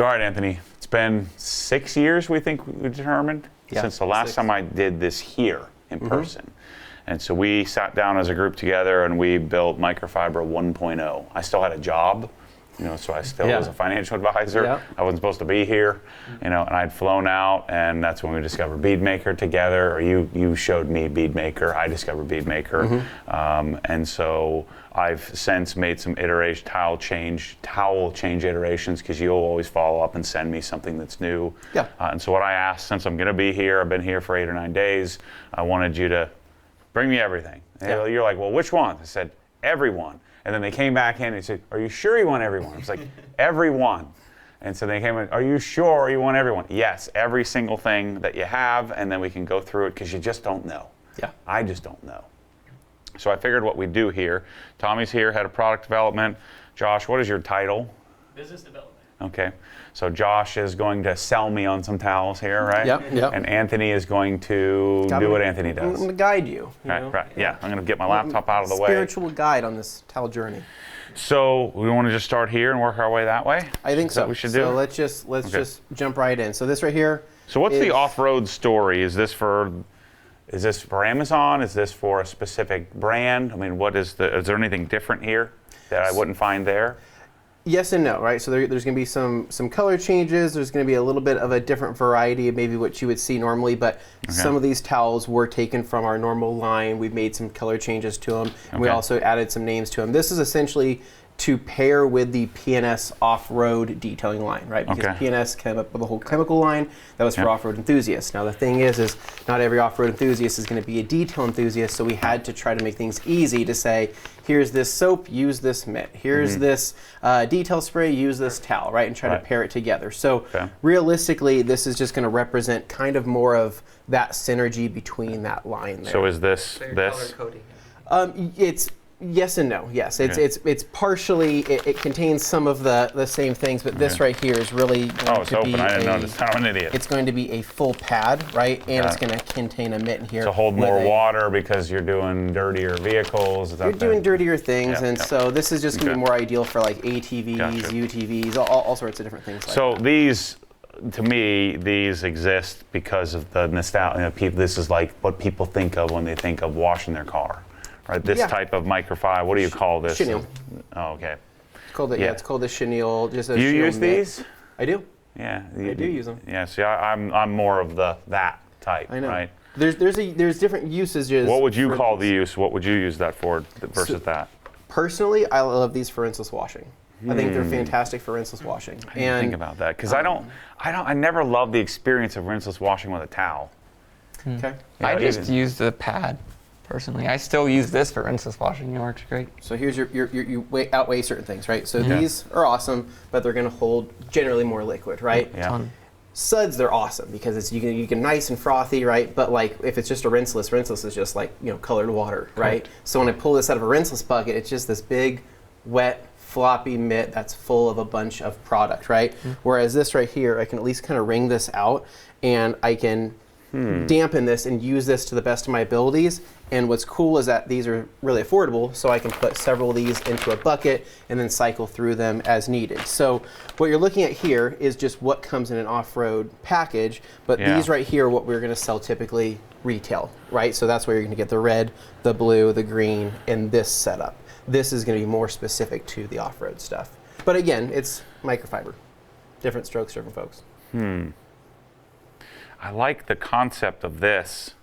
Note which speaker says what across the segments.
Speaker 1: So, all right, Anthony, it's been 6 years, we think we determined, since the last time I did this here in person. And so we sat down as a group together and we built Microfiber 1.0. I still had a job, so I still was a financial advisor. I wasn't supposed to be here, and I'd flown out, and that's when we discovered BeadMaker together, or you showed me BeadMaker, I discovered BeadMaker. And so I've since made some towel change iterations, because you'll always follow up and send me something that's new. And so what I asked, since I'm going to be here, I've been here for 8 or 9 days, I wanted you to bring me everything. And you're like, well, which one? I said, everyone. And then they came back in and they said, are you sure you want everyone? It's like, everyone. And so they came in, are you sure you want everyone? Yes, every single thing that you have, and then we can go through it, because you just don't know. I just don't know. So I figured what we'd do here. Tommy's here, head of product development. Josh, what is your title?
Speaker 2: Business development.
Speaker 1: Okay, so Josh is going to sell me on some towels here, right?
Speaker 3: Yep.
Speaker 1: And Anthony is going to do what Anthony does.
Speaker 3: I'm going to guide you.
Speaker 1: Right. Yeah, I'm going to get my laptop out of the way.
Speaker 3: Spiritual guide on this towel journey.
Speaker 1: So we want to just start here and work our way that way?
Speaker 3: I think so.
Speaker 1: Is that what we should do?
Speaker 3: So let's just jump right in. So this right here.
Speaker 1: So what's the off-road story? Is this for Amazon? Is this for a specific brand? I mean, is there anything different here that I wouldn't find there?
Speaker 3: Yes and no, right? So there's going to be some color changes. There's going to be a little bit of a different variety of maybe what you would see normally, but some of these towels were taken from our normal line. We've made some color changes to them, and we also added some names to them. This is essentially to pair with the PNS off-road detailing line, right? Because PNS came up with a whole chemical line that was for off-road enthusiasts. Now the thing is not every off-road enthusiast is going to be a detail enthusiast, so we had to try to make things easy to say, here's this soap, use this mitt. Here's this detail spray, use this towel, right? And try to pair it together. So realistically, this is just going to represent kind of more of that synergy between that line there.
Speaker 1: So is this?
Speaker 2: Color coding.
Speaker 3: It's yes and no. Yes, it's partially. It contains some of the same things, but this right here is really going to be
Speaker 1: I didn't notice. I'm an idiot.
Speaker 3: It's going to be a full pad, right? And it's going to contain a mitt in here
Speaker 1: to hold more water, because you're doing dirtier vehicles.
Speaker 3: You're doing dirtier things, and so this is just going to be more ideal for like ATVs, UTVs, all sorts of different things.
Speaker 1: So these, to me, these exist because of the nostalgia. This is like what people think of when they think of washing their car. Right, this type of microfiber. What do you call this?
Speaker 3: Chenille.
Speaker 1: Oh, okay.
Speaker 3: It's called it's called the chenille. Just a
Speaker 1: do you
Speaker 3: chenille
Speaker 1: use
Speaker 3: mitt.
Speaker 1: these?
Speaker 3: I do.
Speaker 1: Yeah,
Speaker 3: I do use them.
Speaker 1: Yeah. See, I'm more of that type.
Speaker 3: I know.
Speaker 1: Right.
Speaker 3: There's different usages.
Speaker 1: What would you call the use? What would you use that for versus that?
Speaker 3: Personally, I love these for rinseless washing. I think they're fantastic for rinseless washing.
Speaker 1: I didn't think about that, because I never loved the experience of rinseless washing with a towel.
Speaker 3: Okay.
Speaker 4: I just use the pad. Personally, I still use this for rinseless washing. It works great.
Speaker 3: So here's you outweigh certain things, right? So these are awesome, but they're going to hold generally more liquid, right? Suds, they're awesome because you can nice and frothy, right? But like if it's just a rinseless is just like colored water, right? So when I pull this out of a rinseless bucket, it's just this big, wet, floppy mitt that's full of a bunch of product, right? Whereas this right here, I can at least kind of wring this out, and I can dampen this and use this to the best of my abilities. And what's cool is that these are really affordable, so I can put several of these into a bucket and then cycle through them as needed. So what you're looking at here is just what comes in an off-road package, but these right here are what we're going to sell typically retail, right? So that's where you're going to get the red, the blue, the green, and this setup. This is going to be more specific to the off-road stuff. But again, it's microfiber. Different strokes, different folks.
Speaker 1: I like the concept of this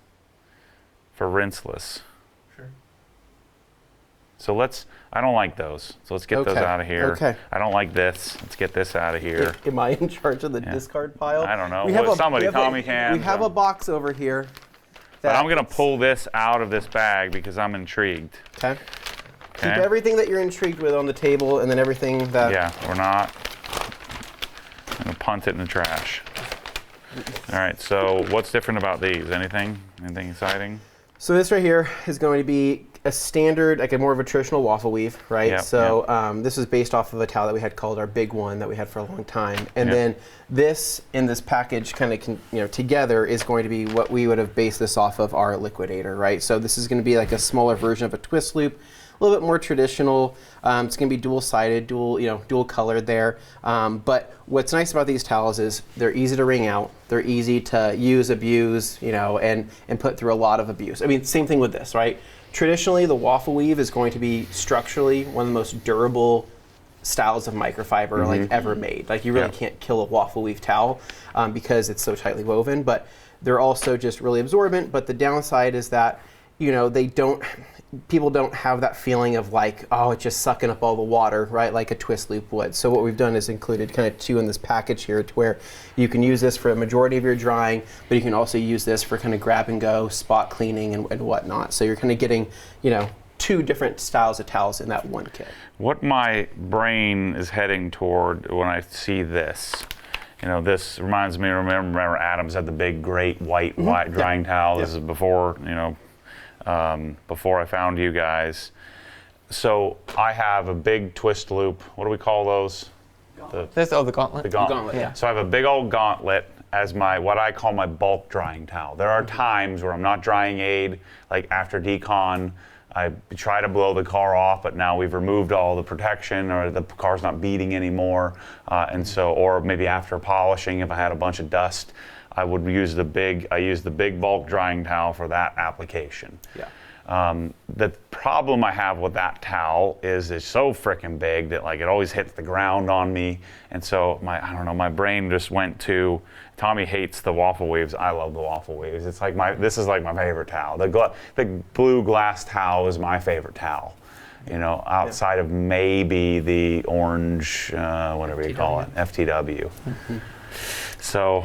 Speaker 1: for rinseless.
Speaker 2: Sure.
Speaker 1: So I don't like those. So let's get those out of here.
Speaker 3: Okay.
Speaker 1: I don't like this. Let's get this out of here.
Speaker 3: Am I in charge of the discard pile?
Speaker 1: I don't know. Tommy can.
Speaker 3: We have a box over here.
Speaker 1: But I'm going to pull this out of this bag because I'm intrigued.
Speaker 3: Okay. Keep everything that you're intrigued with on the table, and then everything that...
Speaker 1: Yeah, we're not. I'm going to punt it in the trash. All right, so what's different about these? Anything exciting?
Speaker 3: So this right here is going to be a standard, like a more of a traditional waffle weave, right? This is based off of a towel that we had called our big one that we had for a long time. And then this in this package kind of together is going to be what we would have based this off of our liquidator, right? So this is going to be like a smaller version of a twist loop. little bit more traditional. It's going to be dual-sided, dual colored there. But what's nice about these towels is they're easy to wring out. They're easy to use, abuse, and put through a lot of abuse. I mean, same thing with this, right? Traditionally, the waffle weave is going to be structurally one of the most durable styles of microfiber like ever made. Like you really can't kill a waffle weave towel because it's so tightly woven, but they're also just really absorbent. But the downside is that, people don't have that feeling of like, oh, it's just sucking up all the water, right? Like a twist loop would. So what we've done is included kind of 2 in this package here to where you can use this for a majority of your drying, but you can also use this for kind of grab and go, spot cleaning and whatnot. So you're kind of getting, 2 different styles of towels in that one kit.
Speaker 1: What my brain is heading toward when I see this, this reminds me, remember Adams had the big, great white drying towel. This is before, before I found you guys. So I have a big twist loop. What do we call those?
Speaker 4: The gauntlet.
Speaker 1: The gauntlet.
Speaker 3: Yeah.
Speaker 1: So I have a big old gauntlet as what I call my bulk drying towel. There are times where I'm not drying aid, like after decon, I try to blow the car off, but now we've removed all the protection, or the car's not beating anymore, or maybe after polishing, if I had a bunch of dust, I would use the big bulk drying towel for that application.
Speaker 3: Yeah.
Speaker 1: The problem I have with that towel is it's so freaking big that like it always hits the ground on me, and so my brain just went to, Tommy hates the waffle weaves. I love the waffle weaves. It's like this is like my favorite towel. The blue glass towel is my favorite towel. Outside of maybe the orange, whatever you call it, FTW. So,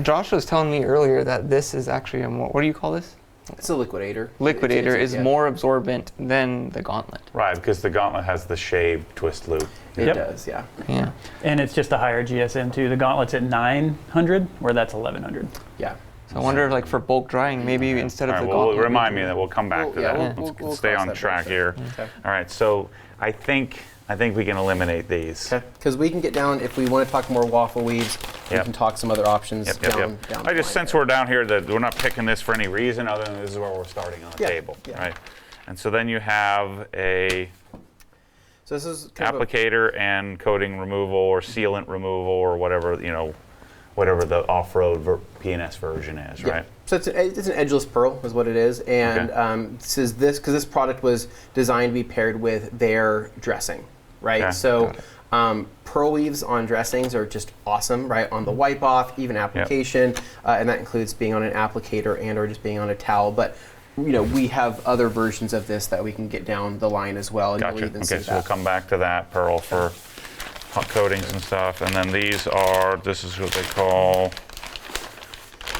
Speaker 4: Josh was telling me earlier that this is actually what do you call this?
Speaker 3: It's a liquidator.
Speaker 4: Liquidator is more absorbent than the gauntlet.
Speaker 1: Right, because the gauntlet has the shaved twist loop.
Speaker 3: It does, yeah.
Speaker 4: Yeah.
Speaker 2: And it's just a higher GSM too. The gauntlet's at 900, where that's 1100.
Speaker 3: Yeah.
Speaker 4: So I wonder, like for bulk drying, maybe instead of the gauntlet.
Speaker 1: Remind me that we'll come back to that. Let's stay on track here.
Speaker 3: Okay.
Speaker 1: All right, so I think we can eliminate these.
Speaker 3: Okay. Because we can get down, if we want to talk more waffle weaves, we can talk some other options down.
Speaker 1: I just sense we're down here that we're not picking this for any reason other than this is where we're starting on the table, right? And so then you have
Speaker 3: so this is kind
Speaker 1: applicator and coating removal or sealant removal or whatever, whatever the off-road PNS version is, right?
Speaker 3: So it's an edgeless pearl is what it is, and because this product was designed to be paired with their dressing, right?
Speaker 1: Okay.
Speaker 3: So pearl weaves on dressings are just awesome, right? On the wipe off, even application, and that includes being on an applicator and or just being on a towel. But we have other versions of this that we can get down the line as well. And
Speaker 1: Gotcha.
Speaker 3: you'll even
Speaker 1: Okay,
Speaker 3: see
Speaker 1: so we'll come back to that pearl for hot coatings and stuff, and then this is what they call.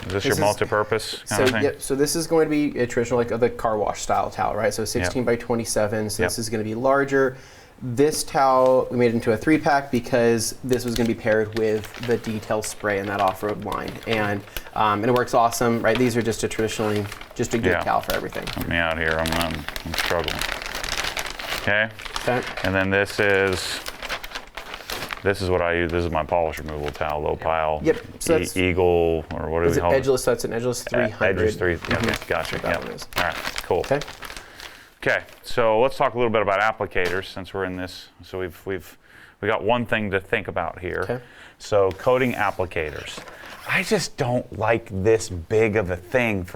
Speaker 1: Is this your multi-purpose kind of thing?
Speaker 3: Yep. So this is going to be a traditional, like the car wash style towel, right? So 16 by 27. So this is going to be larger. This towel, we made it into a 3-pack because this was going to be paired with the detail spray in that off-road line, and it works awesome, right? These are just a good towel for everything.
Speaker 1: Help me out here. I'm struggling. Okay. And then this is what I use. This is my polish removal towel, low pile.
Speaker 3: Yep. So that's
Speaker 1: Eagle, or what do we call it?
Speaker 3: Edgeless. That's an Edgeless 300.
Speaker 1: Edgeless 3. Okay, gotcha.
Speaker 3: That one is.
Speaker 1: All right. Cool. Okay. So let's talk a little bit about applicators since we're in this. So we got one thing to think about here.
Speaker 3: Okay.
Speaker 1: So coating applicators. I just don't like this big of a thing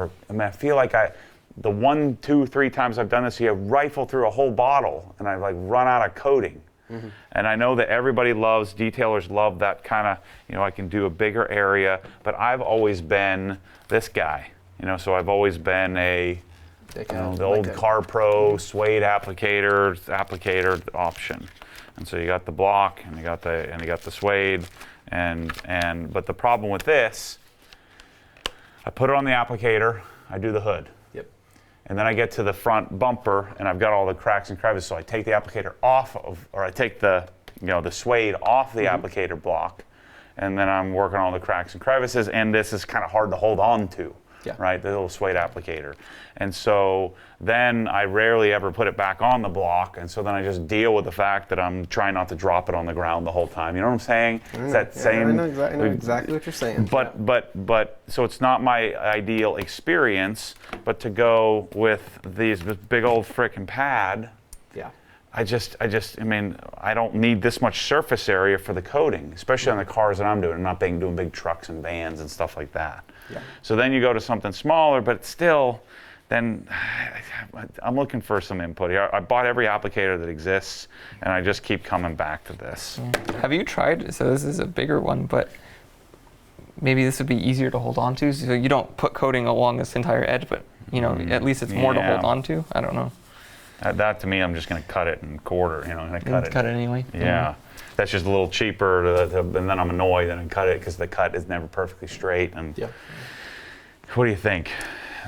Speaker 1: I feel like the 1, 2, 3 times I've done this, you rifle through a whole bottle and I've run out of coating. And I know that detailers love that kind of, I can do a bigger area, but I've always been this guy, so I've always been the old Car Pro suede applicator option. And so you got the block and you got the suede, but the problem with this, I put it on the applicator, I do the hood. And then I get to the front bumper and I've got all the cracks and crevices. So I take the applicator I take the suede off the applicator block, and then I'm working on all the cracks and crevices, and this is kind of hard to hold on to. Right, the little suede applicator. And so then I rarely ever put it back on the block, and so then I just deal with the fact that I'm trying not to drop it on the ground the whole time. You know what I'm saying? It's that same.
Speaker 3: I know exactly what you're saying.
Speaker 1: But so it's not my ideal experience, but to go with this big old frickin' pad,
Speaker 3: Yeah.
Speaker 1: I mean, I don't need this much surface area for the coating, especially on the cars that I'm doing. I'm not doing big trucks and vans and stuff like that.
Speaker 3: Yeah.
Speaker 1: So then you go to something smaller, but still, then I'm looking for some input here. I bought every applicator that exists, and I just keep coming back to this.
Speaker 4: Have you tried, so this is a bigger one, but maybe this would be easier to hold on to, so you don't put coating along this entire edge, but at least it's more to hold on to. I don't know.
Speaker 1: That to me, I'm just going to cut it and quarter. I'm going to cut it.
Speaker 4: Cut it anyway.
Speaker 1: Yeah, that's just a little cheaper, and then I'm annoyed and I cut it because the cut is never perfectly straight. And what do you think?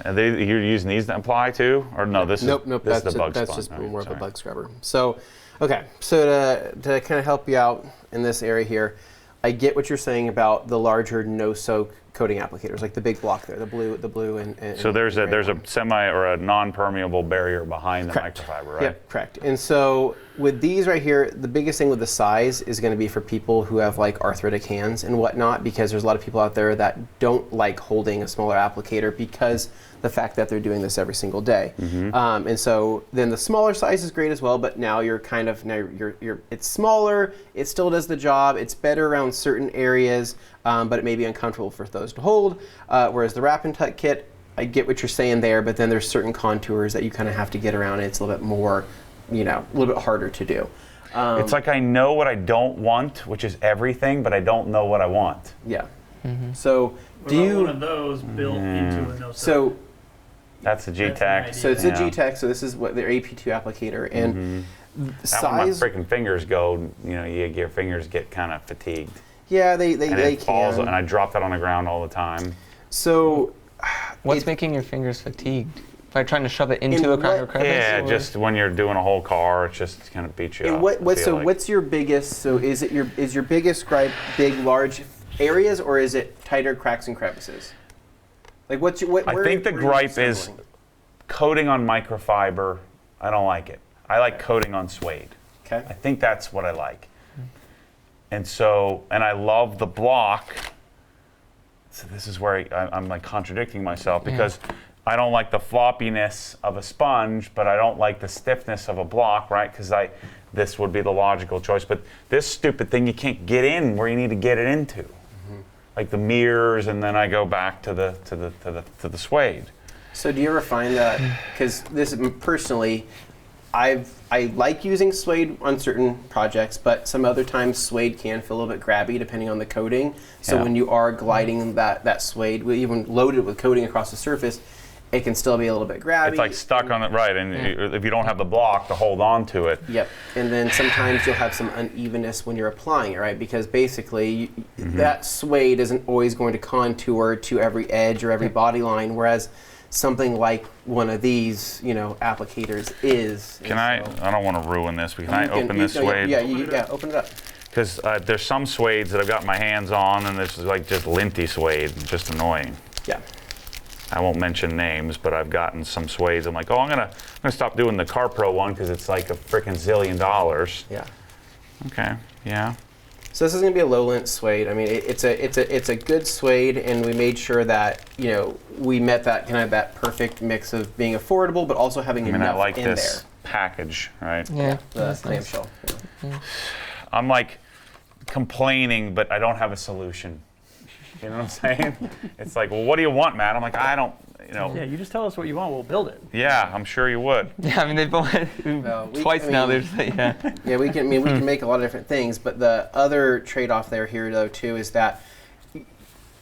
Speaker 1: You're using these to apply too, or no? This
Speaker 3: nope.
Speaker 1: This is the bug
Speaker 3: that's
Speaker 1: spun.
Speaker 3: just more of a bug scrubber. So, okay. So to kind of help you out in this area here, I get what you're saying about the larger no-soak coating applicators, like the big block there, the blue and
Speaker 1: so there's a semi or a non-permeable barrier behind the microfiber, right?
Speaker 3: Yeah, correct. And so with these right here, the biggest thing with the size is going to be for people who have like arthritic hands and whatnot, because there's a lot of people out there that don't like holding a smaller applicator because the fact that they're doing this every single day. And so then the smaller size is great as well, but now you're it's smaller, it still does the job, it's better around certain areas, but it may be uncomfortable for those to hold. Whereas the wrap and tuck kit, I get what you're saying there, but then there's certain contours that you kind of have to get around, and it's a little bit more, a little bit harder to do.
Speaker 1: It's like I know what I don't want, which is everything, but I don't know what I want.
Speaker 3: Yeah. So do you
Speaker 2: one of those built into a no-soak?
Speaker 3: So
Speaker 1: that's a G-Tech.
Speaker 3: So it's a G-Tech. So this is what their AP2 applicator, and
Speaker 1: That when my
Speaker 3: size.
Speaker 1: freaking fingers go, your fingers get kind of fatigued.
Speaker 3: Yeah, they
Speaker 1: falls,
Speaker 3: can.
Speaker 1: and I drop that on the ground all the time.
Speaker 3: So
Speaker 4: What's making your fingers fatigued? By trying to shove it into a cracker crevice?
Speaker 1: Yeah,
Speaker 4: or?
Speaker 1: just when you're doing a whole car, it just kind of beats you
Speaker 3: And
Speaker 1: up.
Speaker 3: what's your biggest? So is your biggest gripe big, large areas, or is it tighter cracks and crevices? Like what?
Speaker 1: I think the gripe is coating on microfiber. I don't like it. I like coating on suede.
Speaker 3: Okay.
Speaker 1: I think that's what I like. And I love the block. So this is where I'm like contradicting myself because I don't like the floppiness of a sponge, but I don't like the stiffness of a block, right? Because this would be the logical choice. But this stupid thing, you can't get in where you need to get it into, like the mirrors, and then I go back to the suede.
Speaker 3: So do you ever find that? Because this personally, I like using suede on certain projects, but some other times suede can feel a little bit grabby depending on the coating. So when you are gliding that suede, even loaded with coating across the surface, it can still be a little bit grabby.
Speaker 1: It's like stuck on it, right? And if you don't have the block to hold on to it.
Speaker 3: Yep. And then sometimes you'll have some unevenness when you're applying it, right? Because basically that suede isn't always going to contour to every edge or every body line, whereas something like one of these, applicators is.
Speaker 1: I don't want to ruin this, but can I open this suede?
Speaker 3: Yeah, open it up.
Speaker 1: Because there's some suedes that I've got my hands on, and it's like just linty suede, just annoying.
Speaker 3: Yeah.
Speaker 1: I won't mention names, but I've gotten some suedes. I'm like, I'm gonna stop doing the CarPro one because it's like a freaking $1 zillion.
Speaker 3: Yeah.
Speaker 1: Okay. Yeah.
Speaker 3: So this is going to be a low lint suede. I mean, it's a good suede, and we made sure that we met that kind of that perfect mix of being affordable, but also having enough
Speaker 1: I like
Speaker 3: in
Speaker 1: this
Speaker 3: there.
Speaker 1: Package, right?
Speaker 4: Yeah.
Speaker 3: The clamshell.
Speaker 4: Yeah.
Speaker 1: I'm like complaining, but I don't have a solution. You know what I'm saying? It's like, well, what do you want, Matt? I'm like, I don't,
Speaker 2: Yeah, you just tell us what you want, we'll build it.
Speaker 1: Yeah, I'm sure you would.
Speaker 4: Yeah, I mean, they've both twice now. There's
Speaker 3: Yeah, we can make a lot of different things, but the other trade-off here though too is that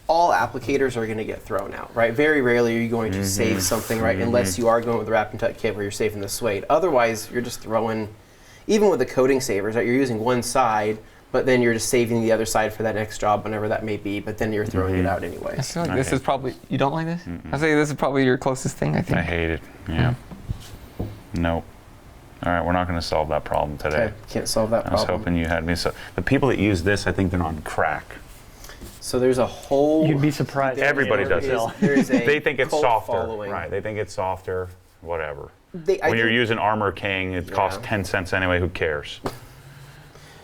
Speaker 3: all applicators are going to get thrown out, right? Very rarely are you going to save something, right? Unless you are going with the wrap and tuck kit where you're saving the suede. Otherwise, you're just throwing, even with the coating savers, right? You're using one side, but then you're just saving the other side for that next job, whenever that may be, but then you're throwing it out anyway.
Speaker 4: I feel like this is probably, you don't like this? I say this is probably your closest thing, I think.
Speaker 1: I hate it. Yeah. Nope. All right, we're not going to solve that problem today.
Speaker 3: Okay, can't solve that
Speaker 1: I was
Speaker 3: problem.
Speaker 1: hoping you had me. So the people that use this, I think they're on crack.
Speaker 3: So there's a whole.
Speaker 2: You'd be surprised.
Speaker 1: Everybody does it.
Speaker 3: There is a
Speaker 1: They think it's
Speaker 3: cult
Speaker 1: softer,
Speaker 3: following.
Speaker 1: right? They think it's softer, whatever.
Speaker 3: I
Speaker 1: When you're
Speaker 3: think-
Speaker 1: using Armor King, it costs 10 cents anyway. Who cares?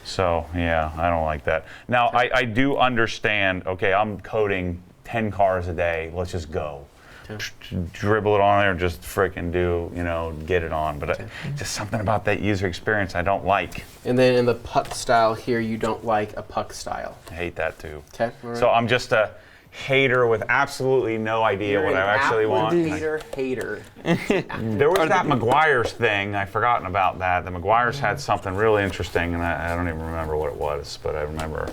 Speaker 1: So yeah, I don't like that. Now I do understand. Okay, I'm coating 10 cars a day. Let's just go. dribble it on there and just freaking get it on. But just something about that user experience I don't like.
Speaker 3: And then in the puck style here, you don't like a puck style.
Speaker 1: I hate that too.
Speaker 3: Okay. Right.
Speaker 1: So I'm just a hater with absolutely no idea what I actually want.
Speaker 3: Hater.
Speaker 1: There was that McGuire's thing. I've forgotten about that. The McGuire's had something really interesting, and I don't even remember what it was, but I remember.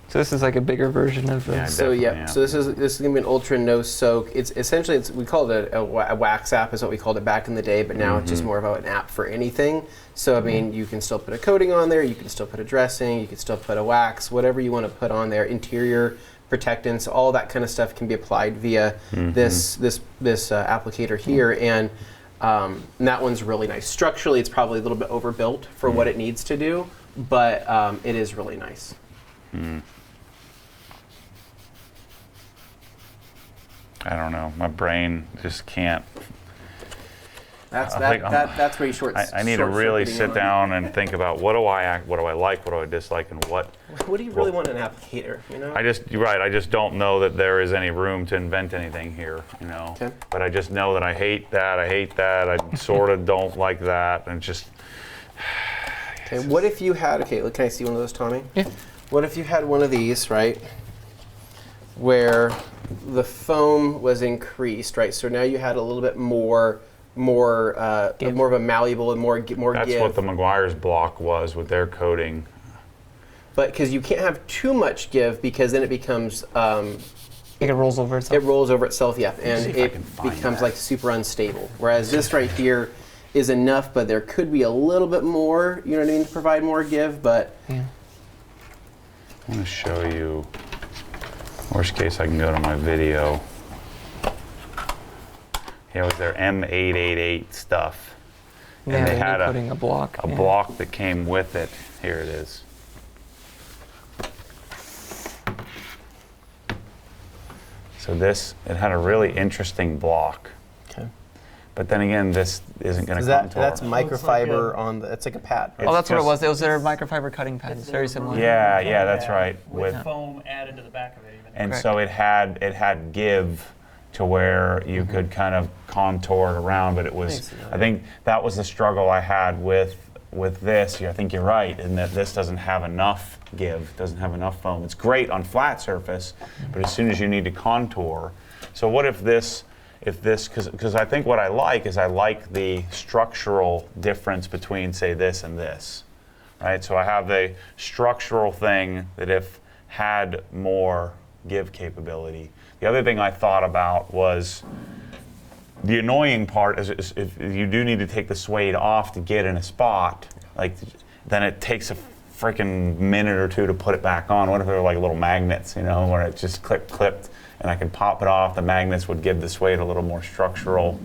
Speaker 4: So this is like a bigger version of the.
Speaker 3: So this is gonna be an ultra no soak. It's essentially we called it a wax app is what we called it back in the day, but now it's just more of an app for anything. So I mean, you can still put a coating on there, you can still put a dressing, you can still put a wax, whatever you want to put on there, interior protectants, all that kind of stuff can be applied via this applicator here, and that one's really nice. Structurally, it's probably a little bit overbuilt for what it needs to do, but it is really nice.
Speaker 1: I don't know. My brain just can't.
Speaker 3: That's where you short.
Speaker 1: I need to really sit down and think about what do I like, what do I dislike, and what.
Speaker 3: What do you really want in an applicator?
Speaker 1: You're right. I just don't know that there is any room to invent anything here.
Speaker 3: Okay.
Speaker 1: But I just know that I hate that. I sort of don't like that, and just.
Speaker 3: Okay. What if you had? Okay. Can I see one of those, Tommy?
Speaker 4: Yeah.
Speaker 3: What if you had one of these, right? Where the foam was increased, right? So now you had a little bit more of a malleable and more
Speaker 1: That's
Speaker 3: give.
Speaker 1: what the McGuire's block was with their coating.
Speaker 3: But because you can't have too much give, because then it becomes
Speaker 4: it rolls over itself.
Speaker 3: It rolls over itself, yeah, and it becomes like super unstable. Whereas this right here is enough, but there could be a little bit more. You know what I mean, to provide more give, but.
Speaker 4: Yeah.
Speaker 1: I'm going to show you. Worst case, I can go to my video. Here was their M888 stuff.
Speaker 4: Yeah,
Speaker 1: and they had
Speaker 4: putting a block.
Speaker 1: Block that came with it. Here it is. So it had a really interesting block.
Speaker 3: Okay.
Speaker 1: But then again, this isn't going to contour.
Speaker 3: That's microfiber on the. It's like a pad.
Speaker 4: Oh, that's what it was. It was their microfiber cutting pad. It's very similar.
Speaker 1: Yeah, that's right.
Speaker 2: With foam added to the back of it, even.
Speaker 1: And so it had give to where you could kind of contour it around, but it was. I think that was the struggle I had with this. I think you're right in that this doesn't have enough give, doesn't have enough foam. It's great on flat surface, but as soon as you need to contour, so what if this, because I think what I like is I like the structural difference between, say, this and this, right? So I have the structural thing that if had more give capability. The other thing I thought about was the annoying part is if you do need to take the suede off to get in a spot, then it takes a freaking minute or two to put it back on. What if there were like little magnets, where it just clipped and I could pop it off? The magnets would give the suede a little more structural,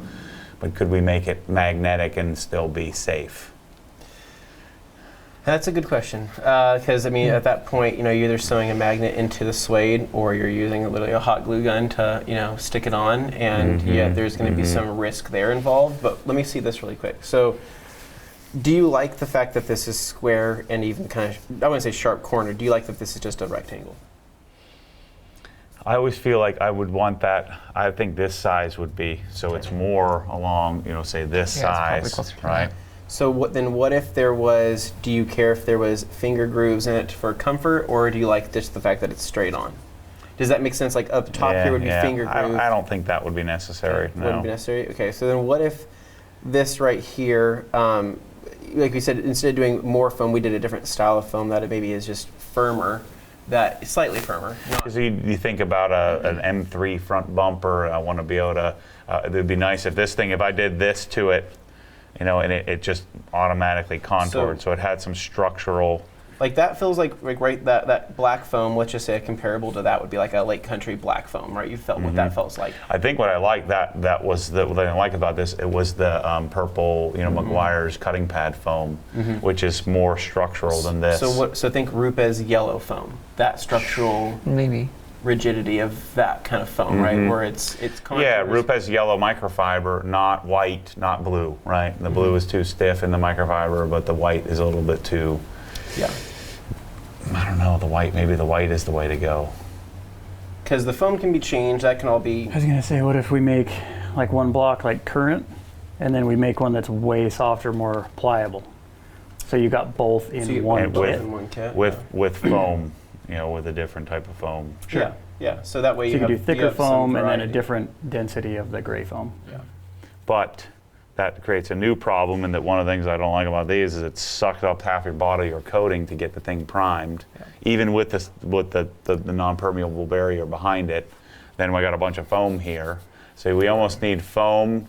Speaker 1: but could we make it magnetic and still be safe?
Speaker 3: That's a good question, because at that point, you're either sewing a magnet into the suede or you're using literally a hot glue gun to, stick it on, and there's going to be some risk there involved. But let me see this really quick. So, do you like the fact that this is square and even kind of, I wouldn't say sharp corner? Do you like that this is just a rectangle?
Speaker 1: I always feel like I would want that. I think this size would be so it's more along, say this size, right?
Speaker 3: So what if there was, do you care if there was finger grooves in it for comfort, or do you like just the fact that it's straight on? Does that make sense? Like up top here would be finger grooves.
Speaker 1: I don't think that would be necessary. No.
Speaker 3: Wouldn't be necessary? Okay, so then what if this right here, like we said, instead of doing more foam, we did a different style of foam that it maybe is just firmer, that is slightly firmer.
Speaker 1: Because you think about an M3 front bumper, I want to be able to, it would be nice if if I did this to it, and it just automatically contoured, so it had some structural.
Speaker 3: Like that feels like right, that black foam, let's just say comparable to that would be like a Lake Country black foam, right? You felt what that felt like.
Speaker 1: I think what I like what I like about this, it was the purple, McGuire's cutting pad foam, which is more structural than this.
Speaker 3: So think Rupes yellow foam, that structural
Speaker 4: maybe
Speaker 3: rigidity of that kind of foam, right? Where it's
Speaker 1: yeah, Rupes yellow microfiber, not white, not blue, right? The blue is too stiff in the microfiber, but the white is a little bit too.
Speaker 3: Yeah.
Speaker 1: I don't know, maybe the white is the way to go.
Speaker 3: Because the foam can be changed, that can all be.
Speaker 2: I was gonna say, what if we make like one block like current, and then we make one that's way softer, more pliable. So you got both in one kit.
Speaker 1: With foam, with a different type of foam.
Speaker 3: Sure. Yeah. So that way
Speaker 2: so you can do thicker foam and then a different density of the gray foam.
Speaker 3: Yeah.
Speaker 1: But that creates a new problem, and that one of the things I don't like about these is it sucks up half your body or coating to get the thing primed, even with the non-permeable barrier behind it. Then we got a bunch of foam here, so we almost need foam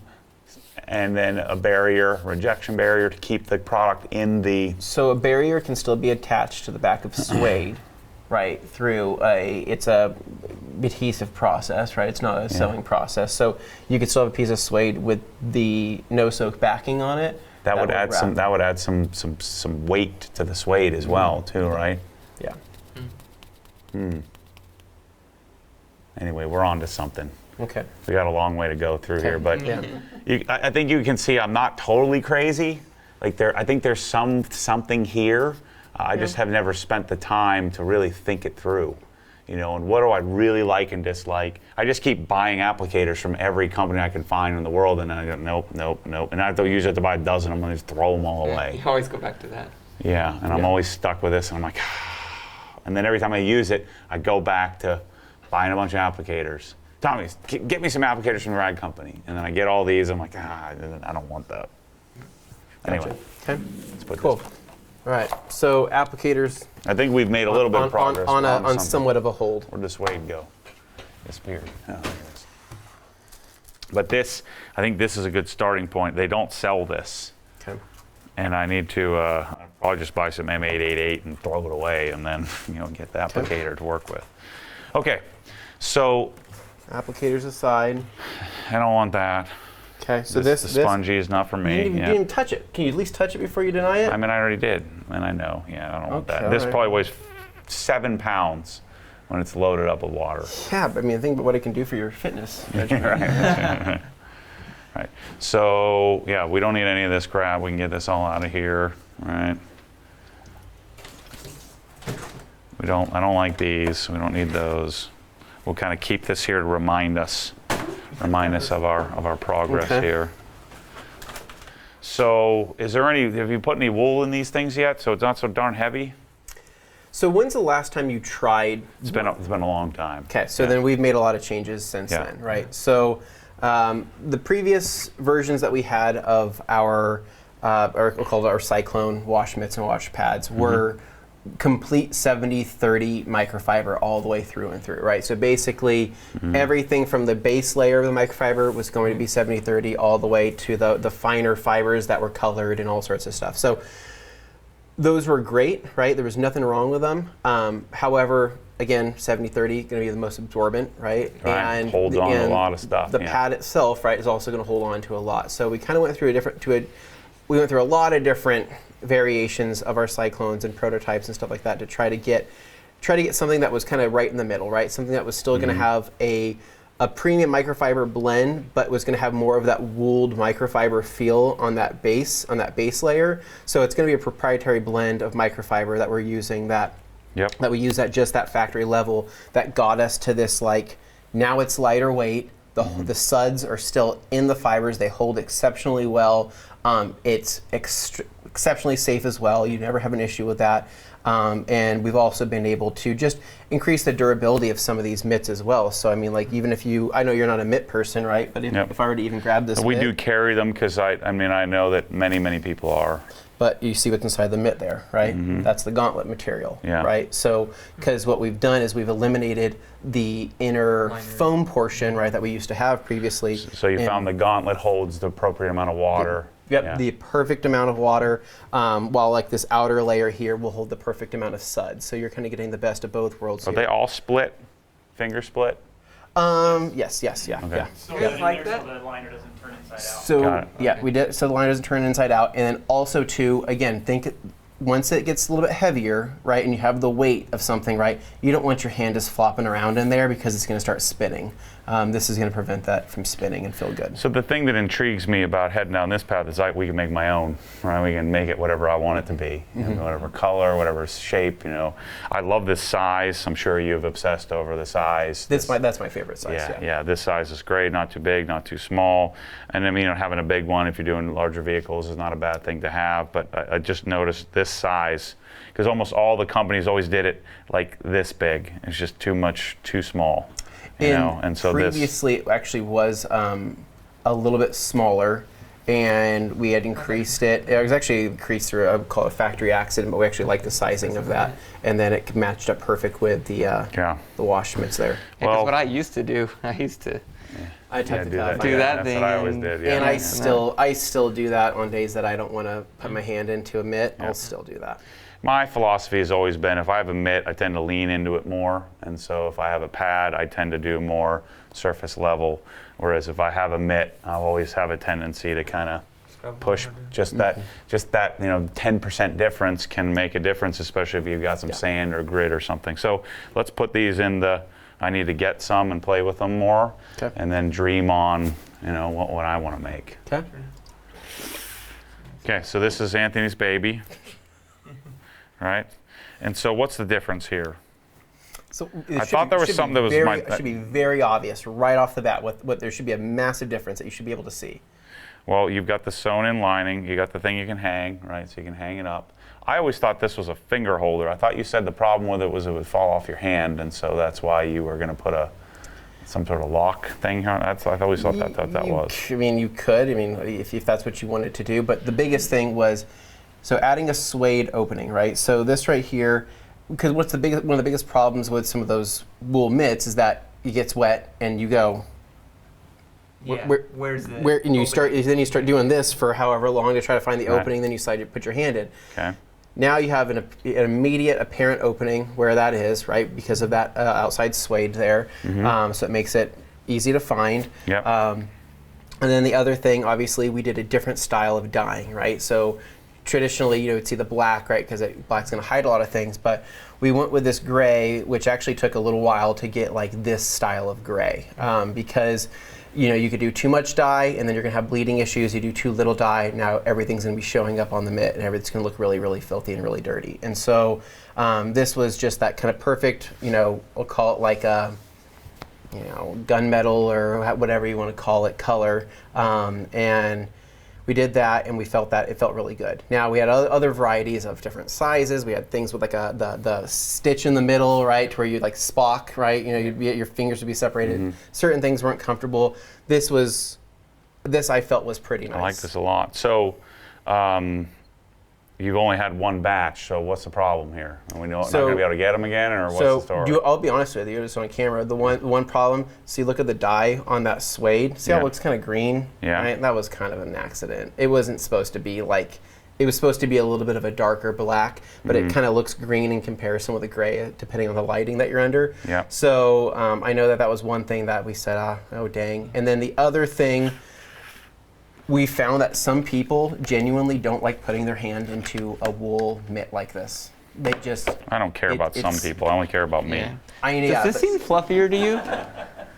Speaker 1: and then a barrier, rejection barrier, to keep the product in the.
Speaker 3: So a barrier can still be attached to the back of suede, right? Through it's a adhesive process, right? It's not a sewing process. So you could still have a piece of suede with the no soak backing on it.
Speaker 1: That would add some weight to the suede as well, too, right?
Speaker 3: Yeah.
Speaker 1: Anyway, we're on to something.
Speaker 3: Okay.
Speaker 1: We got a long way to go through here, but
Speaker 3: Yeah.
Speaker 1: I think you can see I'm not totally crazy. Like I think there's something here. I just have never spent the time to really think it through. And what do I really like and dislike? I just keep buying applicators from every company I can find in the world, and then I go, nope. And I have to use it to buy a dozen. I'm going to just throw them all away.
Speaker 4: You always go back to that.
Speaker 1: Yeah, and I'm always stuck with this, and I'm like, and then every time I use it, I go back to buying a bunch of applicators. Tommy, get me some applicators from the rag company. And then I get all these, I'm like, I don't want that. Anyway,
Speaker 3: Okay.
Speaker 1: let's put
Speaker 3: Cool.
Speaker 1: this.
Speaker 3: All right. So applicators
Speaker 1: I think we've made a little bit of progress.
Speaker 3: on somewhat of a hold.
Speaker 1: Where'd the suede go? Disappeared. Oh, there it is. But this, I think this is a good starting point. They don't sell this.
Speaker 3: Okay.
Speaker 1: And I need to probably just buy some M888 and throw it away, and then get the applicator to work with. Okay, so
Speaker 3: Applicators aside.
Speaker 1: I don't want that.
Speaker 3: Okay. So
Speaker 1: the spongy is not for me.
Speaker 3: You didn't even touch it. Can you at least touch it before you deny it?
Speaker 1: I mean, I already did, and I know. Yeah, I don't want that.
Speaker 3: Okay,
Speaker 1: This probably weighs 7 pounds when it's loaded up with water.
Speaker 3: Yeah, but I mean, think about what it can do for your fitness.
Speaker 1: Right. Right. So yeah, we don't need any of this crap. We can get this all out of here, right? I don't like these. We don't need those. We'll kind of keep this here to remind us of our progress here. So, have you put any wool in these things yet? So it's not so darn heavy?
Speaker 3: So when's the last time you tried?
Speaker 1: It's been a long time.
Speaker 3: Okay, so then we've made a lot of changes since then, right? So the previous versions that we had of our, or we'll call it our Cyclone wash mitts and wash pads, were complete 70-30 microfiber all the way through and through, right? So basically everything from the base layer of the microfiber was going to be 70-30 all the way to the finer fibers that were colored and all sorts of stuff. So those were great, right? There was nothing wrong with them. However, again, 70-30 going to be the most absorbent, right?
Speaker 1: And holds on to a lot of stuff.
Speaker 3: The pad itself, right, is also going to hold on to a lot. So we kind of went through a lot of different variations of our cyclones and prototypes and stuff like that to try to get something that was kind of right in the middle, right? Something that was still going to have a premium microfiber blend, but was going to have more of that wooled microfiber feel on that base layer. So it's going to be a proprietary blend of microfiber that we're using that we use at just that factory level that got us to this, like, now it's lighter weight. The suds are still in the fibers. They hold exceptionally well. It's exceptionally safe as well. You never have an issue with that. And we've also been able to just increase the durability of some of these mitts as well. So I mean, like, even if I know you're not a mitt person, right? But if I were to even grab this
Speaker 1: we
Speaker 3: mitt,
Speaker 1: do carry them because I know that many people are.
Speaker 3: But you see what's inside the mitt there, right? That's the gauntlet material, right? So, because what we've done is we've eliminated the inner foam portion, right, that we used to have previously.
Speaker 1: So you found the gauntlet holds the appropriate amount of water.
Speaker 3: The perfect amount of water, while like this outer layer here will hold the perfect amount of suds. So you're kind of getting the best of both worlds.
Speaker 1: Are they all split? Finger split?
Speaker 3: Yes, yeah.
Speaker 2: So the liner doesn't turn inside out.
Speaker 3: So we did. So the liner doesn't turn inside out, and then also too, again, think once it gets a little bit heavier, right, and you have the weight of something, right, you don't want your hand just flopping around in there because it's going to start spinning. This is going to prevent that from spinning and feel good.
Speaker 1: So the thing that intrigues me about heading down this path is we can make my own, right? We can make it whatever I want it to be, whatever color, whatever shape. I love this size. I'm sure you've obsessed over the size.
Speaker 3: That's my favorite size.
Speaker 1: Yeah. This size is great. Not too big, not too small. And I mean, having a big one if you're doing larger vehicles is not a bad thing to have. But I just noticed this size, because almost all the companies always did it like this big. It's just too small. And so
Speaker 3: previously it actually was a little bit smaller, and we had increased it. It was actually increased through I would call it a factory accident, but we actually liked the sizing of that, and then it matched up perfect with the wash mitts there.
Speaker 4: Because what I used to do, I type
Speaker 3: the cuff.
Speaker 4: Do that
Speaker 1: That's
Speaker 4: thing.
Speaker 1: what I always did. Yeah.
Speaker 3: And I still do that on days that I don't want to put my hand into a mitt. I'll still do that.
Speaker 1: My philosophy has always been, if I have a mitt, I tend to lean into it more. And so if I have a pad, I tend to do more surface level. Whereas if I have a mitt, I'll always have a tendency to kind of push just that 10% difference can make a difference, especially if you've got some sand or grit or something. So let's put these in I need to get some and play with them more, and then dream on, what I want to make.
Speaker 3: Okay.
Speaker 1: Okay, so this is Anthony's baby. Right, and so what's the difference here?
Speaker 3: So
Speaker 1: I thought there was something that was
Speaker 3: it should be very obvious right off the bat. What there should be a massive difference that you should be able to see.
Speaker 1: Well, you've got the sewn-in lining. You got the thing you can hang, right? So you can hang it up. I always thought this was a finger holder. I thought you said the problem with it was it would fall off your hand, and so that's why you were going to put some sort of lock thing here. I always thought that was.
Speaker 3: I mean, you could. I mean, if that's what you wanted to do. But the biggest thing was. So adding a suede opening, right? So this right here, because one of the biggest problems with some of those wool mitts is that it gets wet and you go.
Speaker 4: Where's the?
Speaker 3: And you start doing this for however long to try to find the opening. Then you decide to put your hand in.
Speaker 1: Okay.
Speaker 3: Now you have an immediate apparent opening where that is, right? Because of that outside suede there. So it makes it easy to find.
Speaker 1: Yep.
Speaker 3: And then the other thing, obviously, we did a different style of dyeing, right? So. Traditionally, you would see the black, right? Because black's going to hide a lot of things. But we went with this gray, which actually took a little while to get like this style of gray, because you could do too much dye, and then you're going to have bleeding issues. You do too little dye, now everything's going to be showing up on the mitt, and everything's going to look really, really filthy and really dirty. And so this was just that kind of perfect, we'll call it like a, gunmetal or whatever you want to call it, color, and. We did that, and we felt that it felt really good. Now we had other varieties of different sizes. We had things with like the stitch in the middle, right, to where you'd like Spock, right? Your fingers would be separated. Certain things weren't comfortable. This I felt was pretty nice.
Speaker 1: I like this a lot. So you've only had one batch. So what's the problem here? Are we not going to be able to get them again, or what's the story?
Speaker 3: I'll be honest with you, just on camera. The one problem. See, look at the dye on that suede. See how it looks kind of green?
Speaker 1: Yeah.
Speaker 3: Right? That was kind of an accident. It wasn't supposed to be like. It was supposed to be a little bit of a darker black, but it kind of looks green in comparison with the gray, depending on the lighting that you're under.
Speaker 1: Yeah.
Speaker 3: So I know that was one thing that we said, oh dang. And then the other thing. We found that some people genuinely don't like putting their hand into a wool mitt like this. They just.
Speaker 1: I don't care about some people. I only care about me.
Speaker 4: Does this seem fluffier to you?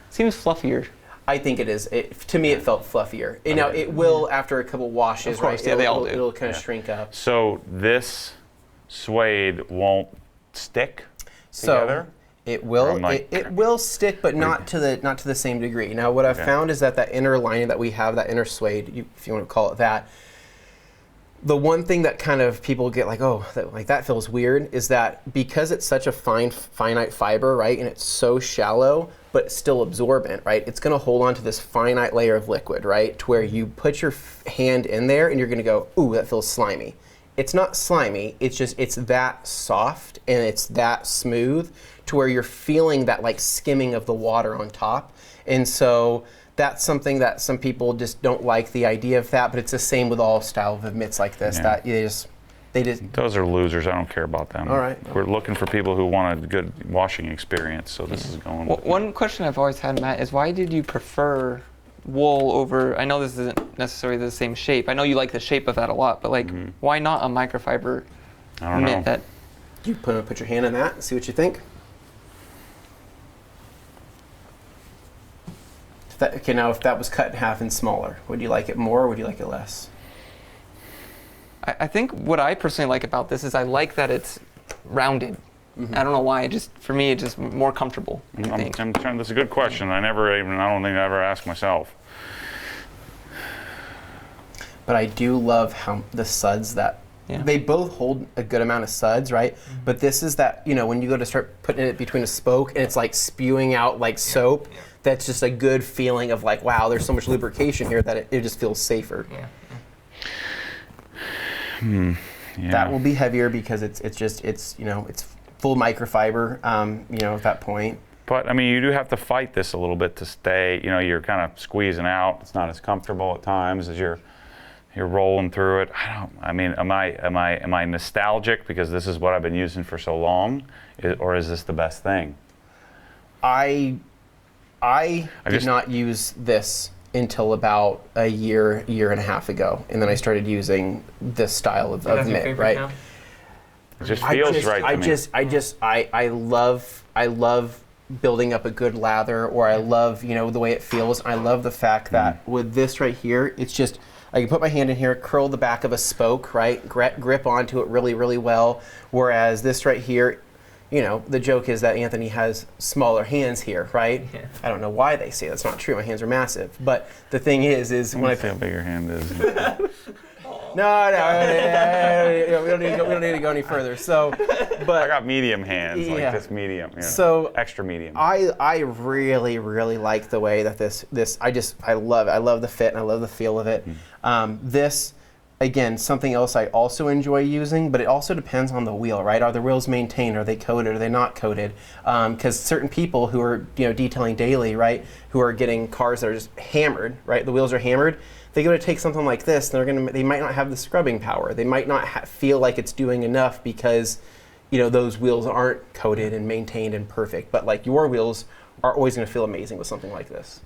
Speaker 4: Seems fluffier.
Speaker 3: I think it is. To me, it felt fluffier. It will after a couple washes,
Speaker 4: of course,
Speaker 3: right?
Speaker 4: Yeah, they all do.
Speaker 3: It'll kind of shrink up.
Speaker 1: So this suede won't stick together?
Speaker 3: It will. It will stick, but not to the same degree. Now, what I've found is that inner lining that we have, that inner suede, if you want to call it that, the one thing that kind of people get like, oh, that feels weird, is that because it's such a finite fiber, right, and it's so shallow, but still absorbent, right, it's going to hold on to this finite layer of liquid, right, to where you put your hand in there and you're going to go, ooh, that feels slimy. It's not slimy, it's that soft and it's that smooth to where you're feeling that like skimming of the water on top. And so that's something that some people just don't like the idea of that, but it's the same with all style of mitts like this, that they just.
Speaker 1: Those are losers, I don't care about them.
Speaker 3: All right.
Speaker 1: We're looking for people who want a good washing experience, so this is going.
Speaker 4: One question I've always had, Matt, is why did you prefer wool over, I know this isn't necessarily the same shape. I know you like the shape of that a lot, but like, why not a microfiber
Speaker 1: I don't know.
Speaker 4: That
Speaker 3: You put your hand on that and see what you think. Okay, now if that was cut in half and smaller, would you like it more or would you like it less?
Speaker 4: I think what I personally like about this is I like that it's rounded. I don't know why. For me, it's just more comfortable.
Speaker 1: That's a good question. I don't think I ever asked myself.
Speaker 3: But I do love how the suds they both hold a good amount of suds, right? But this is that, when you go to start putting it between a spoke and it's like spewing out like soap, that's just a good feeling of like, wow, there's so much lubrication here that it just feels safer.
Speaker 1: Yeah.
Speaker 3: That will be heavier because it's full microfiber, at that point.
Speaker 1: But I mean, you do have to fight this a little bit to stay. You're kind of squeezing out. It's not as comfortable at times as you're rolling through it. Am I nostalgic because this is what I've been using for so long, or is this the best thing?
Speaker 3: I did not use this until about a year and a half ago, and then I started using this style of mitt, right?
Speaker 1: Now? It just feels right to me.
Speaker 3: I love building up a good lather, or I love the way it feels. I love the fact that with this right here, it's just I can put my hand in here, curl the back of a spoke, right, grip onto it really, really well. Whereas this right here, the joke is that Anthony has smaller hands here, right? Yeah. I don't know why they say that's not true. My hands are massive. But the thing is when I
Speaker 1: see how big your hand is.
Speaker 3: No, we don't need to go any further. So, but
Speaker 1: I got medium hands, like this medium.
Speaker 3: So
Speaker 1: extra medium.
Speaker 3: I really, really like the way that this I love it. I love the fit and I love the feel of it. This. Again, something else I also enjoy using, but it also depends on the wheel, right? Are the wheels maintained? Are they coated? Are they not coated? Because certain people who are detailing daily, right, who are getting cars that are just hammered, right? The wheels are hammered. They go to take something like this, and they might not have the scrubbing power. They might not feel like it's doing enough because those wheels aren't coated and maintained and perfect. But like your wheels are always going to feel amazing with something like this.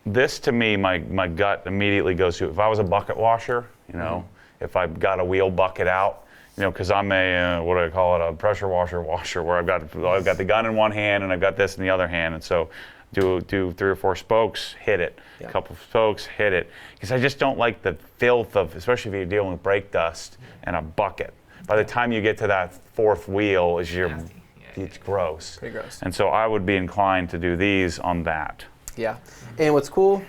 Speaker 1: This to me, my gut immediately goes to if I was a bucket washer. If I've got a wheel bucket out, because I'm a what do I call it, a pressure washer where I've got the gun in one hand and I've got this in the other hand, and so do 3 or 4 spokes, hit it, a couple of spokes, hit it, because I just don't like the filth of, especially if you're dealing with brake dust and a bucket. By the time you get to that 4th wheel, it's gross.
Speaker 3: Pretty gross.
Speaker 1: And so I would be inclined to do these on that.
Speaker 3: Yeah, and what's cool.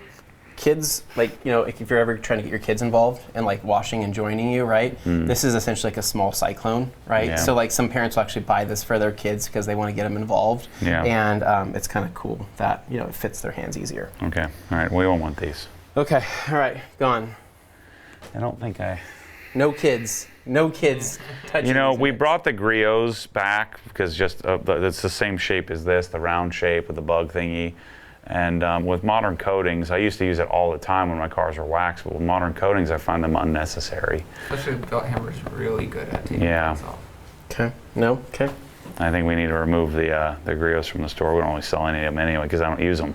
Speaker 3: Kids, if you're ever trying to get your kids involved and like washing and joining you, right? This is essentially like a small cyclone, right?
Speaker 1: Yeah.
Speaker 3: So like some parents will actually buy this for their kids because they want to get them involved.
Speaker 1: Yeah.
Speaker 3: And it's kind of cool that it fits their hands easier.
Speaker 1: Okay. All right. We don't want these.
Speaker 3: Okay. All right. Gone.
Speaker 1: I don't think
Speaker 3: No kids touching.
Speaker 1: We brought the griots back because it's the same shape as this, the round shape with the bug thingy. And with modern coatings, I used to use it all the time when my cars were waxed, but with modern coatings, I find them unnecessary.
Speaker 4: Especially the belt hammer is really good at taking
Speaker 1: things
Speaker 4: off.
Speaker 3: Okay. No? Okay.
Speaker 1: I think we need to remove the griots from the store. We don't really sell any of them anyway because I don't use them.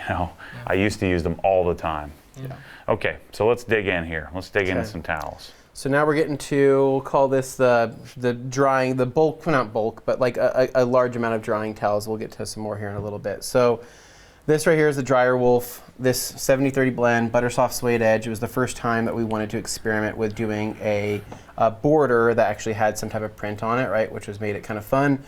Speaker 1: I used to use them all the time.
Speaker 3: Yeah.
Speaker 1: Okay, so let's dig in here. Let's dig into some towels.
Speaker 3: So now we're getting to, we'll call this the drying, the bulk, well, not bulk, but like a large amount of drying towels. We'll get to some more here in a little bit. So this right here is the Dryer Wolf. This 70-30 blend, butter soft suede edge. It was the first time that we wanted to experiment with doing a border that actually had some type of print on it, right? Which made it kind of fun.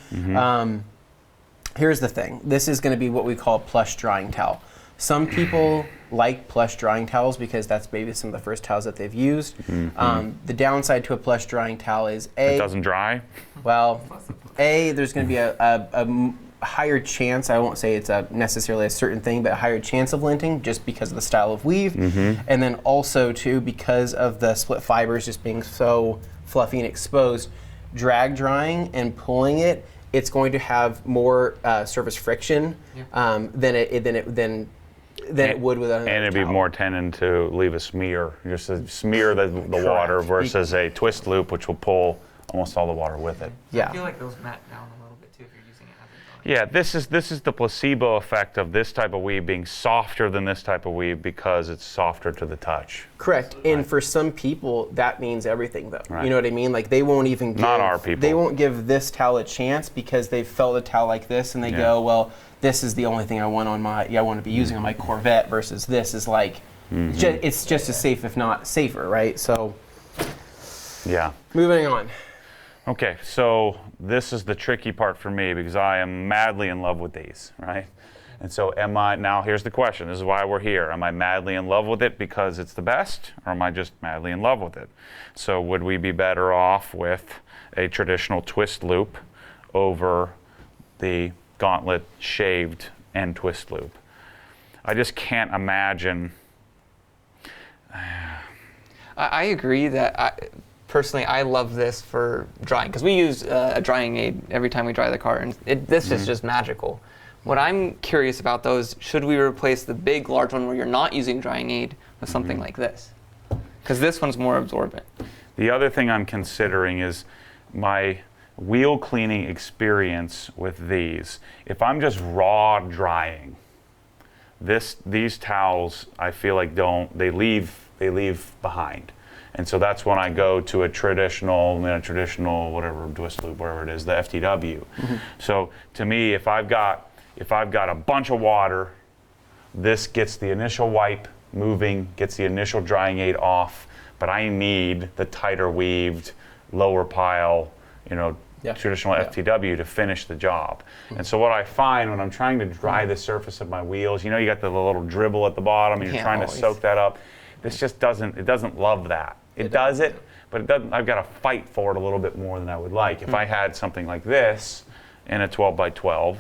Speaker 3: Here's the thing. This is going to be what we call a plush drying towel. Some people like plush drying towels because that's maybe some of the first towels that they've used. The downside to a plush drying towel is it
Speaker 1: doesn't dry.
Speaker 3: Well, there's going to be a higher chance, I won't say it's necessarily a certain thing, but a higher chance of linting just because of the style of weave. And then also too, because of the split fibers just being so fluffy and exposed, drag drying and pulling it, it's going to have more surface friction than it would with another
Speaker 1: And it'd be
Speaker 3: towel.
Speaker 1: more tending to leave a smear, just to smear the water versus a twist loop, which will pull almost all the water with it.
Speaker 4: I feel like those mat down a little bit too if you're using it as a
Speaker 1: Yeah, this is the placebo effect of this type of weave being softer than this type of weave because it's softer to the touch.
Speaker 3: Correct. And for some people, that means everything, though.
Speaker 1: Right.
Speaker 3: You know what I mean? Like they won't even give,
Speaker 1: not our people.
Speaker 3: They won't give this towel a chance because they've felt a towel like this and they go, well, this is the only thing I want on my I want to be using on my Corvette versus this is like it's just as safe, if not safer, right? So
Speaker 1: yeah.
Speaker 3: Moving on.
Speaker 1: Okay, so this is the tricky part for me because I am madly in love with these, right? And so now here's the question, this is why we're here. Am I madly in love with it because it's the best, or am I just madly in love with it? So would we be better off with a traditional twist loop over the Gauntlet shaved end twist loop? I just can't imagine.
Speaker 4: I agree that personally, I love this for drying because we use a drying aid every time we dry the car, and this is just magical. What I'm curious about, though, is should we replace the big, large one where you're not using drying aid with something like this? Because this one's more absorbent.
Speaker 1: The other thing I'm considering is my wheel cleaning experience with these. If I'm just raw drying, these towels I feel like they leave behind. And so that's when I go to a traditional whatever twist loop, whatever it is, the FTW. So to me, if I've got a bunch of water, this gets the initial wipe moving, gets the initial drying aid off, but I need the tighter weaved, lower pile, traditional FTW to finish the job. And so what I find when I'm trying to dry the surface of my wheels, you got the little dribble at the bottom, and you're trying to soak that up. This just doesn't love that. It does it, but it doesn't. I've got to fight for it a little bit more than I would like. If I had something like this in a 12 by 12,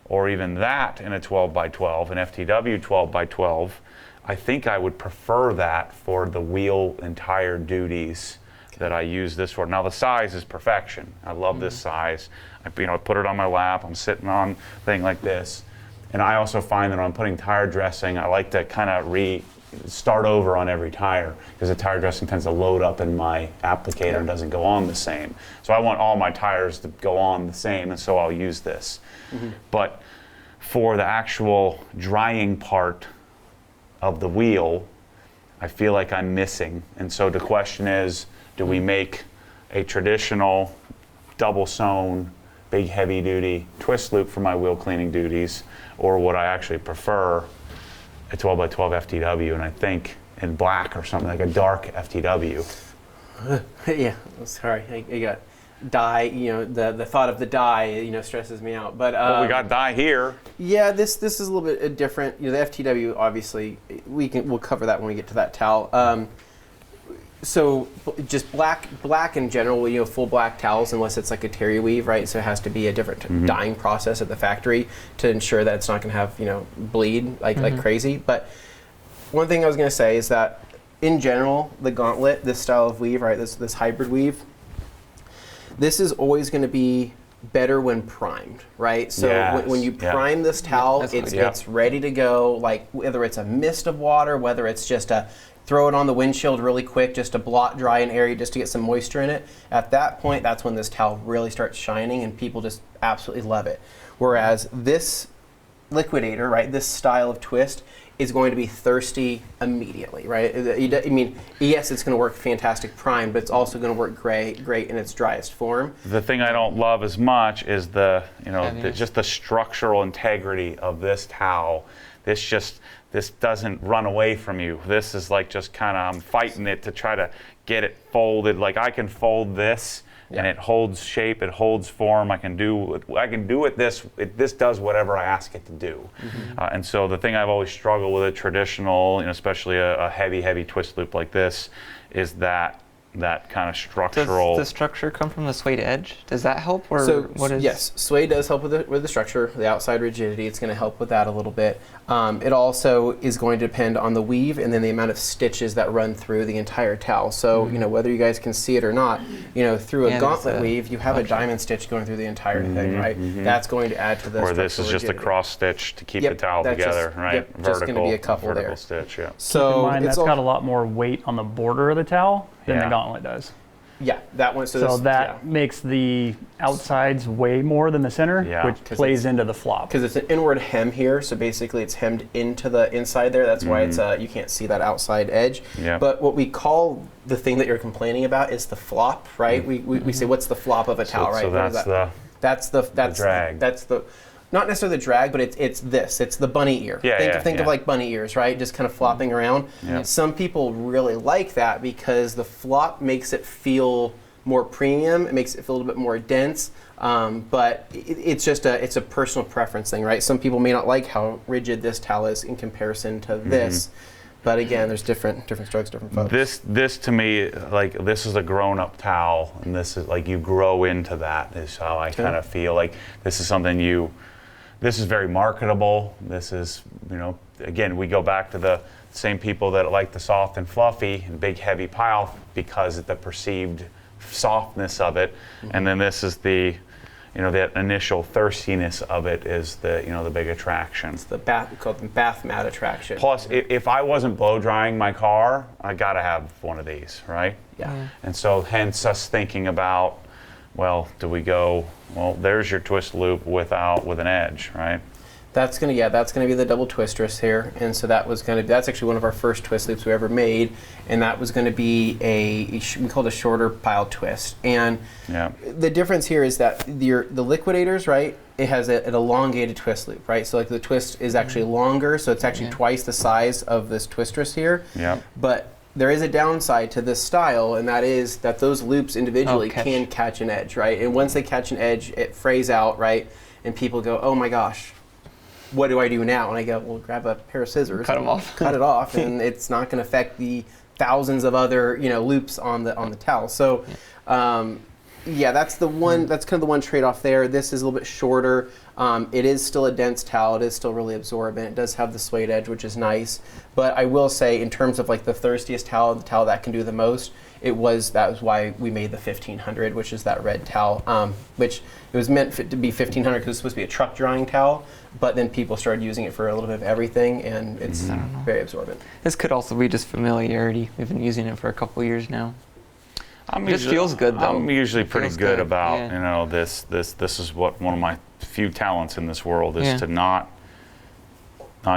Speaker 1: or even that in a 12 by 12, an FTW 12 by 12, I think I would prefer that for the wheel entire duties that I use this for. Now the size is perfection. I love this size. I put it on my lap. I'm sitting on a thing like this, and I also find that when I'm putting tire dressing, I like to kind of start over on every tire because the tire dressing tends to load up in my applicator and doesn't go on the same. So I want all my tires to go on the same, and so I'll use this. But for the actual drying part of the wheel, I feel like I'm missing. And so the question is, do we make a traditional double sewn, big heavy duty twist loop for my wheel cleaning duties, or would I actually prefer a 12 by 12 FTW, and I think in black or something, like a dark FTW.
Speaker 3: Yeah, sorry, I got dye. The thought of the dye, stresses me out. But
Speaker 1: well, we got dye here.
Speaker 3: Yeah, this is a little bit different. The FTW, obviously, we'll cover that when we get to that towel. So just black in general, full black towels, unless it's like a terry weave, right? So it has to be a different dyeing process at the factory to ensure that it's not going to have, bleed like crazy. But one thing I was going to say is that in general, the Gauntlet, this style of weave, right, this hybrid weave, this is always going to be better when primed, right? So when you prime this towel, it's ready to go, like whether it's a mist of water, whether it's just throw it on the windshield really quick just to blot dry an area just to get some moisture in it. At that point, that's when this towel really starts shining and people just absolutely love it. Whereas this liquidator, right, this style of twist is going to be thirsty immediately, right? I mean, yes, it's going to work fantastic primed, but it's also going to work great in its driest form.
Speaker 1: The thing I don't love as much is just the structural integrity of this towel. This doesn't run away from you. This is like just kind of, I'm fighting it to try to get it folded. Like I can fold this and it holds shape, it holds form. I can do it. This does whatever I ask it to do. And so the thing I've always struggled with a traditional, especially a heavy twist loop like this, is that kind of structural.
Speaker 4: Does the structure come from the suede edge? Does that help, or what is?
Speaker 3: Yes, suede does help with the structure, the outside rigidity. It's going to help with that a little bit. It also is going to depend on the weave and then the amount of stitches that run through the entire towel. So whether you guys can see it or not, through a Gauntlet weave, you have a diamond stitch going through the entire thing, right? That's going to add to the.
Speaker 1: Or this is just a cross stitch to keep the towel together, right?
Speaker 3: Yep, just going to be a couple
Speaker 1: vertical
Speaker 3: there.
Speaker 1: Stitch, yeah.
Speaker 2: So keep in mind that's got a lot more weight on the border of the towel than the Gauntlet does.
Speaker 3: Yeah, that one.
Speaker 2: So that makes the outsides way more than the center, which plays into the flop.
Speaker 3: Because it's an inward hem here, so basically it's hemmed into the inside there. That's why it's you can't see that outside edge.
Speaker 1: Yeah.
Speaker 3: But what we call the thing that you're complaining about is the flop, right? We say, what's the flop of a towel, right?
Speaker 1: So that's
Speaker 3: the
Speaker 1: drag.
Speaker 3: That's the not necessarily the drag, but it's the bunny ear. Think of like bunny ears, right? Just kind of flopping around.
Speaker 1: Yeah.
Speaker 3: Some people really like that because the flop makes it feel more premium. It makes it feel a little bit more dense. But it's just it's a personal preference thing, right? Some people may not like how rigid this towel is in comparison to this. But again, there's different strokes, different folks.
Speaker 1: This to me, like, this is a grown-up towel, and this is like you grow into that. Is how I kind of feel like this is something this is very marketable. This is, again, we go back to the same people that like the soft and fluffy and big heavy pile because of the perceived softness of it, and then this is the, that initial thirstiness of it is the big attraction.
Speaker 3: It's the bath mat attraction.
Speaker 1: Plus, if I wasn't blow drying my car, I gotta have one of these, right?
Speaker 3: Yeah.
Speaker 1: And so hence us thinking about, well, do we go, well, there's your twist loop with an edge, right?
Speaker 3: That's gonna be the double twistress here, and so that's actually one of our first twist loops we ever made, and that was gonna be we called a shorter pile twist. And the difference here is that the liquidators, right? It has an elongated twist loop, right? So like the twist is actually longer, so it's actually twice the size of this twistress here.
Speaker 1: Yeah.
Speaker 3: But there is a downside to this style, and that is that those loops individually can catch an edge, right? And once they catch an edge, it frays out, right? And people go, oh my gosh, what do I do now? And I go, well, grab a pair of scissors,
Speaker 4: cut them off,
Speaker 3: cut it off, and it's not going to affect the thousands of other loops on the towel. So, that's the one. That's kind of the one trade-off there. This is a little bit shorter. It is still a dense towel. It is still really absorbent. It does have the suede edge, which is nice. But I will say, in terms of like the thirstiest towel, the towel that can do the most, that was why we made the 1500, which is that red towel, which it was meant to be 1500 because it's supposed to be a truck drying towel, but then people started using it for a little bit of everything, and it's very absorbent.
Speaker 4: This could also be just familiarity. We've been using it for a couple years now. It just feels good, though.
Speaker 1: I'm usually pretty good about, this is what one of my few talents in this world is to not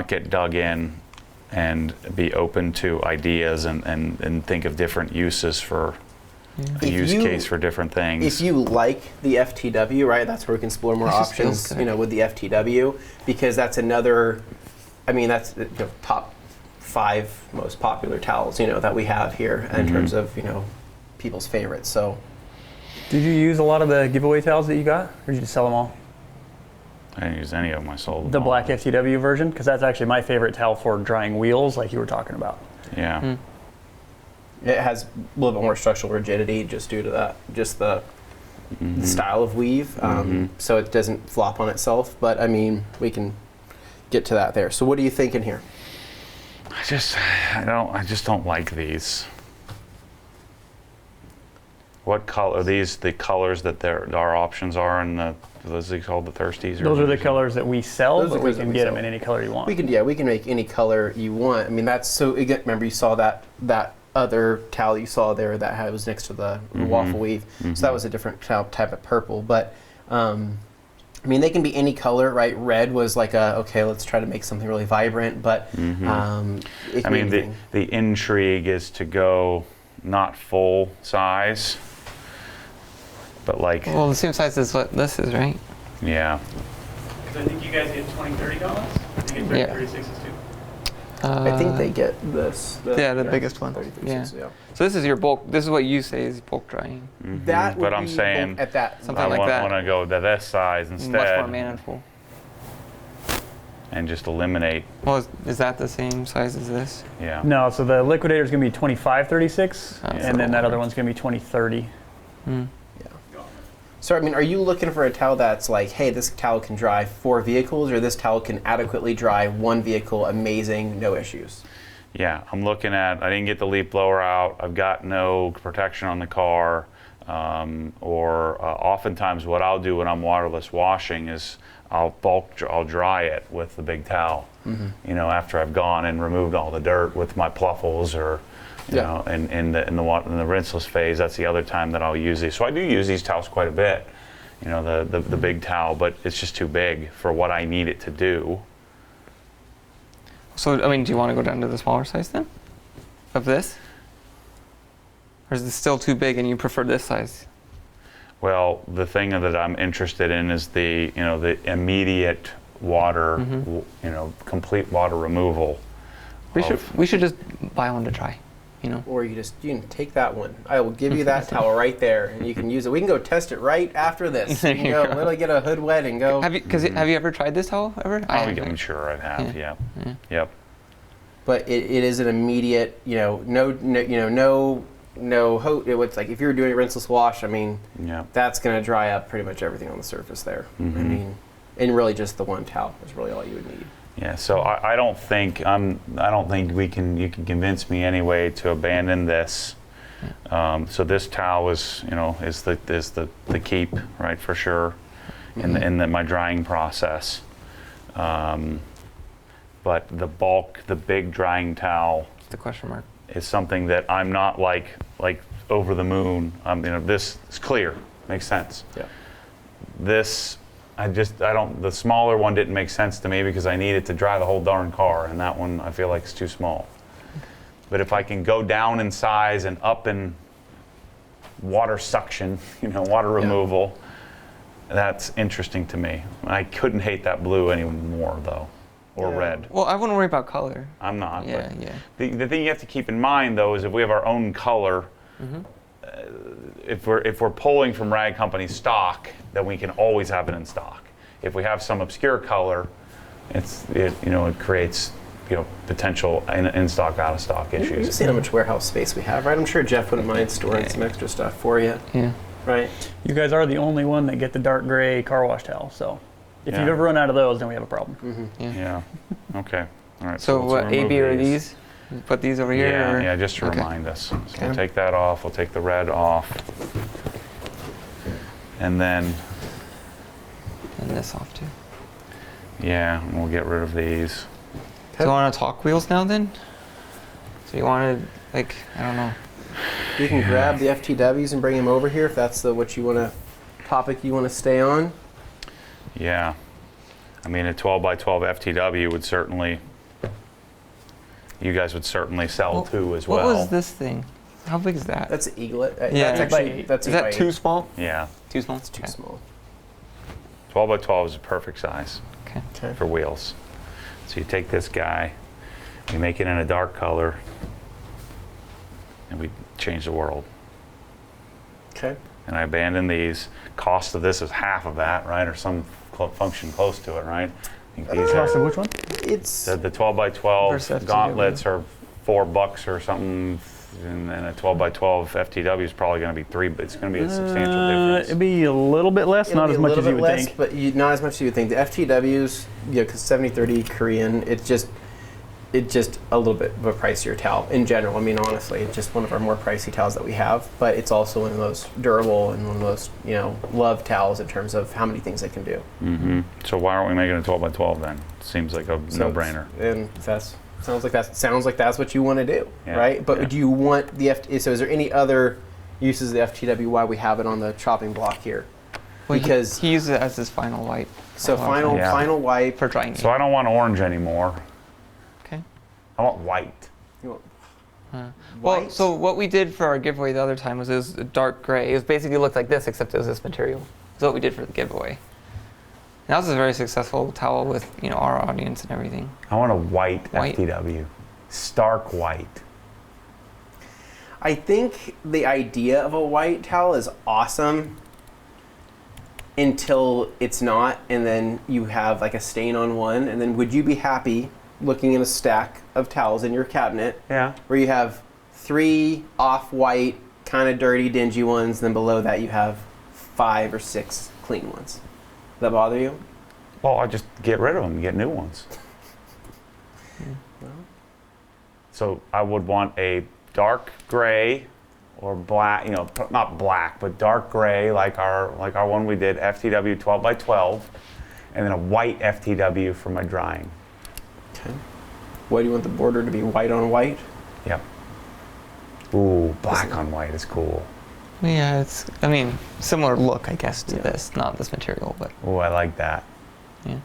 Speaker 1: get dug in and be open to ideas and think of different uses for a use case for different things.
Speaker 3: If you like the FTW, right, that's where we can explore more options, with the FTW, because that's another, that's the top 5 most popular towels, that we have here in terms of, people's favorites. So,
Speaker 2: did you use a lot of the giveaway towels that you got, or did you just sell them all?
Speaker 1: I didn't use any of them. I sold them
Speaker 2: the
Speaker 1: all.
Speaker 2: black FTW version, because that's actually my favorite towel for drying wheels, like you were talking about.
Speaker 1: Yeah.
Speaker 3: It has a little bit more structural rigidity just due to that, just the style of weave, so it doesn't flop on itself. But we can get to that there. So what are you thinking here?
Speaker 1: I just don't like these. What color are these? The colors that our options are in the, what's it called, the thirsties?
Speaker 2: Those are the colors that we sell, but we can get them in any color you want.
Speaker 3: We can make any color you want. That's so. Again, remember, you saw that other towel you saw there that was next to the waffle weave. So that was a different type of purple. But they can be any color, right? Red was like let's try to make something really vibrant. But
Speaker 1: the intrigue is to go not full size, but like.
Speaker 4: Well, the same size as what this is, right?
Speaker 1: Yeah.
Speaker 2: I think you guys get 20-30 gallons. I think it's 30-36s too.
Speaker 3: I think they get this.
Speaker 4: The biggest one.
Speaker 3: 30,
Speaker 4: So this is your bulk. This is what you say is bulk drying.
Speaker 3: That would
Speaker 1: but I'm saying
Speaker 3: at that
Speaker 4: something like that.
Speaker 1: I want to go to this size instead.
Speaker 4: Much more manageable.
Speaker 1: And just eliminate.
Speaker 4: Well, is that the same size as this?
Speaker 1: Yeah.
Speaker 2: No, so the liquidator is going to be 25-36, and then that other one's going to be 20-30.
Speaker 3: So, are you looking for a towel that's like, hey, this towel can dry 4 vehicles, or this towel can adequately dry 1 vehicle, amazing, no issues?
Speaker 1: Yeah, I'm looking at, I didn't get the leaf blower out, I've got no protection on the car, or oftentimes what I'll do when I'm waterless washing is I'll dry it with the big towel. You know, after I've gone and removed all the dirt with my pluffles, or you know, in the rinseless phase. That's the other time that I'll use these. So I do use these towels quite a bit. You know, the big towel, but it's just too big for what I need it to do.
Speaker 4: So I mean, do you want to go down to the smaller size then, of this, or is this still too big and you prefer this size?
Speaker 1: Well, the thing that I'm interested in is the immediate water, you know, complete water removal.
Speaker 4: We should just buy one to try, you know.
Speaker 3: Or you can take that one. I will give you that towel right there, and you can use it. We can go test it right after this. You can go literally get a hood wet and go.
Speaker 4: Have you ever tried this towel ever?
Speaker 1: I'm sure I have. Yeah. Yep.
Speaker 3: But it is an immediate, you know, it's like if you're doing a rinseless wash, I mean, that's going to dry up pretty much everything on the surface there. I mean, and really just the one towel is really all you would need.
Speaker 1: Yeah. So I don't think you can convince me anyway to abandon this. So this towel is the keep, right, for sure, in my drying process. But the big drying towel,
Speaker 4: the question mark,
Speaker 1: is something that I'm not like over the moon. You know, this is clear, makes sense.
Speaker 3: Yeah.
Speaker 1: This, the smaller one didn't make sense to me because I needed to dry the whole darn car, and that one I feel like is too small. But if I can go down in size and up in water suction, you know, water removal, that's interesting to me. I couldn't hate that blue any more though. Or red.
Speaker 4: Well, I wouldn't worry about color.
Speaker 1: I'm not.
Speaker 4: Yeah.
Speaker 1: The thing you have to keep in mind, though, is if we have our own color, if we're pulling from Rag Company stock, then we can always have it in stock. If we have some obscure color, it creates potential in stock, out of stock issues.
Speaker 3: You've seen how much warehouse space we have, right? I'm sure Jeff wouldn't mind storing some extra stuff for you.
Speaker 4: Yeah.
Speaker 3: Right.
Speaker 2: You guys are the only one that get the dark gray car wash towel, so. If you've ever run out of those, then we have a problem.
Speaker 1: Yeah. Okay. All right.
Speaker 4: So what A, B, or these? Put these over here?
Speaker 1: Yeah, just to remind us. So we'll take that off. We'll take the red off. And then...
Speaker 4: And this off too.
Speaker 1: Yeah, and we'll get rid of these.
Speaker 4: So you want to talk wheels now then? So you want to, like, I don't know.
Speaker 3: You can grab the FTWs and bring them over here if that's topic you want to stay on.
Speaker 1: Yeah, I mean a 12x12 FTW would certainly, you guys would certainly sell too as well.
Speaker 4: What was this thing? How big is that?
Speaker 3: That's an eaglet.
Speaker 4: Yeah,
Speaker 3: That's
Speaker 4: is that too small?
Speaker 1: Yeah.
Speaker 4: Too small?
Speaker 3: It's too small.
Speaker 1: 12x12 is a perfect size
Speaker 3: Okay.
Speaker 1: for wheels. So you take this guy, you make it in a dark color, and we change the world.
Speaker 3: Okay.
Speaker 1: And I abandon these. Cost of this is half of that, right? Or some function close to it, right? I think these
Speaker 2: Cost of which one?
Speaker 3: It's
Speaker 1: the 12x12
Speaker 4: Versus
Speaker 1: gauntlets are $4 or something, and then a 12x12 FTW is probably going to be $3. But it's going to be a substantial difference.
Speaker 2: It'd be a little bit less, not as much as you would think.
Speaker 3: But not as much as you would think. The FTWs, because 7030 Korean, it's just a little bit of a pricier towel in general. I mean, honestly, it's just one of our more pricey towels that we have, but it's also one of the most durable and one of the most, loved towels in terms of how many things it can do.
Speaker 1: Mm-hmm. So why aren't we making a 12x12 then? Seems like a no-brainer.
Speaker 3: And sounds like that's what you want to do, right? But do you want the so is there any other uses of the FTW why we have it on the chopping block here?
Speaker 4: Well,
Speaker 3: because
Speaker 4: he uses it as his final wipe.
Speaker 3: So final wipe
Speaker 4: for drying.
Speaker 1: So I don't want orange anymore.
Speaker 4: Okay.
Speaker 1: I want white.
Speaker 3: You want
Speaker 4: well, so what we did for our giveaway the other time was it was a dark gray. It was basically looked like this, except it was this material. That's what we did for the giveaway. That was a very successful towel with our audience and everything.
Speaker 1: I want a white FTW, stark white.
Speaker 3: I think the idea of a white towel is awesome until it's not, and then you have like a stain on one, and then would you be happy looking in a stack of towels in your cabinet where you have 3 off-white, kind of dirty, dingy ones, and then below that you have 5 or 6 clean ones? Does that bother you?
Speaker 1: Well, I just get rid of them and get new ones. So I would want a dark gray or black, not black, but dark gray like our one we did, FTW 12x12. and then a white FTW for my drying.
Speaker 3: Okay. Why do you want the border to be white on white?
Speaker 1: Yep. Ooh, black on white is cool.
Speaker 4: Yeah, it's, I mean, similar look, I guess, to this. Not this material, but.
Speaker 1: Ooh, I like that.
Speaker 4: Yeah.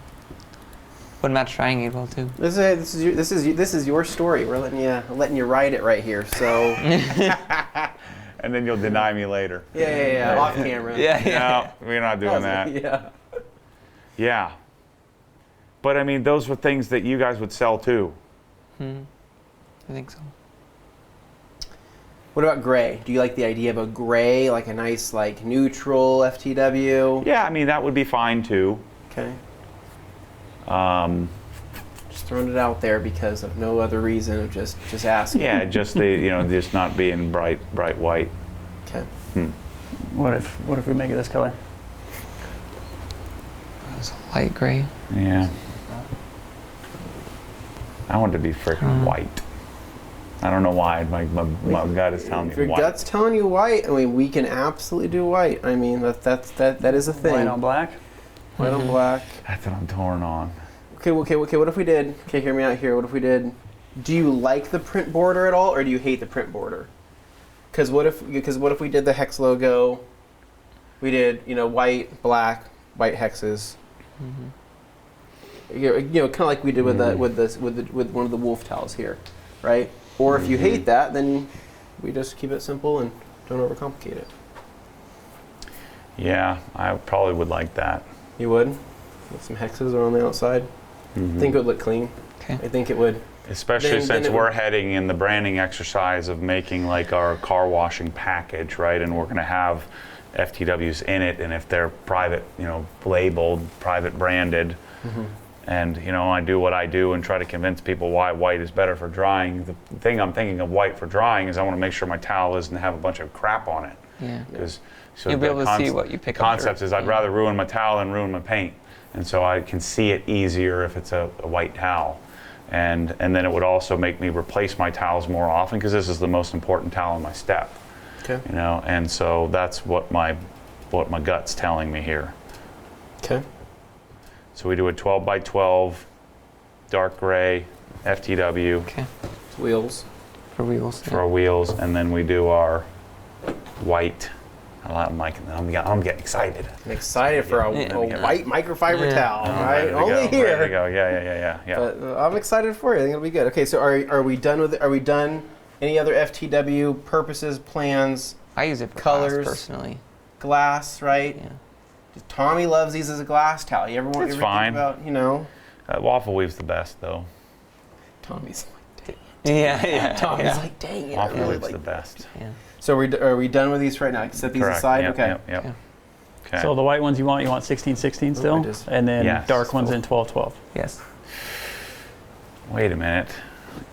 Speaker 4: Would match drying aid well too.
Speaker 3: This is your story. We're letting you write it right here. So.
Speaker 1: And then you'll deny me later.
Speaker 3: Yeah. Off camera.
Speaker 1: No, we're not doing that.
Speaker 3: Yeah.
Speaker 1: Yeah. But I mean, those were things that you guys would sell too.
Speaker 4: I think so.
Speaker 3: What about gray? Do you like the idea of a gray, like a nice, like neutral FTW?
Speaker 1: Yeah, I mean that would be fine too.
Speaker 3: Okay. Just throwing it out there because of no other reason of just asking.
Speaker 1: Yeah, just just not being bright white.
Speaker 3: Okay.
Speaker 2: What if we make it this color?
Speaker 4: It's light gray.
Speaker 1: Yeah. I want it to be freaking white. I don't know why. My gut is telling me
Speaker 3: If your
Speaker 1: white.
Speaker 3: gut's telling you white, I mean, we can absolutely do white. I mean, that is a thing.
Speaker 2: White on black?
Speaker 3: White on black.
Speaker 1: That's what I'm torn on.
Speaker 3: Okay. What if we did? Okay, hear me out here. What if we did? Do you like the print border at all, or do you hate the print border? Because what if we did the hex logo? We did white, black, white hexes. Kind of like we did with with one of the wolf towels here, right? Or if you hate that, then we just keep it simple and don't overcomplicate it.
Speaker 1: Yeah, I probably would like that.
Speaker 3: You would? With some hexes on the outside? I think it would look clean.
Speaker 4: Okay.
Speaker 3: I think it would.
Speaker 1: Especially since we're heading in the branding exercise of making like our car washing package, right? And we're going to have FTWs in it, and if they're private, labeled, private branded, and I do what I do and try to convince people why white is better for drying. The thing I'm thinking of white for drying is I want to make sure my towel doesn't have a bunch of crap on it.
Speaker 4: Yeah.
Speaker 1: Because
Speaker 4: you'll be able to see what you pick up.
Speaker 1: Concept is I'd rather ruin my towel than ruin my paint, and so I can see it easier if it's a white towel. And then it would also make me replace my towels more often because this is the most important towel in my step.
Speaker 3: Okay.
Speaker 1: And so that's what my gut's telling me here.
Speaker 3: Okay.
Speaker 1: So we do a 12 by 12 dark gray FTW
Speaker 4: Okay.
Speaker 3: Wheels.
Speaker 4: For wheels.
Speaker 1: for our wheels, and then we do our white. I'm getting excited.
Speaker 3: I'm excited for a white microfiber towel, right?
Speaker 1: Ready to
Speaker 3: Only
Speaker 1: go,
Speaker 3: here.
Speaker 1: Ready to go. Yeah.
Speaker 3: But I'm excited for you. I think it'll be good. Okay, so are we done with it? Are we done? Any other FTW purposes, plans,
Speaker 4: I use it for
Speaker 3: colors,
Speaker 4: glass personally.
Speaker 3: glass, right?
Speaker 4: Yeah.
Speaker 3: Tommy loves these as a glass towel. You ever
Speaker 1: It's
Speaker 3: think
Speaker 1: fine.
Speaker 3: about,
Speaker 1: Waffle weave's the best though.
Speaker 3: Tommy's
Speaker 4: Yeah.
Speaker 3: Tommy's like, dang it. I
Speaker 1: Waffle
Speaker 3: really
Speaker 1: weave's
Speaker 3: like
Speaker 1: the best.
Speaker 4: Yeah.
Speaker 3: So are we done with these right now? Set these
Speaker 1: Correct.
Speaker 3: aside?
Speaker 1: Yep,
Speaker 3: Okay.
Speaker 1: Yep.
Speaker 4: Yeah.
Speaker 1: Okay.
Speaker 2: So the white ones you want 16/16 still?
Speaker 3: I just-
Speaker 2: And then
Speaker 1: Yes.
Speaker 2: dark ones in 12/12.
Speaker 4: Yes.
Speaker 1: Wait a minute.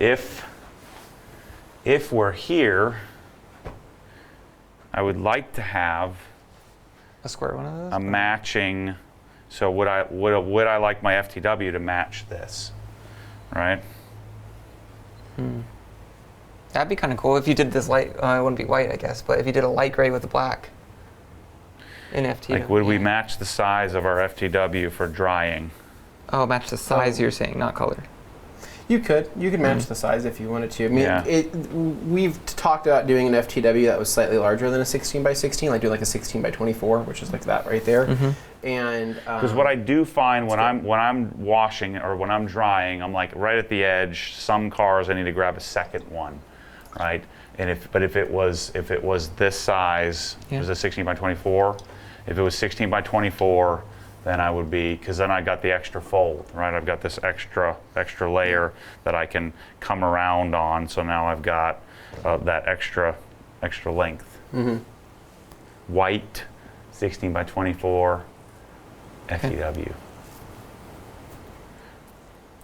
Speaker 1: If we're here, I would like to have
Speaker 4: A square one of those?
Speaker 1: a matching. So would I like my FTW to match this, right?
Speaker 4: That'd be kind of cool if you did this light. It wouldn't be white, I guess, but if you did a light gray with a black in FTW.
Speaker 1: Like, would we match the size of our FTW for drying?
Speaker 4: Oh, match the size you're saying, not color.
Speaker 3: You could match the size if you wanted to. I mean,
Speaker 1: Yeah.
Speaker 3: we've talked about doing an FTW that was slightly larger than a 16 by 16, like doing like a 16 by 24, which is like that right there. And
Speaker 1: Because what I do find when I'm washing or when I'm drying, I'm like right at the edge. Some cars I need to grab a second one, right? And if it was this size, it was a 16 by 24. If it was 16 by 24, then I would be, because then I got the extra fold, right? I've got this extra layer that I can come around on. So now I've got that extra length. White, 16 by 24, FTW.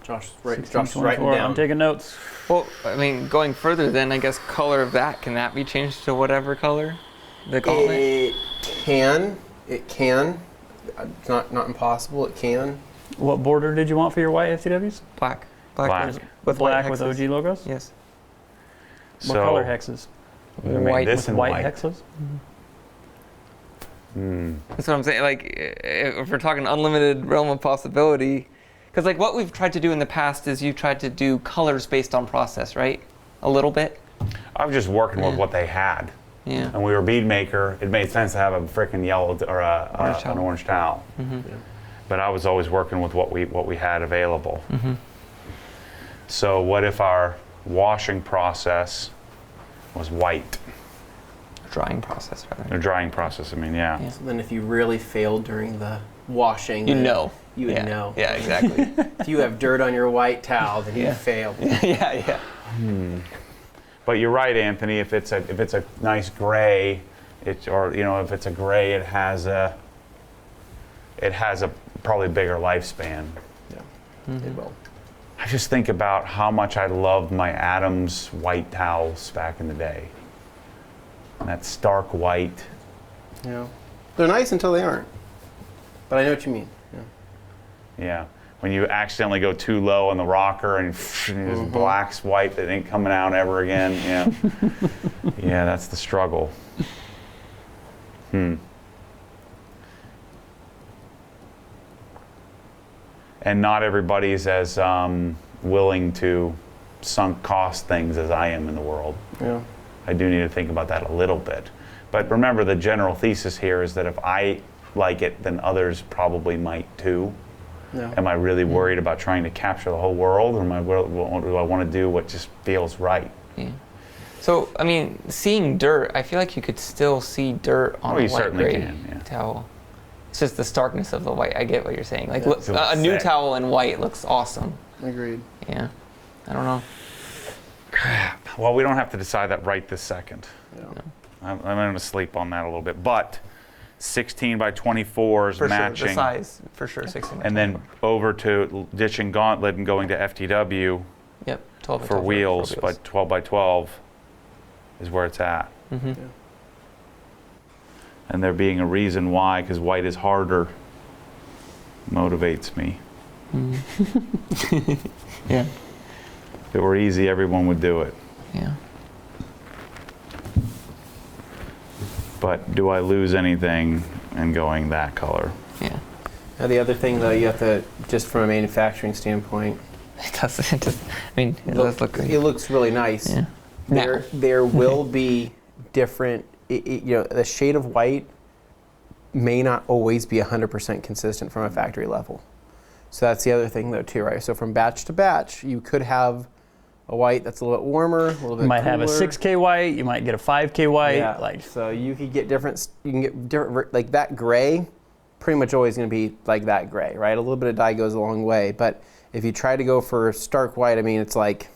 Speaker 3: Josh
Speaker 2: 16/24.
Speaker 3: writing down.
Speaker 2: I'm taking notes.
Speaker 4: Well, I mean, going further, then I guess color of that, can that be changed to whatever color? The gauntlet?
Speaker 3: It can. It's not impossible. It can.
Speaker 2: What border did you want for your white FTWs?
Speaker 4: Black.
Speaker 1: Black.
Speaker 4: With
Speaker 2: Black
Speaker 4: white
Speaker 2: with
Speaker 4: hexes.
Speaker 2: OG logos?
Speaker 4: Yes.
Speaker 2: What color hexes?
Speaker 1: I mean,
Speaker 4: White
Speaker 1: this
Speaker 4: with
Speaker 1: and
Speaker 2: White hexes?
Speaker 4: That's what I'm saying. Like, if we're talking unlimited realm of possibility, because like what we've tried to do in the past is you tried to do colors based on process, right? A little bit.
Speaker 1: I was just working with what they had.
Speaker 4: Yeah.
Speaker 1: And we were a bead maker. It made sense to have a freaking yellow or an orange towel.
Speaker 4: Mm-hmm.
Speaker 3: Yeah.
Speaker 1: But I was always working with what we had available. Mm-hmm. So what if our washing process was white?
Speaker 4: Drying process, rather.
Speaker 1: Or drying process, I mean, yeah.
Speaker 3: So then if you really failed during the washing,
Speaker 4: You know.
Speaker 3: You would know.
Speaker 4: Yeah, exactly.
Speaker 3: If you have dirt on your white towel, then you failed.
Speaker 4: yeah.
Speaker 1: But you're right, Anthony. If it's a nice gray, if it's a gray, it has a probably bigger lifespan.
Speaker 3: Yeah, it will.
Speaker 1: I just think about how much I loved my Adams white towels back in the day. And that stark white.
Speaker 3: Yeah, they're nice until they aren't. But I know what you mean. Yeah.
Speaker 1: Yeah. When you accidentally go too low on the rocker and this black white that ain't coming out ever again. Yeah. Yeah, that's the struggle. And not everybody's as willing to sunk cost things as I am in the world.
Speaker 3: Yeah.
Speaker 1: I do need to think about that a little bit. But remember, the general thesis here is that if I like it, then others probably might too.
Speaker 3: Yeah.
Speaker 1: Am I really worried about trying to capture the whole world, or do I want to do what just feels right?
Speaker 4: Yeah. So, I mean, seeing dirt, I feel like you could still see dirt on a white gray towel. It's just the starkness of the white. I get what you're saying. Like, look, a new towel in white looks awesome.
Speaker 3: Agreed.
Speaker 4: Yeah. I don't know.
Speaker 1: Crap. Well, we don't have to decide that right this second.
Speaker 3: Yeah.
Speaker 4: No.
Speaker 1: I'm going to sleep on that a little bit. But 16 by 24s
Speaker 4: For
Speaker 1: matching.
Speaker 4: sure, the size, for sure, 16 by
Speaker 1: And
Speaker 4: 24.
Speaker 1: then over to ditching gauntlet and going to FTW
Speaker 4: Yep, 12 by
Speaker 1: for
Speaker 4: 12
Speaker 1: wheels, but 12 by 12 is where it's at.
Speaker 4: Mm-hmm.
Speaker 3: Yeah.
Speaker 1: And there being a reason why, because white is harder, motivates me.
Speaker 4: Yeah.
Speaker 1: If it were easy, everyone would do it.
Speaker 4: Yeah.
Speaker 1: But do I lose anything in going that color?
Speaker 4: Yeah.
Speaker 3: Now the other thing, though, you have to, just from a manufacturing standpoint,
Speaker 4: It does. It does. I mean, it does look great.
Speaker 3: it looks really nice.
Speaker 4: Yeah.
Speaker 3: There will be different, the shade of white may not always be 100% consistent from a factory level. So that's the other thing, though, too, right? So from batch to batch, you could have a white that's a little bit warmer, a little bit
Speaker 2: You might
Speaker 3: cooler.
Speaker 2: have a 6K white, you might get a 5K white.
Speaker 3: Yeah.
Speaker 2: Like,
Speaker 3: So you could get different, like that gray, pretty much always going to be like that gray, right? A little bit of dye goes a long way. But if you try to go for stark white, I mean, it's like,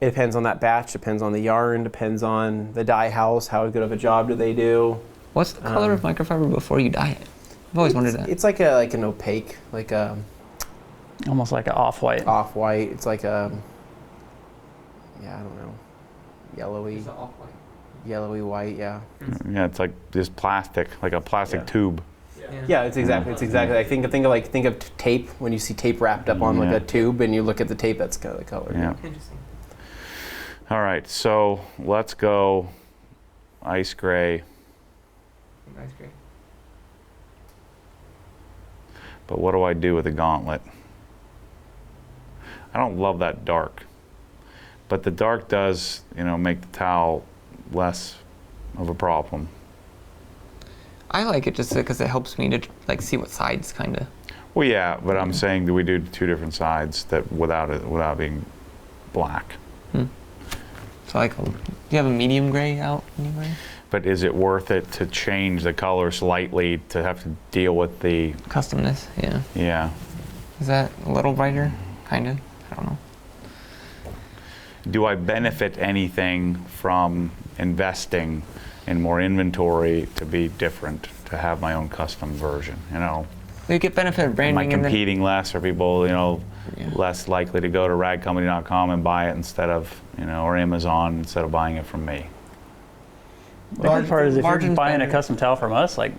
Speaker 3: it depends on that batch, depends on the yarn, depends on the dye house, how good of a job do they do.
Speaker 4: What's the color of microfiber before you dye it? I've always wondered that.
Speaker 3: It's like an opaque, like a
Speaker 2: almost like an off-white.
Speaker 3: off-white. It's like a, I don't know, yellowy white, yeah.
Speaker 1: Yeah, it's like just plastic, like a plastic tube.
Speaker 3: Yeah, it's exactly. I think of tape when you see tape wrapped up on like a tube, and you look at the tape. That's kind of the color.
Speaker 1: Yeah.
Speaker 4: Interesting.
Speaker 1: All right, so let's go ice gray.
Speaker 4: Nice, great.
Speaker 1: But what do I do with the gauntlet? I don't love that dark, but the dark does, make the towel less of a problem.
Speaker 4: I like it just because it helps me to like see what sides kind of.
Speaker 1: Well, yeah, but I'm saying, do we do two different sides that without being black?
Speaker 4: So like, do you have a medium gray out anywhere?
Speaker 1: But is it worth it to change the color slightly to have to deal with the?
Speaker 4: Customness, yeah.
Speaker 1: Yeah.
Speaker 4: Is that a little brighter? Kind of. I don't know.
Speaker 1: Do I benefit anything from investing in more inventory to be different, to have my own custom version?
Speaker 4: You get benefit of branding.
Speaker 1: Am I competing less? Are people, less likely to go to ragcompany.com and buy it instead of, or Amazon instead of buying it from me?
Speaker 2: The hard part is if you're
Speaker 4: Margin's
Speaker 2: buying
Speaker 4: better.
Speaker 2: a custom towel from us, like,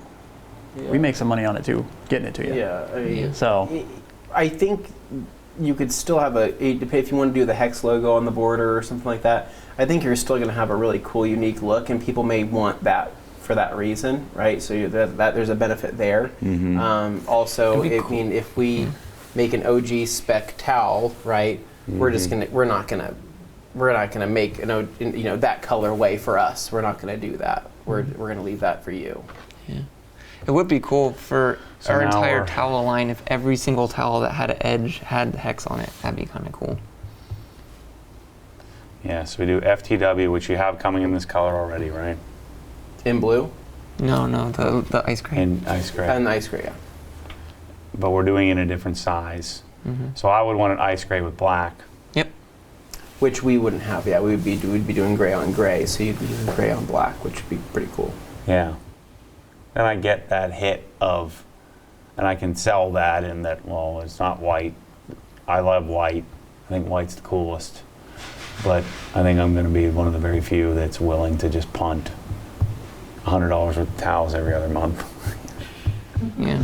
Speaker 2: we make some money on it too, getting it to you.
Speaker 3: Yeah, I mean,
Speaker 2: So,
Speaker 3: I think you could still have if you want to do the hex logo on the border or something like that. I think you're still going to have a really cool, unique look, and people may want that for that reason, right? So that there's a benefit there. Also, if we make an OG spec towel, right? We're not gonna make that colorway for us. We're not gonna do that. We're gonna leave that for you.
Speaker 4: Yeah. It would be cool for our entire towel line if every single towel that had an edge had the hex on it. That'd be kind of cool.
Speaker 1: Yeah, so we do FTW, which you have coming in this color already, right?
Speaker 3: In blue?
Speaker 4: No, the ice gray.
Speaker 1: In ice gray.
Speaker 3: And ice gray, yeah.
Speaker 1: But we're doing it in a different size. So I would want an ice gray with black.
Speaker 4: Yep.
Speaker 3: Which we wouldn't have, yeah. We'd be doing gray on gray, so you'd be doing gray on black, which would be pretty cool.
Speaker 1: Yeah. Then I get that hit of, and I can sell that in that, well, it's not white. I love white. I think white's the coolest. But I think I'm going to be one of the very few that's willing to just punt $100 worth of towels every other month.
Speaker 4: Yeah.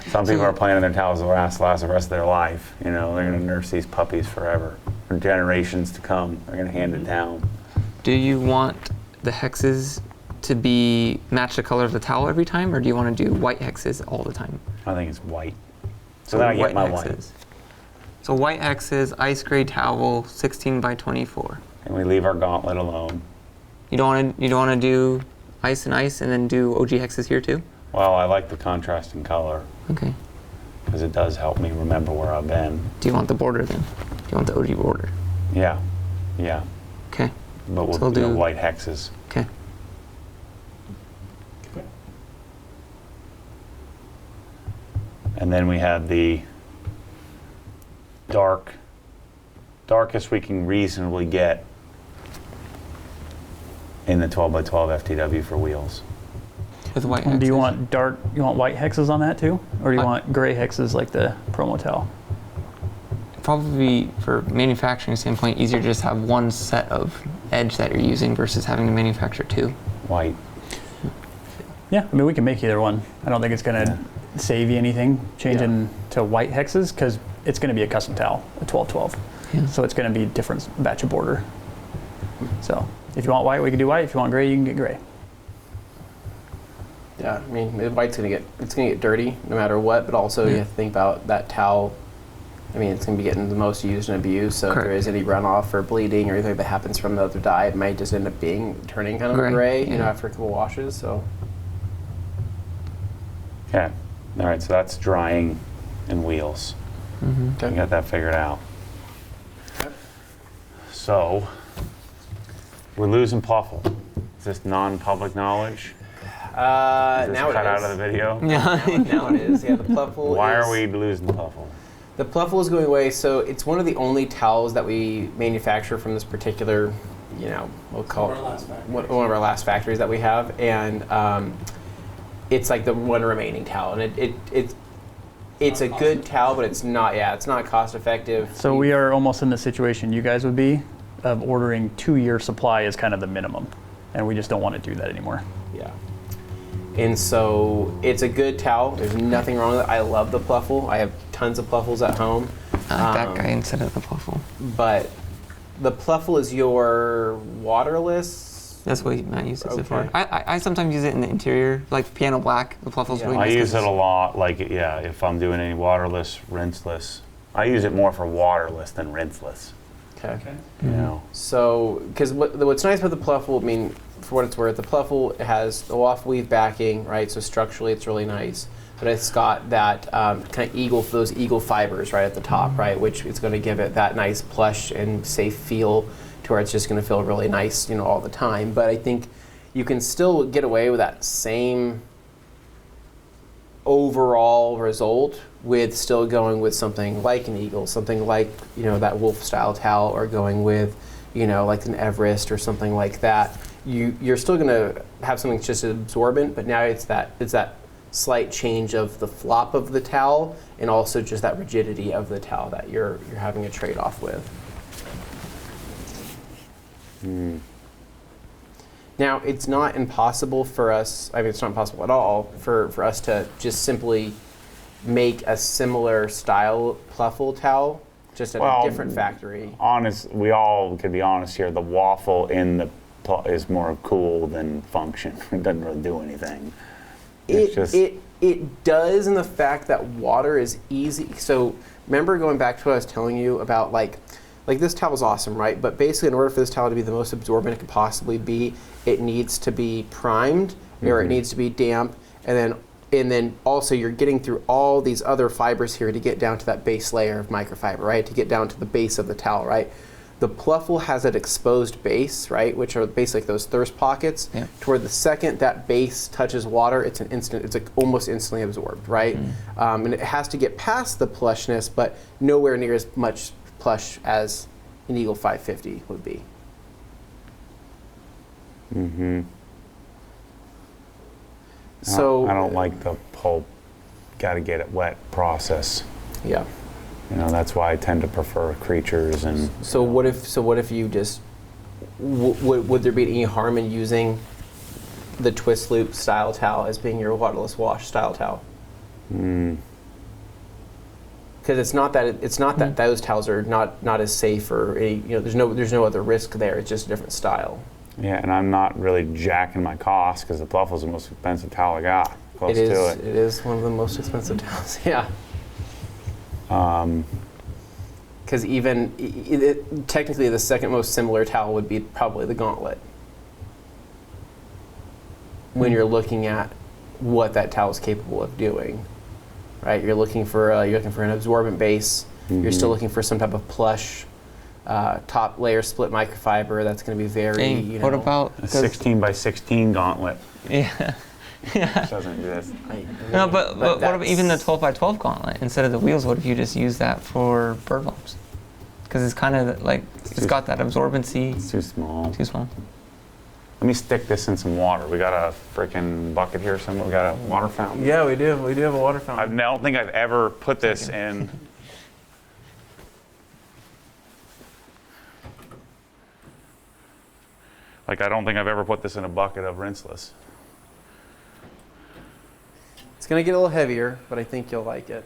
Speaker 1: Some people are planning their towels to last the rest of their life. They're going to nurse these puppies forever. For generations to come, they're going to hand it down.
Speaker 4: Do you want the hexes to match the color of the towel every time, or do you want to do white hexes all the time?
Speaker 1: I think it's white. So then I get my white.
Speaker 4: So white hexes, ice gray towel, 16 by 24.
Speaker 1: And we leave our gauntlet alone.
Speaker 4: You don't want to do ice and ice and then do OG hexes here too?
Speaker 1: Well, I like the contrasting color.
Speaker 4: Okay.
Speaker 1: Because it does help me remember where I've been.
Speaker 4: Do you want the border then? Do you want the OG border?
Speaker 1: Yeah.
Speaker 4: Okay.
Speaker 1: But we'll do white hexes.
Speaker 4: Okay.
Speaker 1: And then we have the darkest we can reasonably get in the 12 by 12 FTW for wheels.
Speaker 4: With white hexes.
Speaker 2: Do you want white hexes on that too? Or do you want gray hexes like the promo towel?
Speaker 4: Probably for manufacturing standpoint, easier to just have one set of edge that you're using versus having to manufacture two.
Speaker 1: White.
Speaker 2: Yeah, I mean we can make either one. I don't think it's gonna save you anything changing to white hexes because it's gonna be a custom towel, a 12-12.
Speaker 4: Yeah.
Speaker 2: So it's gonna be a different batch of border. So if you want white, we can do white. If you want gray, you can get gray.
Speaker 3: Yeah, I mean, the white's gonna get dirty no matter what, but also you have to think about that towel. I mean, it's gonna be getting the most used and abused, so if there is any runoff or bleeding or anything that happens from the other dye, it might just end up turning kind of gray, after a couple washes. So.
Speaker 1: Okay. All right. So that's drying and wheels.
Speaker 3: Okay.
Speaker 1: We got that figured out.
Speaker 3: Okay.
Speaker 1: So we're losing Waffle. Is this non-public knowledge?
Speaker 3: Now it
Speaker 1: cut out
Speaker 3: is.
Speaker 1: of the video?
Speaker 3: Yeah. now it is. Yeah, the Waffle.
Speaker 1: Why are we losing the Waffle?
Speaker 3: The Waffle is going away. So it's one of the only towels that we manufacture from this particular, we'll call it one of our last factories that we have, and it's like the one remaining towel, and it's a good towel, but it's not. Yeah, it's not cost effective.
Speaker 2: So we are almost in the situation you guys would be of ordering 2-year supply is kind of the minimum, and we just don't want to do that anymore.
Speaker 3: Yeah. And so it's a good towel. There's nothing wrong with it. I love the Waffle. I have tons of Waffles at home.
Speaker 4: I like that guy instead of the Waffle.
Speaker 3: But the Waffle is your waterless.
Speaker 4: That's what Matt uses it for. I sometimes use it in the interior, like piano black. The Waffle's really nice.
Speaker 1: I use it a lot, if I'm doing any waterless, rinseless. I use it more for waterless than rinseless.
Speaker 3: Okay.
Speaker 1: So,
Speaker 3: because what's nice about the Waffle, I mean, for what it's worth, the Waffle has the waffle weave backing, right? So structurally, it's really nice. But it's got that kind of those eagle fibers right at the top, right? Which is going to give it that nice plush and safe feel to where it's just going to feel really nice, all the time. But I think you can still get away with that same overall result with still going with something like an eagle, something like that wolf style towel, or going with like an Everest or something like that. You're still going to have something that's just absorbent, but now it's that slight change of the flop of the towel and also just that rigidity of the towel that you're having a trade-off with. Now, it's not impossible for us, it's not impossible at all for us to just simply make a similar style Waffle towel, just at a different factory.
Speaker 1: We all could be honest here, the Waffle in the is more cool than function. It doesn't really do anything.
Speaker 3: It does in the fact that water is easy. So remember going back to what I was telling you about like this towel is awesome, right? But basically in order for this towel to be the most absorbent it could possibly be, it needs to be primed or it needs to be damp, and then also you're getting through all these other fibers here to get down to that base layer of microfiber, right? To get down to the base of the towel, right? The Pluffle has that exposed base, right? Which are basically those thirst pockets.
Speaker 4: Yeah.
Speaker 3: Toward the second that base touches water, it's almost instantly absorbed, right? And it has to get past the plushness, but nowhere near as much plush as an Eagle 550 would be. So
Speaker 1: I don't like the whole got to get it wet process.
Speaker 3: Yeah.
Speaker 1: That's why I tend to prefer creatures and.
Speaker 3: So what if you just would there be any harm in using the twist loop style towel as being your waterless wash style towel? Because it's not that those towels are not as safe or there's no other risk there. It's just a different style.
Speaker 1: Yeah, and I'm not really jacking my costs because the Pluffle's the most expensive towel I got. Close to it.
Speaker 3: It is one of the most expensive towels. Yeah. Because technically the second most similar towel would be probably the Gauntlet. When you're looking at what that towel is capable of doing, right? You're looking for an absorbent base. You're still looking for some type of plush top layer split microfiber that's going to be very.
Speaker 4: What about
Speaker 1: a 16 by 16 Gauntlet?
Speaker 4: Yeah.
Speaker 1: Which doesn't exist.
Speaker 4: No, but what about even the 12 by 12 Gauntlet? Instead of the wheels, what if you just use that for bird bombs? Because it's kind of like it's got that absorbency.
Speaker 1: It's too small.
Speaker 4: Too small.
Speaker 1: Let me stick this in some water. We got a freaking bucket here somewhere. We got a water fountain.
Speaker 3: Yeah, we do. We do have a water fountain.
Speaker 1: I don't think I've ever put this in. I don't think I've ever put this in a bucket of Rinseless.
Speaker 3: It's gonna get a little heavier, but I think you'll like it.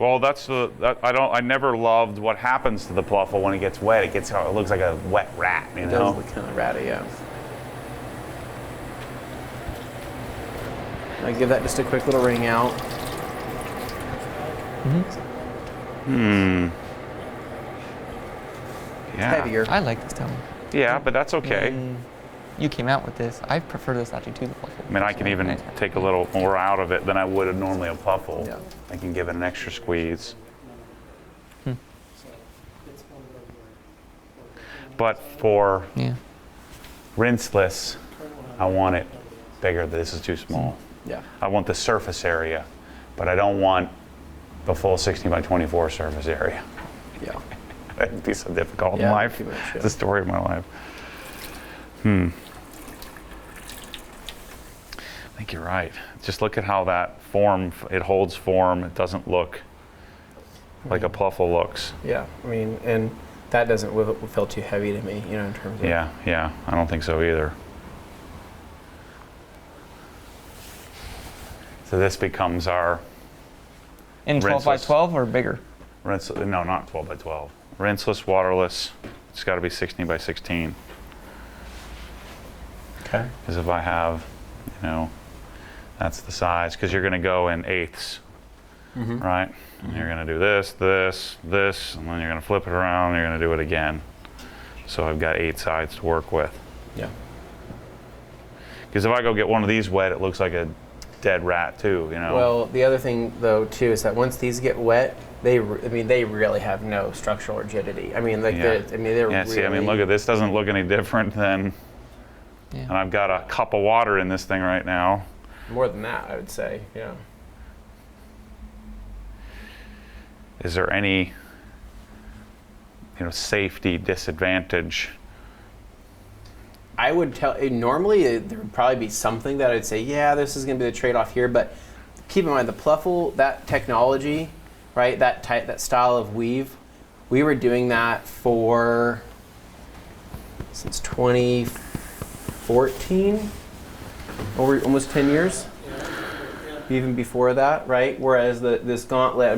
Speaker 1: Well, I never loved what happens to the Pluffle when it gets wet. It looks like a wet rat, you know?
Speaker 3: It does look kind of ratty, yeah. I give that just a quick little wring out.
Speaker 1: Yeah.
Speaker 3: Heavier.
Speaker 4: I like this towel.
Speaker 1: Yeah, but that's okay.
Speaker 4: You came out with this. I prefer this actually to the Pluffle.
Speaker 1: I mean, I can even take a little more out of it than I would normally a Pluffle.
Speaker 3: Yeah.
Speaker 1: I can give it an extra squeeze. But for Rinseless, I want it bigger. This is too small.
Speaker 3: Yeah.
Speaker 1: I want the surface area, but I don't want the full 16 by 24 surface area.
Speaker 3: Yeah.
Speaker 1: That'd be so difficult in life.
Speaker 3: Pretty much, yeah.
Speaker 1: It's the story of my life. I think you're right. Just look at how that form, it holds form. It doesn't look like a Pluffle looks.
Speaker 3: Yeah, I mean, and that doesn't feel too heavy to me, in terms of.
Speaker 1: Yeah, I don't think so either. So this becomes our
Speaker 4: In 12 by 12 or bigger?
Speaker 1: no, not 12 by 12. Rinseless, waterless. It's got to be 16 by 16.
Speaker 3: Okay.
Speaker 1: Because if I have, that's the size. Because you're going to go in eighths, right? And you're going to do this, this, this, and then you're going to flip it around. And you're going to do it again. So I've got 8 sides to work with.
Speaker 3: Yeah.
Speaker 1: Because if I go get one of these wet, it looks like a dead rat too.
Speaker 3: Well, the other thing though too is that once these get wet, they really have no structural rigidity. I mean, they're
Speaker 1: Yeah. See, look at this. Doesn't look any different than.
Speaker 4: Yeah.
Speaker 1: And I've got a cup of water in this thing right now.
Speaker 3: More than that, I would say. Yeah.
Speaker 1: Is there any, safety disadvantage?
Speaker 3: I would tell. Normally, there would probably be something that I'd say, yeah, this is going to be the trade-off here. But keep in mind, the Pluffle, that technology, right? That style of weave, we were doing that since 2014, over almost 10 years. Even before that, right? Whereas this Gauntlet,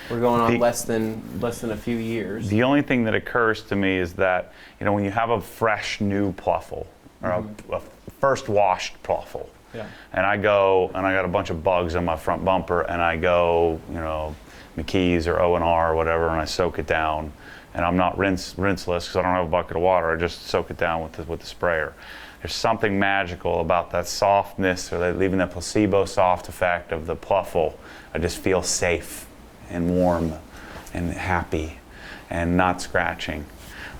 Speaker 3: We're going on less than a few years.
Speaker 1: The only thing that occurs to me is that, you know, when you have a fresh new pluffle, or a first washed pluffle, and I go and I got a bunch of bugs on my front bumper, and I go, you know, McKee's or O&R or whatever, and I soak it down, and I'm not rinseless because I don't have a bucket of water. I just soak it down with the sprayer. There's something magical about that softness, or leaving that placebo soft effect of the pluffle. I just feel safe and warm and happy and not scratching.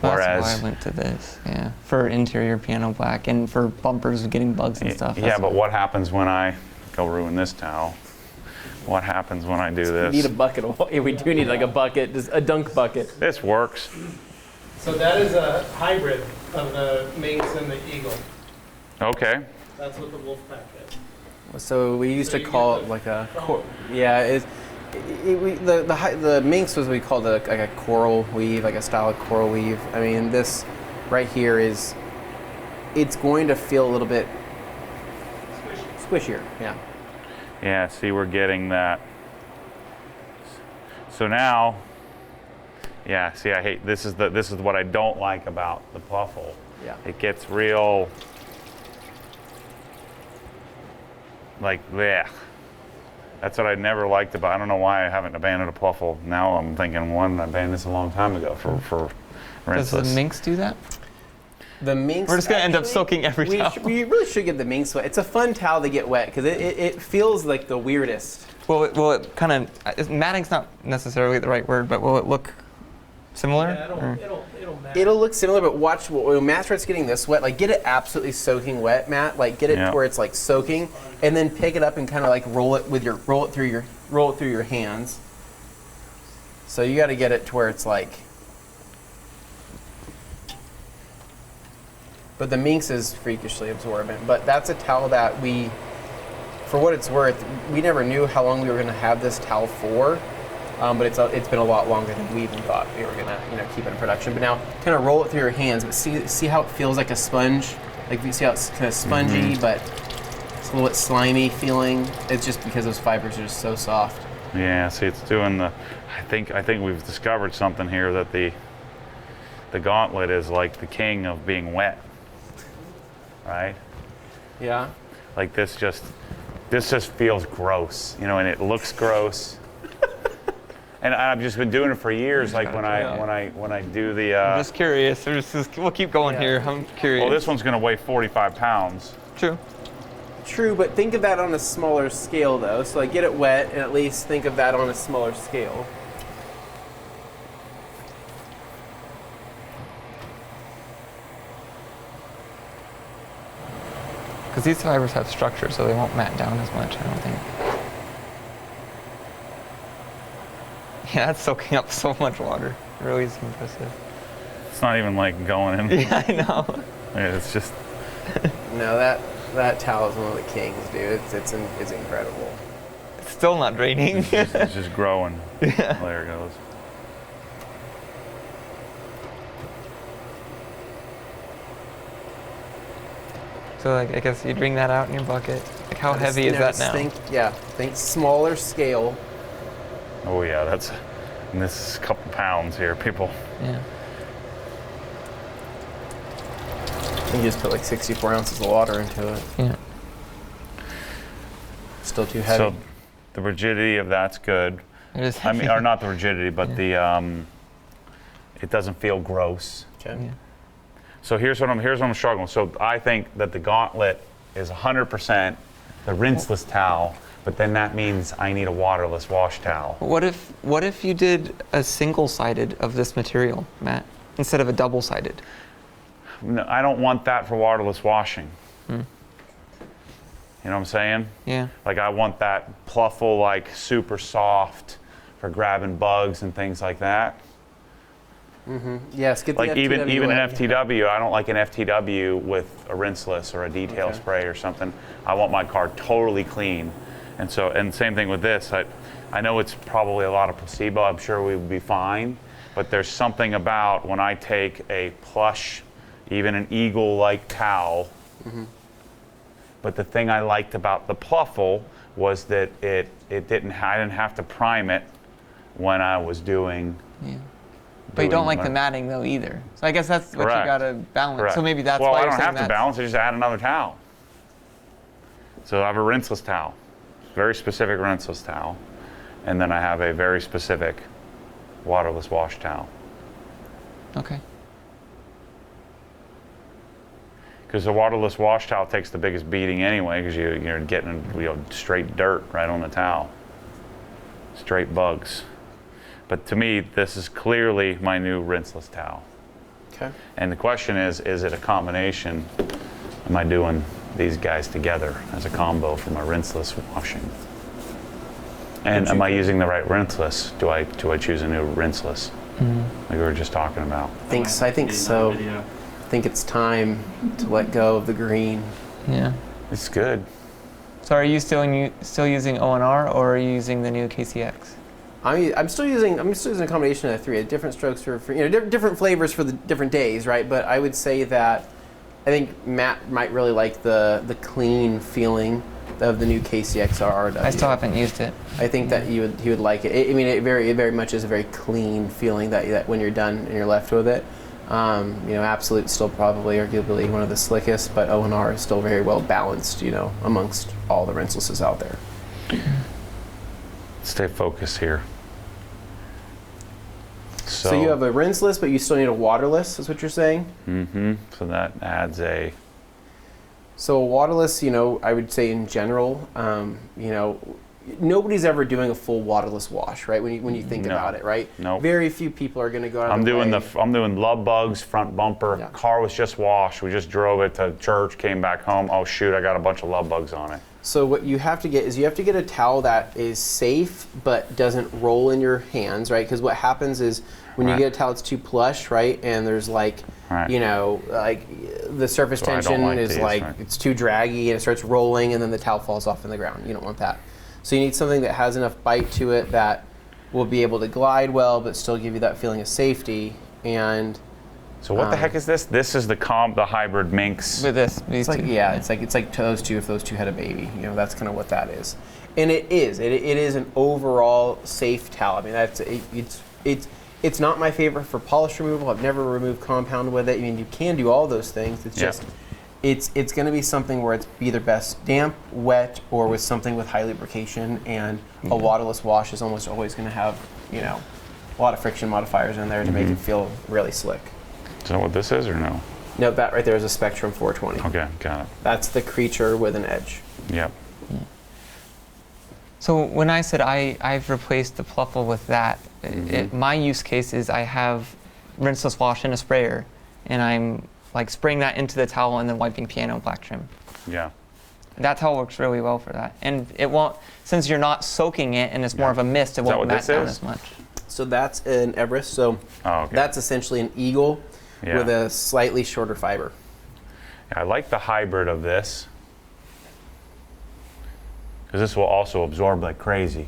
Speaker 1: Whereas,
Speaker 4: that's why I went to this, for interior piano black and for bumpers getting bugs and stuff.
Speaker 1: Yeah, but what happens when I go ruin this towel? What happens when I do this?
Speaker 3: We need a bucket of water. Yeah, we do need like a bucket, just a dunk bucket.
Speaker 1: This works.
Speaker 5: So that is a hybrid of the Minx and the Eagle.
Speaker 1: Okay.
Speaker 5: That's what the Wolfpack is.
Speaker 3: So we used
Speaker 5: So
Speaker 3: to
Speaker 5: you
Speaker 3: call
Speaker 5: get
Speaker 3: it like a,
Speaker 5: foam.
Speaker 3: the Minx was what we called like a coral weave, like a style of coral weave. I mean, this right here it's going to feel a little bit squishier. Yeah.
Speaker 1: Yeah, see, we're getting that. So now, yeah, see, I hate, this is what I don't like about the pluffle.
Speaker 3: Yeah.
Speaker 1: It gets real, like, bleh. That's what I never liked about, I don't know why I haven't abandoned a pluffle. Now I'm thinking, one, I abandoned this a long time ago for
Speaker 4: Does
Speaker 1: Rinseless.
Speaker 4: the Minx do that?
Speaker 3: The Minx.
Speaker 4: We're just gonna end up soaking every towel.
Speaker 3: We really should get the Minx wet. It's a fun towel to get wet because it feels like the weirdest.
Speaker 4: Will it kind of, matting's not necessarily the right word, but will it look similar?
Speaker 5: Yeah, it'll match.
Speaker 3: It'll look similar, but watch when Matt starts getting this wet. Like, get it absolutely soaking wet, Matt. Like, get it
Speaker 1: Yeah.
Speaker 3: to where it's like soaking, and then pick it up and kind of like roll it through your hands. So you got to get it to where it's like. But the Minx is freakishly absorbent. But that's a towel that we, for what it's worth, we never knew how long we were going to have this towel for. But it's been a lot longer than we even thought we were going to keep it in production. But now, kind of roll it through your hands. But see how it feels like a sponge. Like you see how it's kind of spongy, but it's a little bit slimy feeling. It's just because those fibers are just so soft.
Speaker 1: Yeah, see, it's doing the, I think we've discovered something here, that the gauntlet is like the king of being wet. Right?
Speaker 3: Yeah.
Speaker 1: Like this just feels gross, you know, and it looks gross. And I've just been doing it for years. Like when I do the.
Speaker 4: I'm just curious. We'll keep going here. I'm curious.
Speaker 1: Well, this one's going to weigh 45 pounds.
Speaker 4: True.
Speaker 3: True, but think of that on a smaller scale, though. So like, get it wet, and at least think of that on a smaller scale.
Speaker 4: Because these fibers have structure, so they won't mat down as much, I don't think. Yeah, that's soaking up so much water. It really is impressive.
Speaker 1: It's not even like going in.
Speaker 4: Yeah, I know.
Speaker 1: Yeah, it's just.
Speaker 3: No, that towel is one of the kings, dude. It's incredible.
Speaker 4: It's still not draining.
Speaker 1: It's just growing.
Speaker 4: Yeah.
Speaker 1: There it goes.
Speaker 4: So like, I guess you bring that out in your bucket. Like, how heavy is that now?
Speaker 3: Think smaller scale.
Speaker 1: Oh yeah, and this is a couple pounds here, people.
Speaker 4: Yeah.
Speaker 3: You just put like 64 ounces of water into it.
Speaker 4: Yeah.
Speaker 3: Still too heavy.
Speaker 1: So the rigidity of that's good.
Speaker 4: It is
Speaker 1: I mean, or not the rigidity, but the it doesn't feel gross.
Speaker 3: Okay.
Speaker 4: Yeah.
Speaker 1: So here's what I'm struggling. So I think that the gauntlet is 100% the rinseless towel, but then that means I need a waterless wash towel.
Speaker 4: What if you did a single-sided of this material, Matt, instead of a double-sided?
Speaker 1: No, I don't want that for waterless washing. You know what I'm saying?
Speaker 4: Yeah.
Speaker 1: Like I want that pluffle, like super soft for grabbing bugs and things like that.
Speaker 3: Yes, get the
Speaker 1: Like even
Speaker 3: FTW
Speaker 1: an
Speaker 3: wet.
Speaker 1: FTW, I don't like an FTW with a rinseless or a detail spray or something. I want my car totally clean. And same thing with this. I know it's probably a lot of placebo. I'm sure we would be fine. But there's something about when I take a plush, even an Eagle-like towel. But the thing I liked about the pluffle was that I didn't have to prime it when I was doing.
Speaker 4: Yeah. But you don't like the
Speaker 1: my-
Speaker 4: matting though either. So I guess that's what you
Speaker 1: Correct.
Speaker 4: got to balance.
Speaker 1: Correct.
Speaker 4: So maybe that's
Speaker 1: well,
Speaker 4: why
Speaker 1: I
Speaker 4: you're
Speaker 1: don't
Speaker 4: saying
Speaker 1: have to
Speaker 4: that's-
Speaker 1: balance. I just add another towel. So I have a rinseless towel, very specific rinseless towel, and then I have a very specific waterless wash towel.
Speaker 4: Okay.
Speaker 1: Because the waterless wash towel takes the biggest beating anyway, because you're getting straight dirt right on the towel, straight bugs. But to me, this is clearly my new rinseless towel.
Speaker 3: Okay.
Speaker 1: And the question is it a combination? Am I doing these guys together as a combo for my rinseless washing? And am I using the right rinseless? Do I choose a new rinseless? Like we were just talking about.
Speaker 3: I think so. I think it's time to let go of the green.
Speaker 4: Yeah.
Speaker 1: It's good.
Speaker 4: So are you still using O&R or are you using the new KCX?
Speaker 3: I'm still using a combination of the three, different strokes for different flavors for the different days, right? But I would say that I think Matt might really like the clean feeling of the new KCX RRW.
Speaker 4: I still haven't used it.
Speaker 3: I think that he would like it. It very much is a very clean feeling that when you're done and you're left with it. Absolute still probably arguably one of the slickest, but O&R is still very well balanced, amongst all the rinselesses out there.
Speaker 1: Stay focused here.
Speaker 3: So you have a rinseless, but you still need a waterless, is what you're saying?
Speaker 1: Mm-hmm. So that adds a.
Speaker 3: So a waterless, I would say in general, nobody's ever doing a full waterless wash, right? When you think about it, right?
Speaker 1: No.
Speaker 3: Very few people are going to go out.
Speaker 1: I'm doing love bugs, front bumper.
Speaker 3: Yeah.
Speaker 1: Car was just washed. We just drove it to church, came back home. Oh shoot, I got a bunch of love bugs on it.
Speaker 3: So what you have to get is a towel that is safe but doesn't roll in your hands, right? Because what happens is when you get a towel that's too plush, right, and there's like the surface
Speaker 1: So I don't
Speaker 3: tension
Speaker 1: like
Speaker 3: is
Speaker 1: these,
Speaker 3: like
Speaker 1: right.
Speaker 3: it's too draggy and it starts rolling and then the towel falls off in the ground. You don't want that. So you need something that has enough bite to it that will be able to glide well but still give you that feeling of safety. And
Speaker 1: So what the heck is this? This is the hybrid minx.
Speaker 4: With this, these
Speaker 3: it's like
Speaker 4: two.
Speaker 3: it's like those two if those two had a baby. That's kind of what that is. And it is an overall safe towel. I mean it's not my favorite for polish removal. I've never removed compound with it. I mean you can do all those things. It's just it's going to be something where it's either best damp, wet, or with something with high lubrication. And a waterless wash is almost always going to have a lot of friction modifiers in there to make it feel really slick.
Speaker 1: Is that what this is or no?
Speaker 3: No, that right there is a Spectrum 420.
Speaker 1: Okay, got it.
Speaker 3: That's the creature with an edge.
Speaker 1: Yep.
Speaker 4: So when I said I've replaced the Waffle with that, my use case is I have rinseless wash in a sprayer, and I'm like spraying that into the towel and then wiping piano black trim.
Speaker 1: Yeah.
Speaker 4: That towel works really well for that, and it won't, since you're not soaking it and it's more of a mist, it
Speaker 1: that
Speaker 4: won't
Speaker 1: what
Speaker 4: mat
Speaker 1: this
Speaker 4: down
Speaker 1: is?
Speaker 4: as much.
Speaker 3: So that's an Everest. So
Speaker 1: Okay.
Speaker 3: that's essentially an eagle
Speaker 1: Yeah.
Speaker 3: with a slightly shorter fiber.
Speaker 1: I like the hybrid of this because this will also absorb like crazy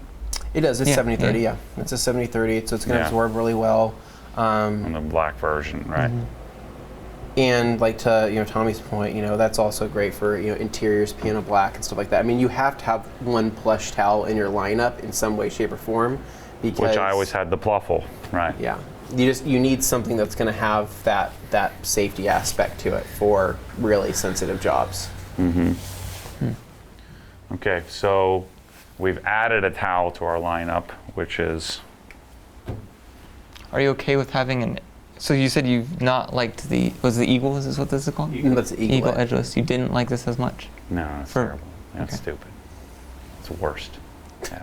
Speaker 3: It does. It's
Speaker 4: Yeah,
Speaker 3: 70-30.
Speaker 4: yeah.
Speaker 3: Yeah, it's a 70-30. So it's going to
Speaker 1: Yeah.
Speaker 3: absorb really well.
Speaker 1: on the black version, right?
Speaker 3: And like to Tommy's point, that's also great for interiors, piano black and stuff like that. I mean, you have to have one plush towel in your lineup in some way, shape, or form, because
Speaker 1: Which I always had the Waffle, right?
Speaker 3: Yeah, you need something that's going to have that safety aspect to it for really sensitive jobs.
Speaker 1: Okay, so we've added a towel to our lineup, which is
Speaker 4: Are you okay with having an? So you said you've not liked the Eagle? Is this what this is called?
Speaker 3: That's the Eagle Edge.
Speaker 4: Edgeless. You didn't like this as much.
Speaker 1: no, that's
Speaker 4: For-
Speaker 1: terrible. That's
Speaker 4: okay.
Speaker 1: stupid. It's the worst. Yeah.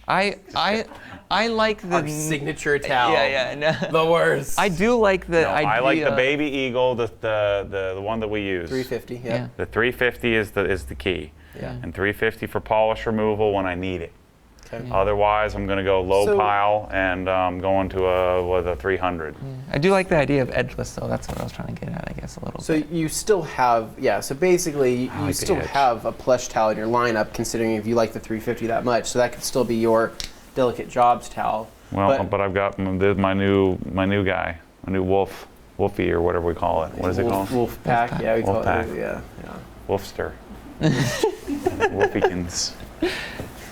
Speaker 4: I like the
Speaker 3: Our signature towel.
Speaker 4: Yeah, no.
Speaker 3: The worst.
Speaker 4: I do like the
Speaker 1: No, I like the
Speaker 4: idea-
Speaker 1: Baby Eagle, the one that we use.
Speaker 3: 350.
Speaker 4: Yeah.
Speaker 3: Yeah.
Speaker 1: The 350 is the key.
Speaker 3: Yeah.
Speaker 1: And 350 for polish removal when I need it.
Speaker 3: Okay.
Speaker 1: Otherwise, I'm going to go low
Speaker 3: So-
Speaker 1: pile and going to a 300.
Speaker 4: I do like the idea of edgeless, though. That's what I was trying to get at, I guess, a little
Speaker 3: So
Speaker 4: bit.
Speaker 3: you still have, so basically
Speaker 1: I
Speaker 3: you
Speaker 1: like the
Speaker 3: still
Speaker 1: edge.
Speaker 3: have a plush towel in your lineup, considering if you like the 350 that much. So that could still be your delicate jobs towel.
Speaker 1: Well, but I've got my new guy, my new Wolfie or whatever we call it. What is it called?
Speaker 3: Wolf pack.
Speaker 4: Wolf
Speaker 3: Yeah, we call
Speaker 1: Wolf
Speaker 3: it.
Speaker 1: pack.
Speaker 3: Yeah.
Speaker 1: Wolfster. Wolfiekins.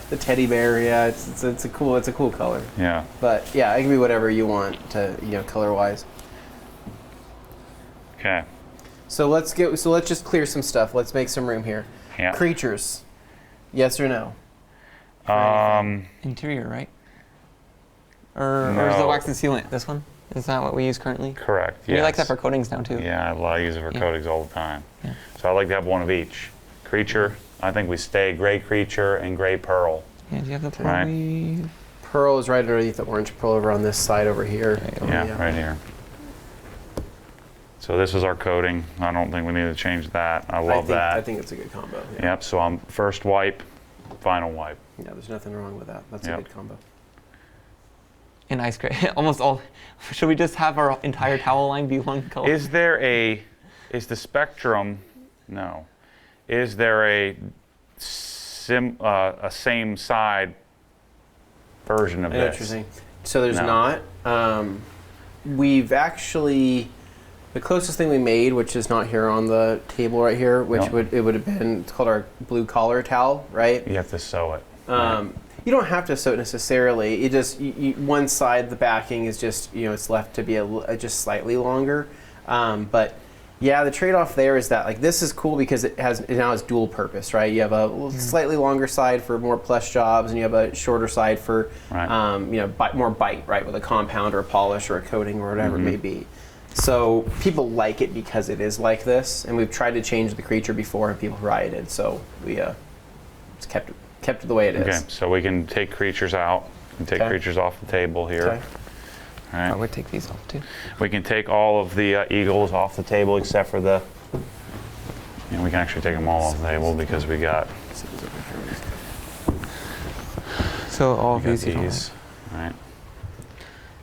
Speaker 3: the teddy bear. Yeah, it's a cool color.
Speaker 1: Yeah.
Speaker 3: But yeah, it can be whatever you want to, color wise.
Speaker 1: Okay.
Speaker 3: So let's just clear some stuff. Let's make some room here.
Speaker 1: Yeah.
Speaker 3: Creatures. Yes or no?
Speaker 4: Interior, right? Or is the wax and sealant this one? Is that what we use currently?
Speaker 1: Correct.
Speaker 4: We like that for coatings now too.
Speaker 1: Yeah, I use it for coatings all the time.
Speaker 4: Yeah.
Speaker 1: So I like to have one of each. Creature, I think we stay gray creature and gray pearl.
Speaker 4: Yeah, do you have the pearl?
Speaker 1: Right.
Speaker 3: Pearl is right underneath the orange pearl over on this side over here.
Speaker 1: Yeah, right here. So this is our coating. I don't think we need to change that. I love that.
Speaker 3: I think it's a good combo. Yeah.
Speaker 1: Yep, so I'm first wipe, final wipe.
Speaker 3: Yeah, there's nothing wrong with that. That's a good combo.
Speaker 4: In ice gray, almost all. Should we just have our entire towel line be one color?
Speaker 1: Is the spectrum, no. Is there a same side version of this?
Speaker 3: Interesting. So there's
Speaker 1: No.
Speaker 3: not. We've actually, the closest thing we made, which is not here on the table right here, which would have been, it's called our blue collar towel, right?
Speaker 1: You have to sew it.
Speaker 3: You don't have to sew it necessarily. It just one side, the backing is just it's left to be just slightly longer. But yeah, the trade-off there is that like this is cool because it now has dual purpose, right? You have a slightly longer side for more plush jobs, and you have a shorter side for more bite, right, with a compound or a polish or a coating or whatever it may be. So people like it because it is like this, and we've tried to change the creature before, and people rioted. So we it's kept it the way it is.
Speaker 1: Okay, so we can take creatures out and take creatures off the table here.
Speaker 3: Okay.
Speaker 1: All right.
Speaker 4: I would take these off too.
Speaker 1: We can take all of the eagles off the table except for the. And we can actually take them all off the table because we got.
Speaker 4: So all of
Speaker 1: we got
Speaker 4: these.
Speaker 1: these. All right.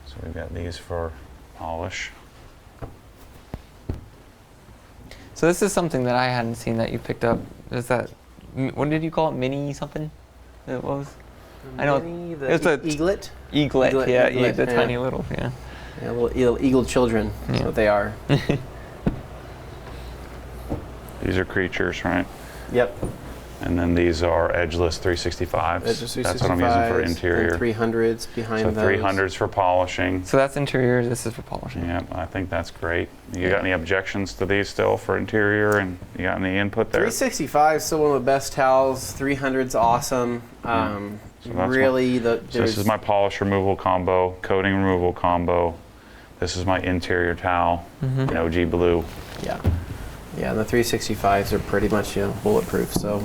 Speaker 1: So we've got these for polish.
Speaker 4: So this is something that I hadn't seen that you picked up. Is that what did you call it? Mini something? What was? I know
Speaker 3: It's the eaglet.
Speaker 4: Eaglet,
Speaker 3: Eaglet,
Speaker 4: yeah, the tiny little, yeah.
Speaker 3: Yeah, little eagle children. That's what they are.
Speaker 1: These are creatures, right?
Speaker 3: Yep.
Speaker 1: And then these are edgeless 365s. That's what I'm using for interior.
Speaker 3: 300s behind
Speaker 1: So
Speaker 3: those.
Speaker 1: 300s for polishing.
Speaker 4: So that's interior. This is for polishing.
Speaker 1: Yeah, I think that's great. You got any objections to these still for interior, and you got any input there?
Speaker 3: 365 is still one of the best towels. 300's awesome.
Speaker 1: So that's
Speaker 3: really,
Speaker 1: so this is my polish removal combo, coating removal combo. This is my interior towel in OG blue.
Speaker 3: Yeah. Yeah, and the 365s are pretty much bulletproof. So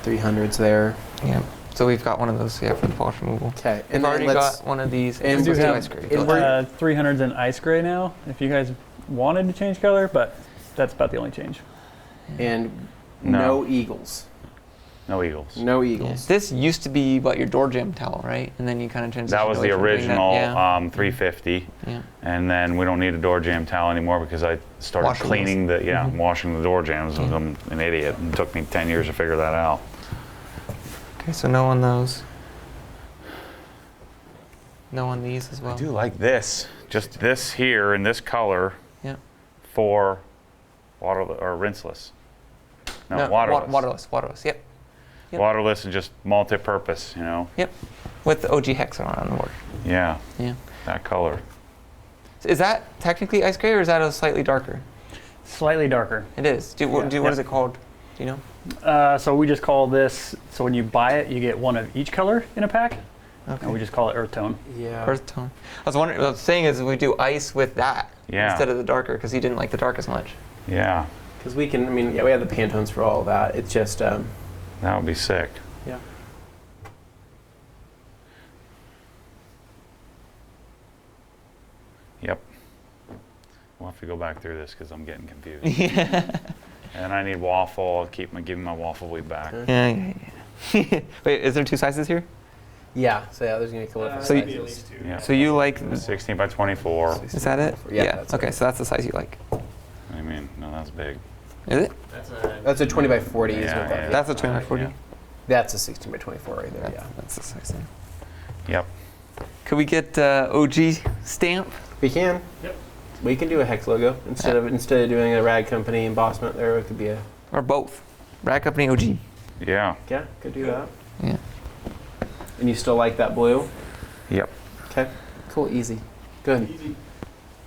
Speaker 3: 300's there.
Speaker 4: Yeah. So we've got one of those, for the polish removal.
Speaker 3: Okay,
Speaker 4: We've already got one of these.
Speaker 3: And
Speaker 4: we
Speaker 3: we
Speaker 4: do
Speaker 3: have-
Speaker 4: ice gray.
Speaker 3: and we're-
Speaker 2: 300s in ice gray now, if you guys wanted to change color, but that's about the only change.
Speaker 3: And
Speaker 1: No.
Speaker 3: no eagles.
Speaker 1: No eagles.
Speaker 3: No
Speaker 4: Yeah.
Speaker 3: eagles.
Speaker 4: This used to be your door jam towel, right? And then you kind of transitioned.
Speaker 1: That was
Speaker 4: away
Speaker 1: the
Speaker 4: from doing that.
Speaker 1: original
Speaker 4: Yeah.
Speaker 1: 350.
Speaker 4: Yeah.
Speaker 1: And then we don't need a door jamb towel anymore because I started
Speaker 4: Washing
Speaker 1: cleaning washing the door jambs. I'm an idiot. It took me 10 years to figure that out.
Speaker 4: Okay, so no on those. No on these as well.
Speaker 1: I do like this. Just this here in this color
Speaker 4: Yeah.
Speaker 1: for water or rinseless. No, waterless.
Speaker 4: Waterless. Yep. Yep.
Speaker 1: Waterless and just multi-purpose,
Speaker 4: Yep. With the OG hex on board.
Speaker 1: Yeah,
Speaker 4: Yeah.
Speaker 1: that color.
Speaker 4: Is that technically ice gray, or is that a slightly darker?
Speaker 2: Slightly darker.
Speaker 4: It is. What is it called? Do you know?
Speaker 2: So we just call this, so when you buy it, you get one of each color in a pack,
Speaker 4: Okay.
Speaker 2: and we just call it earth tone.
Speaker 3: Yeah.
Speaker 4: Earth tone. I was saying is we do ice with that instead of the darker, because he didn't like the dark as much.
Speaker 1: Yeah,
Speaker 3: Because we can, we have the Pantones for all of that. It's just,
Speaker 1: that would be sick.
Speaker 3: yeah.
Speaker 1: Yep. We'll have to go back through this because I'm getting confused. Yeah. And I need Waffle. I'll give my Waffle weed back.
Speaker 4: Yeah. Wait, is there two sizes here?
Speaker 3: Yeah. So there's gonna be a couple different
Speaker 4: So you-
Speaker 3: sizes.
Speaker 1: Yeah.
Speaker 4: So you like?
Speaker 1: 16 by 24.
Speaker 4: Is that it?
Speaker 3: Yeah, that's
Speaker 4: Okay,
Speaker 3: it.
Speaker 4: so that's the size you like.
Speaker 1: I mean, no, that's big.
Speaker 4: Is it?
Speaker 3: That's a 20 by 40 is
Speaker 1: Yeah,
Speaker 3: what that is.
Speaker 4: That's a 20 by 40.
Speaker 1: Yeah.
Speaker 3: That's a 16 by 24 right there. Yeah.
Speaker 4: That's the size thing.
Speaker 1: Yep.
Speaker 4: Could we get OG stamp?
Speaker 3: We can.
Speaker 5: Yep.
Speaker 3: We can do a hex logo instead of doing a rag company embossment. There it could be a.
Speaker 4: Or both? Rag Company OG.
Speaker 1: Yeah.
Speaker 3: Yeah, could do that.
Speaker 4: Yeah.
Speaker 3: And you still like that blue?
Speaker 1: Yep.
Speaker 3: Okay. Cool. Easy. Good.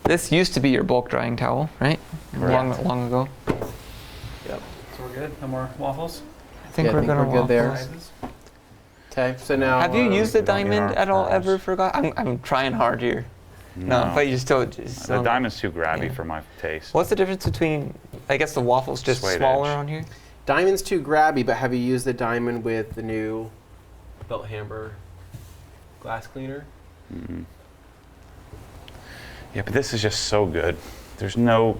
Speaker 4: This used to be your bulk drying towel, right?
Speaker 1: Correct.
Speaker 4: Long ago.
Speaker 3: Yep.
Speaker 2: So we're good. No more waffles.
Speaker 4: I think
Speaker 3: Yeah,
Speaker 4: we're gonna
Speaker 3: we're good there.
Speaker 4: waffles.
Speaker 3: Okay. So now.
Speaker 4: Have you used the
Speaker 1: we don't need
Speaker 4: diamond
Speaker 1: our
Speaker 4: at all
Speaker 1: pearls.
Speaker 4: ever? Forgot. I'm trying hard here. No, but you still. Just,
Speaker 1: The diamond's too grabby
Speaker 4: yeah.
Speaker 1: for my taste.
Speaker 4: What's the difference between? I guess the waffle's just
Speaker 1: Suede
Speaker 4: smaller
Speaker 1: edge.
Speaker 4: on here.
Speaker 3: Diamond's too grabby, but have you used the diamond with the new belt hammer glass cleaner?
Speaker 1: Mm-mm. Yeah, but this is just so good. There's no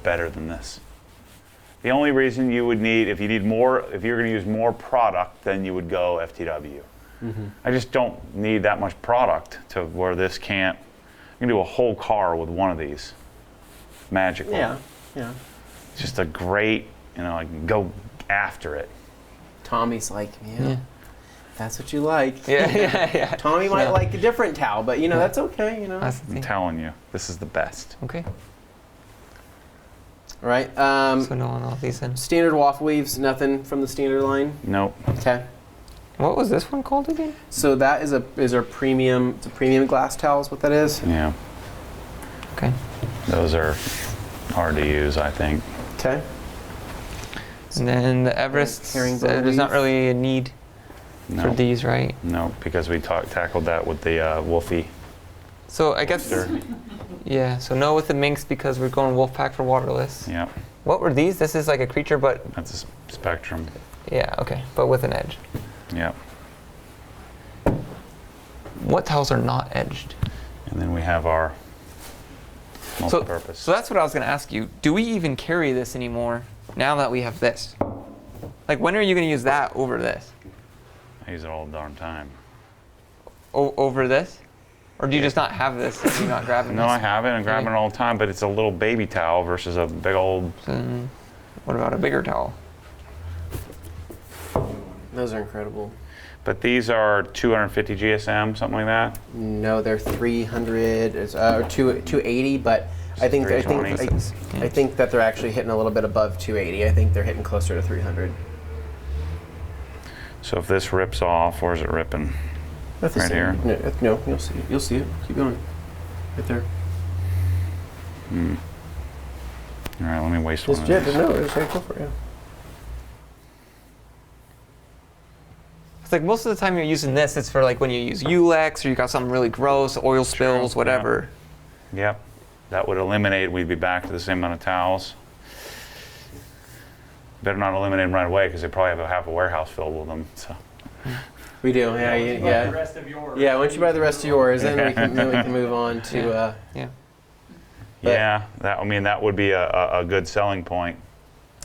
Speaker 1: better than this. The only reason you would need, if you're going to use more product, then you would go FTW.
Speaker 3: Mm-hmm.
Speaker 1: I just don't need that much product to where this can't. You can do a whole car with one of these. Magical.
Speaker 3: Yeah. Yeah.
Speaker 1: It's just a great, I can go after it.
Speaker 3: Tommy's like, yeah. That's what you like.
Speaker 4: Yeah.
Speaker 3: Tommy might like a different towel, but that's okay.
Speaker 4: That's the
Speaker 1: I'm
Speaker 4: thing.
Speaker 1: telling you, this is the best.
Speaker 4: Okay.
Speaker 3: All right.
Speaker 4: So no on all these then.
Speaker 3: Standard waffle weaves, nothing from the standard line.
Speaker 1: Nope.
Speaker 3: Okay.
Speaker 4: What was this one called again?
Speaker 3: So that is a premium. It's a premium glass towel. Is what that is.
Speaker 1: Yeah.
Speaker 4: Okay.
Speaker 1: Those are hard to use, I think.
Speaker 3: Okay.
Speaker 4: And then the Everest,
Speaker 3: Herringbone
Speaker 4: there's not
Speaker 3: leaf.
Speaker 4: really a need for
Speaker 1: No.
Speaker 4: these, right?
Speaker 1: No, because we tackled that with the Wolfie.
Speaker 4: So I guess,
Speaker 1: Sure.
Speaker 4: yeah, so no with the minks because we're going Wolfpack for waterless.
Speaker 1: Yep.
Speaker 4: What were these? This is like a creature, but,
Speaker 1: That's a spectrum.
Speaker 4: yeah, okay, but with an edge.
Speaker 1: Yep.
Speaker 4: What towels are not edged?
Speaker 1: And then we have our multi-purpose.
Speaker 4: So that's what I was going to ask you. Do we even carry this anymore now that we have this? Like, when are you going to use that over this?
Speaker 1: I use it all the darn time.
Speaker 4: Over this? Or do you just not have this and you're not grabbing
Speaker 1: No,
Speaker 4: this?
Speaker 1: I have it. I'm grabbing it all the time, but it's a little baby towel versus a big old.
Speaker 4: Then what about a bigger towel?
Speaker 3: Those are incredible.
Speaker 1: But these are 250 GSM, something like that.
Speaker 3: No, they're 300 or 280, but I think that they're actually hitting a little bit above 280. I think they're hitting closer to 300.
Speaker 1: So if this rips off, where's it ripping?
Speaker 3: That's the
Speaker 1: Right
Speaker 3: same.
Speaker 1: here?
Speaker 3: No, you'll see it. You'll see it. Keep going. Right there.
Speaker 1: All right, let me waste one
Speaker 3: Just
Speaker 1: of these.
Speaker 3: no, just go for it. Yeah.
Speaker 4: It's like most of the time you're using this, it's for like when you use Ulex or you got something really gross, oil spills,
Speaker 1: True,
Speaker 4: whatever.
Speaker 1: Yep. That would eliminate, we'd be back to the same amount of towels. Better not eliminate them right away because they probably have half a warehouse filled with them. So.
Speaker 3: We do. Yeah.
Speaker 2: The rest of yours.
Speaker 3: Yeah. Once you buy the rest of yours, then we can move on to.
Speaker 4: Yeah.
Speaker 1: Yeah, that would be a good selling point,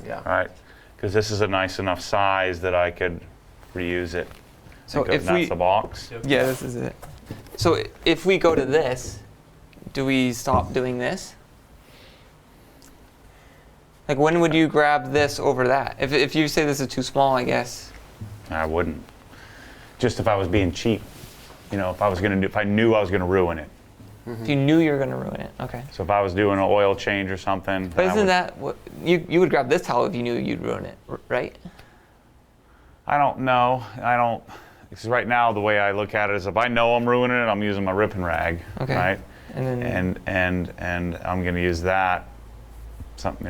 Speaker 3: Yeah.
Speaker 1: right? Because this is a nice enough size that I could reuse it.
Speaker 4: So
Speaker 1: Because
Speaker 4: if
Speaker 1: that's
Speaker 4: we,
Speaker 1: the box.
Speaker 4: yeah, this is it. So if we go to this, do we stop doing this? Like when would you grab this over that? If you say this is too small, I guess.
Speaker 1: I wouldn't. Just if I was being cheap, if I knew I was gonna ruin it.
Speaker 4: If you knew you were going to ruin it, okay.
Speaker 1: So if I was doing an oil change or something.
Speaker 4: But
Speaker 1: then I
Speaker 4: isn't
Speaker 1: would-
Speaker 4: that what you would grab this towel if you knew you'd ruin it, right?
Speaker 1: I don't know. Because right now the way I look at it is if I know I'm ruining it, I'm using my ripping rag,
Speaker 4: Okay.
Speaker 1: right?
Speaker 4: And then
Speaker 1: And I'm going to use that. Something,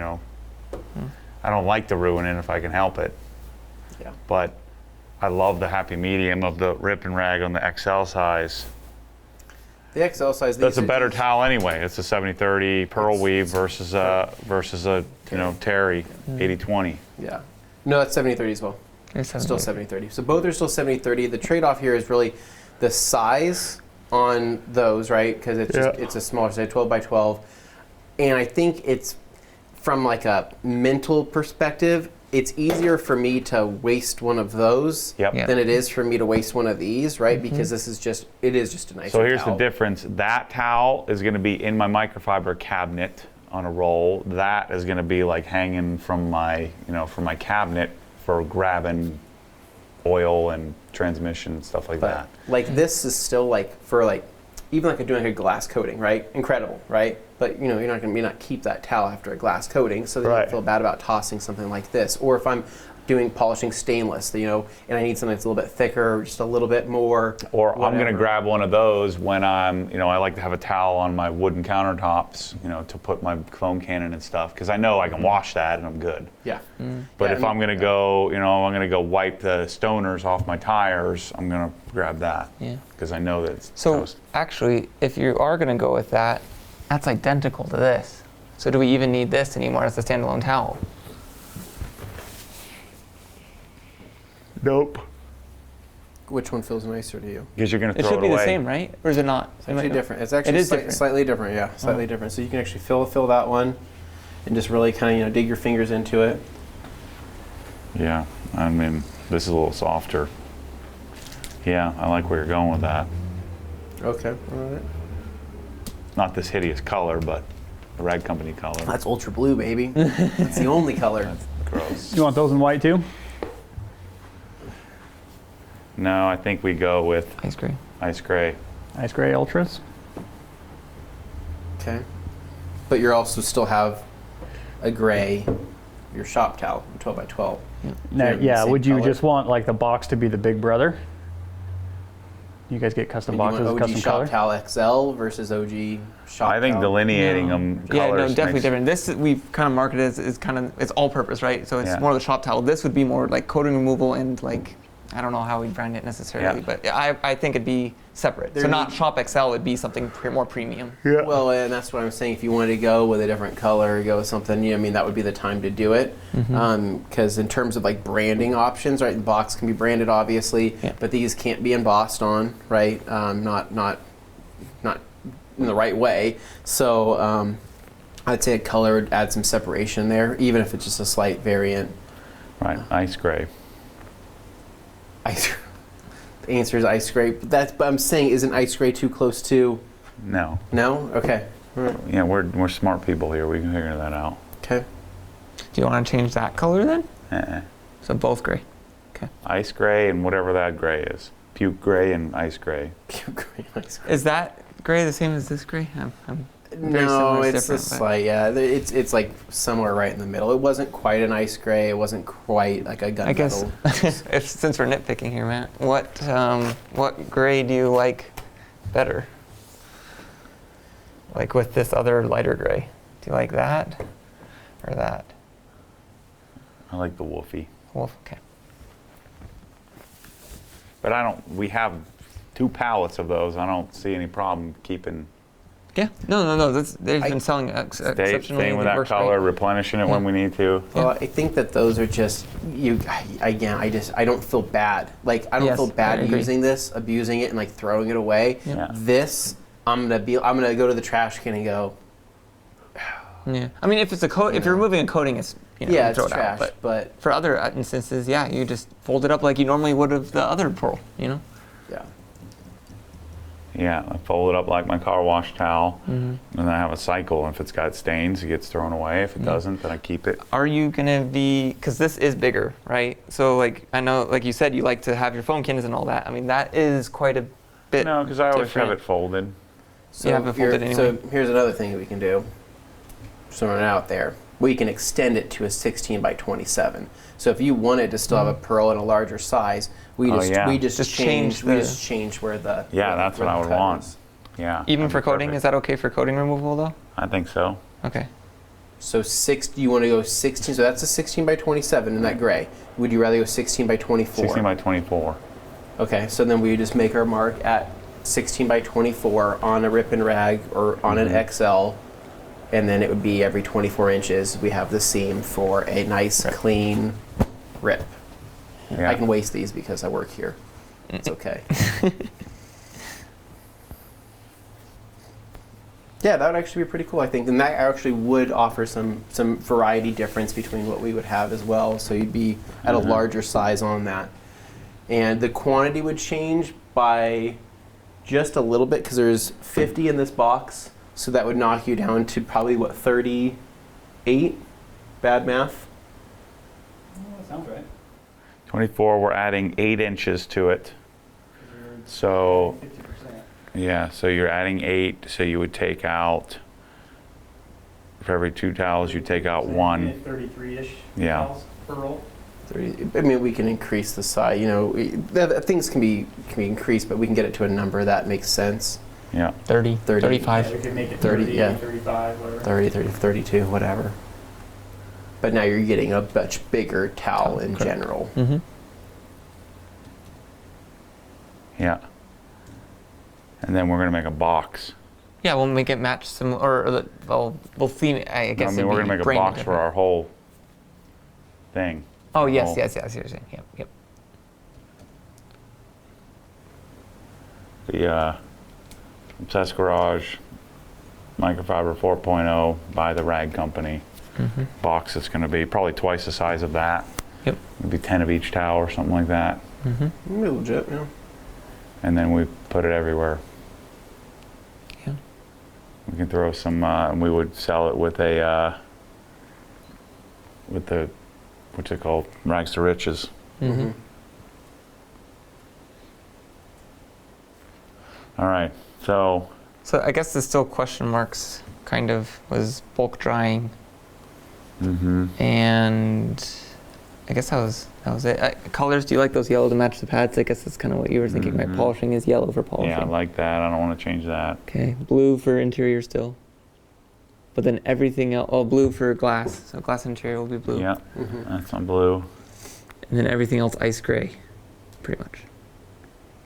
Speaker 1: I don't like to ruin it if I can help it.
Speaker 3: Yeah.
Speaker 1: But I love the happy medium of the ripping rag on the XL size.
Speaker 3: The XL size.
Speaker 1: That's a better towel anyway. It's a 70-30 pearl weave versus a Terry 80-20.
Speaker 3: Yeah. No, it's 70-30 as well.
Speaker 4: it's
Speaker 3: Still 70-30. So both are still 70-30. The trade-off here is really the size on those, right? Because it's a smaller size, 12 by 12. And I think it's from like a mental perspective, it's easier for me to waste one of those
Speaker 1: Yep.
Speaker 4: Yeah.
Speaker 3: than it is for me to waste one of these, right? Because it is just a nice
Speaker 1: So here's
Speaker 3: towel.
Speaker 1: the difference. That towel is going to be in my microfiber cabinet on a roll. That is going to be like hanging from my cabinet for grabbing oil and transmission and stuff like
Speaker 3: But
Speaker 1: that.
Speaker 3: like this is still like for like even like doing like a glass coating, right? Incredible, right? But you're not going to keep that towel after a glass coating, so they
Speaker 1: Right.
Speaker 3: don't feel bad about tossing something like this. Or if I'm polishing stainless, and I need something that's a little bit thicker, just a little bit more.
Speaker 1: Or I'm going
Speaker 3: whatever.
Speaker 1: to grab one of those when I'm, I like to have a towel on my wooden countertops, to put my foam cannon and stuff, because I know I can wash that and I'm good.
Speaker 3: Yeah.
Speaker 1: But
Speaker 3: Yeah,
Speaker 1: if I'm going to go, I'm going to go wipe the stoners off my tires, I'm going to grab that.
Speaker 4: Yeah.
Speaker 1: Because I know that it's
Speaker 4: So
Speaker 1: toast.
Speaker 4: actually, if you are going to go with that, that's identical to this. So do we even need this anymore as a standalone towel?
Speaker 1: Nope.
Speaker 3: Which one feels nicer to you?
Speaker 1: Because you're going to
Speaker 4: It
Speaker 1: throw
Speaker 4: should
Speaker 1: it
Speaker 4: be
Speaker 1: away.
Speaker 4: the same, right? Or is it not?
Speaker 3: It's actually different. It's actually
Speaker 4: It is different.
Speaker 3: slightly different, yeah, slightly different. So you can actually fill that one, and just really kind of dig your fingers into it.
Speaker 1: Yeah, I mean, this is a little softer. Yeah, I like where you're going with that.
Speaker 3: Okay, all right.
Speaker 1: Not this hideous color, but the Rag Company color.
Speaker 3: That's ultra blue, baby. That's the only color.
Speaker 1: That's gross.
Speaker 2: You want those in white too?
Speaker 1: No, I think we go with
Speaker 4: Ice cream.
Speaker 1: ice gray.
Speaker 2: Ice gray ultras.
Speaker 3: Okay. But you also still have a gray, your shop towel, 12 by 12.
Speaker 2: Now,
Speaker 3: the
Speaker 2: yeah,
Speaker 3: same
Speaker 2: would you
Speaker 3: color?
Speaker 2: just want like the box to be the big brother? You guys get custom
Speaker 3: You
Speaker 2: boxes,
Speaker 3: want OG
Speaker 2: custom
Speaker 3: shop
Speaker 2: color?
Speaker 3: towel XL versus OG shop
Speaker 1: I think
Speaker 3: towel?
Speaker 1: delineating them
Speaker 4: Yeah, no,
Speaker 1: colors
Speaker 4: definitely
Speaker 1: makes-
Speaker 4: different. This we've kind of marketed as is kind of it's all purpose, right? So it's
Speaker 1: Yeah.
Speaker 4: more of the shop towel. This would be more like coating removal and like I don't know how we'd brand it necessarily,
Speaker 1: Yeah.
Speaker 4: but I think it'd be separate. So
Speaker 3: There
Speaker 4: not
Speaker 3: need-
Speaker 4: shop XL would be something more premium.
Speaker 1: Yeah.
Speaker 3: Well, and that's what I'm saying. If you wanted to go with a different color, go with something, that would be the time to do it. Because in terms of like branding options, right, the box can be branded obviously,
Speaker 4: Yeah.
Speaker 3: but these can't be embossed on, right? Not in the right way. So I'd say a color would add some separation there, even if it's just a slight variant.
Speaker 1: Right, ice gray.
Speaker 3: The answer is ice gray. But I'm saying, isn't ice gray too close to?
Speaker 1: No.
Speaker 3: No. Okay. All right.
Speaker 1: Yeah, we're smart people here. We can figure that out.
Speaker 3: Okay.
Speaker 4: Do you want to change that color then?
Speaker 1: Uh-uh.
Speaker 4: So both gray.
Speaker 1: Ice gray and whatever that gray is. Puke gray and ice gray.
Speaker 3: Gray, ice gray.
Speaker 4: Is that gray the same as this gray? I'm very
Speaker 3: No,
Speaker 4: similar,
Speaker 3: it's a
Speaker 4: different, but-
Speaker 3: slight. Yeah, it's like somewhere right in the middle. It wasn't quite an ice gray. It wasn't quite like a gunmetal.
Speaker 4: I guess since we're nitpicking here, Matt, what gray do you like better? Like with this other lighter gray, do you like that or that?
Speaker 1: I like the woofy.
Speaker 4: Wolf, okay.
Speaker 1: But we have 2 pallets of those. I don't see any problem keeping,
Speaker 4: Yeah, no. They've been selling exceptionally.
Speaker 1: staying with
Speaker 4: It
Speaker 1: that
Speaker 4: works
Speaker 1: color,
Speaker 4: great.
Speaker 1: replenishing it when we need to.
Speaker 3: Well, I think that those are just I don't feel bad. Like I don't
Speaker 4: Yes,
Speaker 3: feel
Speaker 4: I
Speaker 3: bad
Speaker 4: agree.
Speaker 3: using this, abusing it, and like throwing it away.
Speaker 1: Yeah.
Speaker 3: This I'm gonna go to the trash can and go.
Speaker 4: Yeah, I mean, if it's if you're removing a coating, it's
Speaker 3: Yeah, it's
Speaker 4: throw it
Speaker 3: trash,
Speaker 4: out.
Speaker 3: but
Speaker 4: For other instances, yeah, you just fold it up like you normally would of the other pearl.
Speaker 3: yeah.
Speaker 1: Yeah, I fold it up like my car wash towel, and then I have a cycle. If it's got stains, it gets thrown away. If it doesn't, then I keep it.
Speaker 4: Are you gonna be, because this is bigger, right? So like I know, like you said, you like to have your foam cannons and all that. I mean, that is quite a bit.
Speaker 1: No, because I always
Speaker 4: different.
Speaker 1: have it folded.
Speaker 3: So
Speaker 4: Yeah, but fold it
Speaker 3: so
Speaker 4: anyway.
Speaker 3: here's another thing that we can do. Just throwing it out there. We can extend it to a 16 by 27. So if you wanted to still have a pearl in a larger size, we
Speaker 1: Oh,
Speaker 3: just
Speaker 1: yeah.
Speaker 3: just
Speaker 4: change
Speaker 3: change where the
Speaker 1: Yeah, that's
Speaker 3: where
Speaker 1: what I
Speaker 3: the
Speaker 1: would
Speaker 3: cut
Speaker 1: want.
Speaker 3: is.
Speaker 1: Yeah.
Speaker 4: Even
Speaker 1: that'd
Speaker 4: for
Speaker 1: be
Speaker 4: coating,
Speaker 1: perfect.
Speaker 4: is that okay for coating removal though?
Speaker 1: I think so.
Speaker 4: Okay.
Speaker 3: So you want to go 16? So that's a 16 by 27 in that gray. Would you rather go 16 by 24?
Speaker 1: 16 by 24.
Speaker 3: Okay, so then we just make our mark at 16 by 24 on a rip and rag or on an XL, and then it would be every 24 inches we have the seam for a nice clean rip.
Speaker 1: Yeah.
Speaker 3: I can waste these because I work here. It's okay. Yeah, that would actually be pretty cool, I think. And that actually would offer some variety difference between what we would have as well. So you'd be at a larger size on that. And the quantity would change by just a little bit because there's 50 in this box. So that would knock you down to probably, 38? Bad math?
Speaker 2: That sounds right.
Speaker 1: 24, we're adding 8 inches to it. So,
Speaker 2: 50%.
Speaker 1: yeah, so you're adding 8, so you would take out, for every 2 towels, you take out 1.
Speaker 2: 33-ish
Speaker 1: Yeah.
Speaker 2: per roll.
Speaker 3: 30. I mean, we can increase the size. You know, things can be increased, but we can get it to a number that makes sense.
Speaker 1: Yeah.
Speaker 4: 30,
Speaker 3: 30.
Speaker 4: 35.
Speaker 2: Yeah, we could make it
Speaker 3: 30,
Speaker 2: 30,
Speaker 3: yeah.
Speaker 2: 35, whatever.
Speaker 3: 30, 32, whatever. But now you're getting a much bigger towel in
Speaker 4: Correct.
Speaker 3: general.
Speaker 4: Mm-hmm.
Speaker 1: Yeah. And then we're gonna make a box.
Speaker 4: Yeah, we'll make it match some, we'll theme it. I guess.
Speaker 1: I mean,
Speaker 4: it'd
Speaker 1: we're
Speaker 4: be
Speaker 1: gonna make a
Speaker 4: branded
Speaker 1: box for
Speaker 4: different.
Speaker 1: our whole thing.
Speaker 4: Oh
Speaker 1: Our
Speaker 4: yes,
Speaker 1: whole-
Speaker 4: yes, yes. You're saying. Yep.
Speaker 1: The Obsessed Garage Microfiber 4.0 by the Rag Company
Speaker 4: Mm-hmm.
Speaker 1: box. It's going to be probably twice the size of that.
Speaker 4: Yep.
Speaker 1: Maybe 10 of each towel or something like that.
Speaker 4: Mm-hmm.
Speaker 3: Legit, yeah.
Speaker 1: And then we put it everywhere.
Speaker 4: Yeah.
Speaker 1: We can throw some. And we would sell it with the what's it called? Rags to Riches.
Speaker 4: Mm-hmm.
Speaker 1: All right. So
Speaker 4: So I guess there's still question marks. Kind of was bulk drying, and I guess that was it. Colors? Do you like those yellow to match the pads? I guess that's kind of what you were thinking. Right? Polishing is yellow for polishing.
Speaker 1: yeah, I like that. I don't want to change that.
Speaker 4: Okay, blue for interior still. But then everything else, blue for glass. So glass interior will be blue.
Speaker 1: Yeah, that's on blue.
Speaker 4: And then everything else ice gray, pretty much.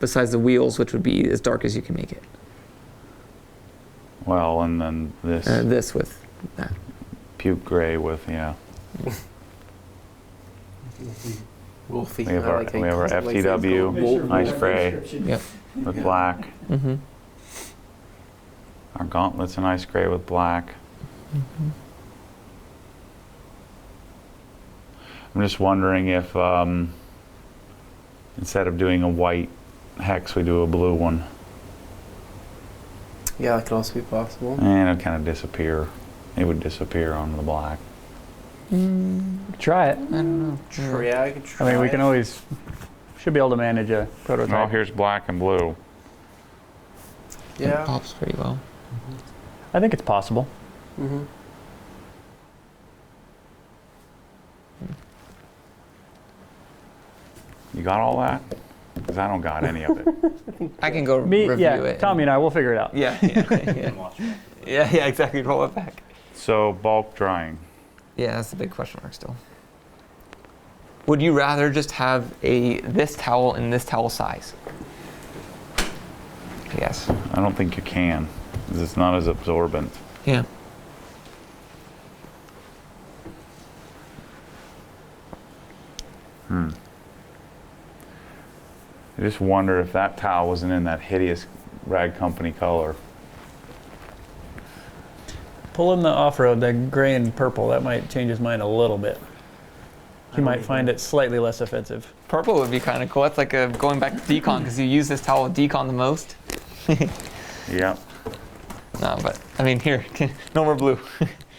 Speaker 4: Besides the wheels, which would be as dark as you can make it.
Speaker 1: Well, and then this
Speaker 4: This with that.
Speaker 1: puke gray with
Speaker 3: Wolfie.
Speaker 1: We have
Speaker 3: I
Speaker 1: our
Speaker 3: like how
Speaker 1: we
Speaker 3: you
Speaker 1: have our
Speaker 3: call it like
Speaker 1: FTW
Speaker 2: Make sure we
Speaker 1: ice
Speaker 2: have
Speaker 1: gray
Speaker 2: description.
Speaker 4: Yep.
Speaker 1: with black.
Speaker 4: Mm-hmm.
Speaker 1: Our gauntlets in ice gray with black. I'm just wondering if instead of doing a white hex, we do a blue one.
Speaker 3: Yeah, that could also be possible.
Speaker 1: And it'll kind of disappear. It would disappear on the black.
Speaker 2: Try it.
Speaker 4: I don't know.
Speaker 3: Yeah, I could
Speaker 2: I
Speaker 3: try
Speaker 2: mean, we can
Speaker 3: it.
Speaker 2: always, should be able to manage a
Speaker 1: Oh,
Speaker 2: prototype.
Speaker 1: here's black and blue.
Speaker 4: It
Speaker 3: Yeah.
Speaker 4: pops pretty well.
Speaker 2: I think it's possible.
Speaker 3: Mm-hmm.
Speaker 1: You got all that? Because I don't got any of it.
Speaker 4: I can go
Speaker 2: Me,
Speaker 4: review
Speaker 2: yeah,
Speaker 4: it.
Speaker 2: Tommy and I, we'll figure it out.
Speaker 4: Yeah, yeah, exactly. Roll it back.
Speaker 1: So bulk drying.
Speaker 4: Yeah, that's a big question mark still. Would you rather just have this towel in this towel size? Yes.
Speaker 1: I don't think you can. 'Cause it's not as absorbent.
Speaker 4: Yeah.
Speaker 1: I just wonder if that towel wasn't in that hideous Rag Company color.
Speaker 2: Pull in the off-road, the gray and purple. That might change his mind a little bit. He might find it slightly less offensive.
Speaker 4: Purple would be kind of cool. That's like going back to decon because you use this towel with decon the most.
Speaker 1: Yep.
Speaker 4: No, but I mean, here, no more blue.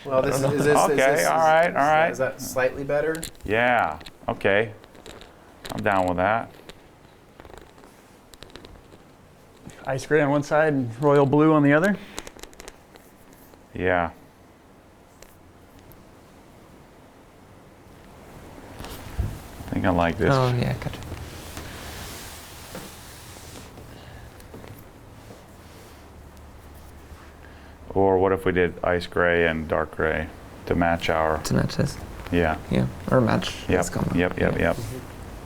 Speaker 3: Well, this is this.
Speaker 1: Okay,
Speaker 3: is this,
Speaker 1: all right, all right.
Speaker 3: Is that slightly better?
Speaker 1: Yeah. Okay. I'm down with that.
Speaker 2: Ice gray on one side and royal blue on the other.
Speaker 1: Yeah. I think I like this.
Speaker 4: Oh yeah, gotcha.
Speaker 1: Or what if we did ice gray and dark gray to match our?
Speaker 4: To match this.
Speaker 1: Yeah.
Speaker 4: Yeah, or match.
Speaker 1: Yep.
Speaker 4: this color.
Speaker 1: Yep. Yep. Yep.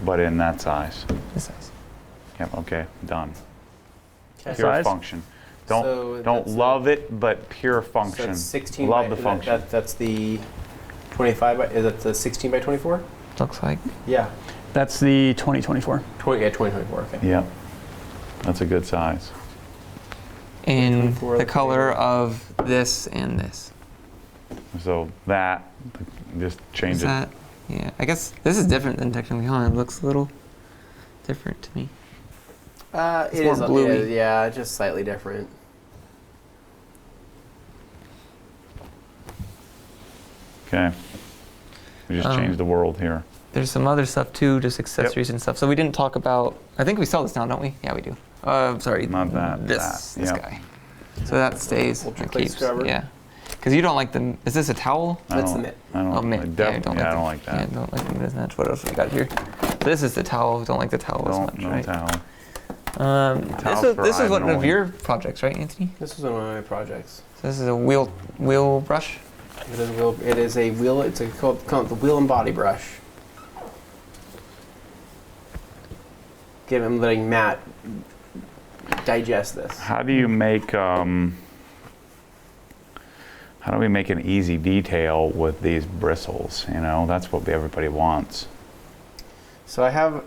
Speaker 1: But in that size.
Speaker 4: This size.
Speaker 1: Yep. Okay. Done.
Speaker 3: Okay.
Speaker 1: Pure
Speaker 2: Size?
Speaker 1: function.
Speaker 3: So
Speaker 1: Don't
Speaker 3: that's
Speaker 1: love it, but pure
Speaker 3: So
Speaker 1: function.
Speaker 3: that's 16.
Speaker 1: Love
Speaker 3: by,
Speaker 1: the function.
Speaker 3: That's the 25 by. Is that the 16 by 24?
Speaker 4: Looks like.
Speaker 3: Yeah.
Speaker 2: That's the 2024.
Speaker 3: 2024. Okay.
Speaker 1: Yep. That's a good size.
Speaker 4: In
Speaker 3: 24
Speaker 4: the color of this and this.
Speaker 1: So that just change
Speaker 4: Is
Speaker 1: it.
Speaker 4: that? Yeah, I guess this is different than technically on. It looks a little different to me.
Speaker 3: It
Speaker 4: more
Speaker 3: is.
Speaker 4: bluey.
Speaker 3: Yeah, just slightly different.
Speaker 1: Okay. We just changed the world here.
Speaker 4: There's some other stuff too, just accessories and stuff. So we didn't talk about. I think we sell this now, don't we? Yeah, we do. Sorry.
Speaker 1: Not that,
Speaker 4: This
Speaker 1: that, yep.
Speaker 4: guy. So that stays.
Speaker 3: Ultra
Speaker 4: That
Speaker 3: clay
Speaker 4: keeps.
Speaker 3: scrubber.
Speaker 4: Yeah. Because you don't like the, is this a towel?
Speaker 3: That's the mitt.
Speaker 1: I don't,
Speaker 4: Oh, mitt.
Speaker 1: I don't like that.
Speaker 4: Yeah, don't like the mitt as much. What else we got here? This is the towel. Don't like the towel as much,
Speaker 1: No
Speaker 4: right?
Speaker 1: towel.
Speaker 4: This is one of
Speaker 1: annoying.
Speaker 4: your projects, right, Anthony?
Speaker 3: This was one of my projects.
Speaker 4: So this is a wheel brush.
Speaker 3: It is a wheel. It's called the wheel and body brush. Again, I'm letting Matt digest this.
Speaker 1: How do you make? How do we make an easy detail with these bristles? You know, that's what everybody wants.
Speaker 3: So I have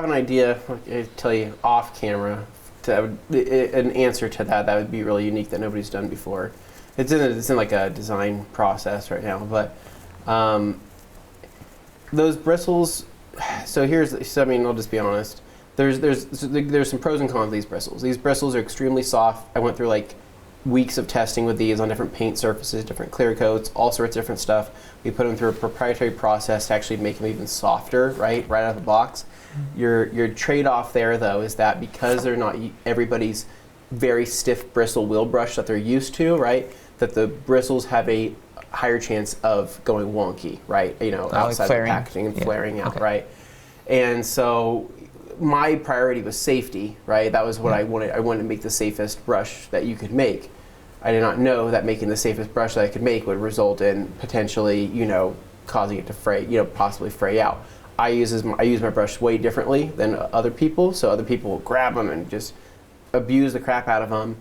Speaker 3: an idea. I'll tell you off camera. An answer to that would be really unique that nobody's done before. It's in like a design process right now, but those bristles. So I mean, I'll just be honest. There's some pros and cons of these bristles. These bristles are extremely soft. I went through like weeks of testing with these on different paint surfaces, different clear coats, all sorts of different stuff. We put them through a proprietary process to actually make them even softer, right out of the box. Your trade-off there, though, is that because they're not everybody's very stiff bristle wheel brush that they're used to, right, that the bristles have a higher chance of going wonky, right, outside the packaging and flaring out, right? And so my priority was safety, right? That was what I wanted. I wanted to make the safest brush that you could make. I did not know that making the safest brush that I could make would result in potentially, causing it to fray, possibly fray out. I use my brush way differently than other people, so other people will grab them and just abuse the crap out of them.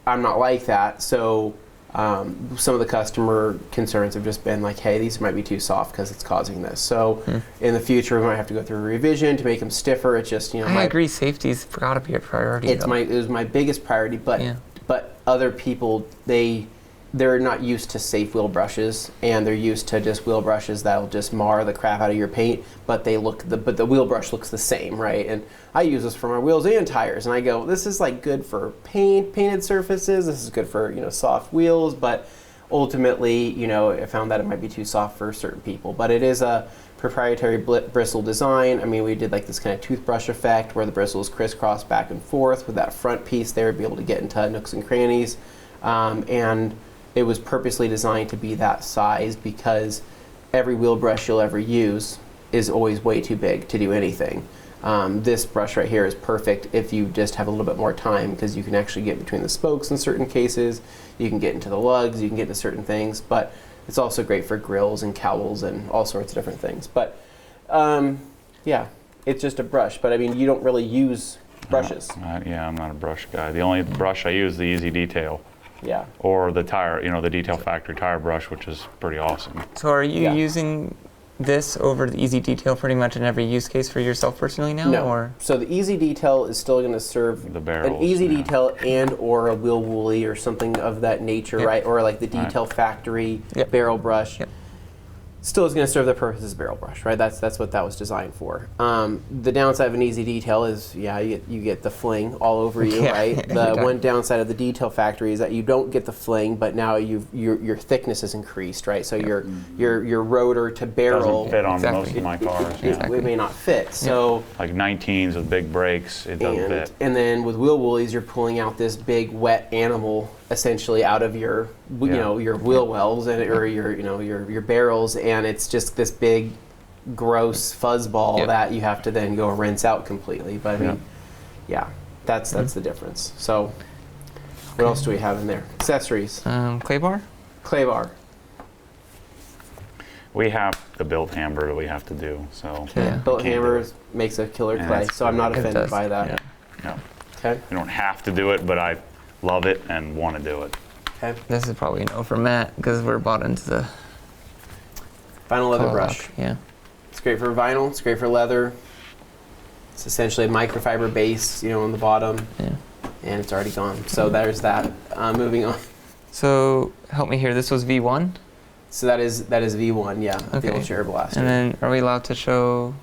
Speaker 3: I'm not like that, so some of the customer concerns have just been like, hey, these might be too soft because it's causing this. So in the future, we might have to go through a revision to make them stiffer. It's just,
Speaker 4: I agree, safety's got to be a priority.
Speaker 3: It was my biggest priority, but other people, they're not used to safe wheel brushes, and they're used to just wheel brushes that'll just mar the crap out of your paint, but the wheel brush looks the same, right? And I use this for my wheels and tires, and I go, this is like good for painted surfaces, this is good for, soft wheels, but ultimately, I found that it might be too soft for certain people. But it is a proprietary bristle design. I mean, we did like this kind of toothbrush effect where the bristles crisscross back and forth with that front piece there, be able to get into nooks and crannies, and it was purposely designed to be that size because every wheel brush you'll ever use is always way too big to do anything. This brush right here is perfect if you just have a little bit more time because you can actually get between the spokes in certain cases, you can get into the lugs, you can get into certain things, but it's also great for grills and cowls and all sorts of different things. But yeah, it's just a brush, but I mean, you don't really use brushes.
Speaker 1: Yeah, I'm not a brush guy. The only brush I use is the Easy Detail.
Speaker 3: Yeah.
Speaker 1: Or the tire, the Detail Factory tire brush, which is pretty awesome.
Speaker 4: So are you using this over the Easy Detail pretty much in every use case for yourself personally now?
Speaker 3: No.
Speaker 4: Or?
Speaker 3: So the Easy Detail is still going to serve
Speaker 1: the barrels,
Speaker 3: an Easy Detail and or a Wheel Woolly or something of that nature, right? Or like the Detail Factory barrel brush.
Speaker 4: Yep.
Speaker 3: Still is going to serve the purpose as a barrel brush, right? That's what that was designed for. The downside of an Easy Detail is, you get the fling all over you, right? The one downside of the Detail Factory is that you don't get the fling, but now your thickness is increased, right? So your rotor to barrel
Speaker 1: doesn't fit on most of my cars.
Speaker 3: It may not fit. So
Speaker 1: like 19s with big brakes, it doesn't fit.
Speaker 3: And then with wheel woolies, you're pulling out this big wet animal essentially out of your your wheel wells or your barrels, and it's just this big gross fuzz ball that you have to then go rinse out completely. But I mean, that's the difference. So what else do we have in there? Accessories.
Speaker 4: Clay bar?
Speaker 3: Clay bar.
Speaker 1: We have the built hammer that we have to do. So
Speaker 3: Built hammer makes a killer clay, so I'm not offended by that.
Speaker 1: Yeah.
Speaker 3: Okay.
Speaker 1: We don't have to do it, but I love it and want to do it.
Speaker 3: Okay.
Speaker 4: This is probably a no for Matt because we're bought into the
Speaker 3: Vinyl leather brush.
Speaker 4: Yeah.
Speaker 3: It's great for vinyl. It's great for leather. It's essentially a microfiber base, on the bottom.
Speaker 4: Yeah.
Speaker 3: And it's already gone. So there's that. Moving on.
Speaker 4: So help me here. This was V1.
Speaker 3: So that is V1. Yeah. The old Cherry Blaster.
Speaker 4: And then are we allowed to show?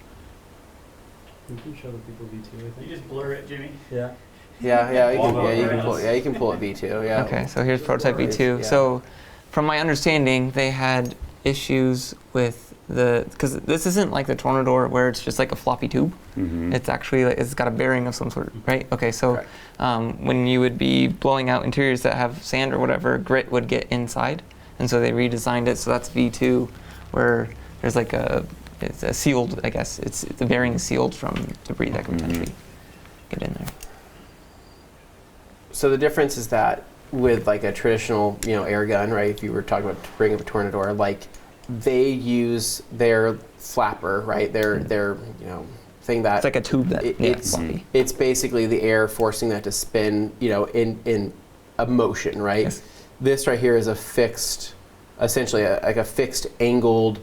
Speaker 6: You can show the people V2. I think.
Speaker 5: You just blur it, Jimmy.
Speaker 6: Yeah.
Speaker 3: You can pull it V2. Yeah.
Speaker 4: Okay. So here's prototype V2.
Speaker 3: Yeah.
Speaker 4: So from my understanding, they had issues with because this isn't like the Tornador where it's just like a floppy tube.
Speaker 1: Mm-hmm.
Speaker 4: It's actually it's got a bearing of some sort, right? Okay, so when you would be blowing out interiors that have sand or whatever, grit would get inside and so they redesigned it. So that's V2, where there's like it's a sealed. I guess the bearing is sealed from debris that can potentially get in there.
Speaker 3: So the difference is that with like a traditional, air gun, right? If you were talking about bringing up a Tornador, like they use their flapper, right? Their thing that
Speaker 4: It's like a tube that
Speaker 3: it's basically the air forcing that to spin, in a motion, right?
Speaker 4: Yes.
Speaker 3: This right here is a fixed, essentially like a fixed angled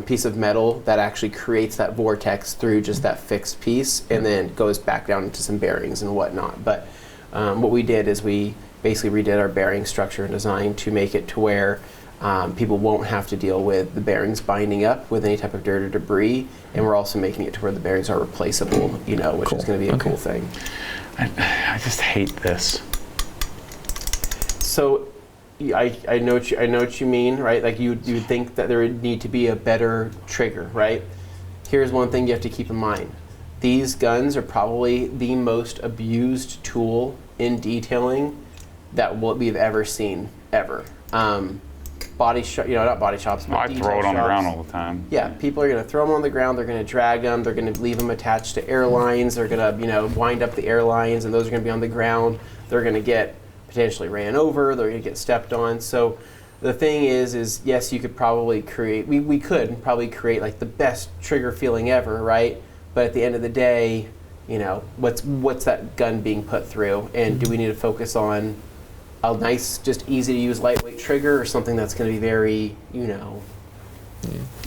Speaker 3: piece of metal that actually creates that vortex through just that fixed piece, and then goes back down into some bearings and whatnot. But what we did is we basically redid our bearing structure and design to make it to where people won't have to deal with the bearings binding up with any type of dirt or debris, and we're also making it to where the bearings are replaceable, which is going to be a cool thing.
Speaker 1: I just hate this.
Speaker 3: So I know what you mean, right? Like you would think that there would need to be a better trigger, right? Here's one thing you have to keep in mind. These guns are probably the most abused tool in detailing that we've ever seen, ever. Not body shops, but
Speaker 1: I
Speaker 3: detail
Speaker 1: throw it on the
Speaker 3: shops.
Speaker 1: ground all the time.
Speaker 3: Yeah, people are going to throw them on the ground. They're going to drag them. They're going to leave them attached to airlines. They're going to, wind up the airlines, and those are going to be on the ground. They're going to get potentially ran over. They're going to get stepped on. So the thing is yes, you could probably create. We could probably create like the best trigger feeling ever, right? But at the end of the day, what's that gun being put through, and do we need to focus on a nice, just easy to use, lightweight trigger, or something that's going to be very,
Speaker 1: Wouldn't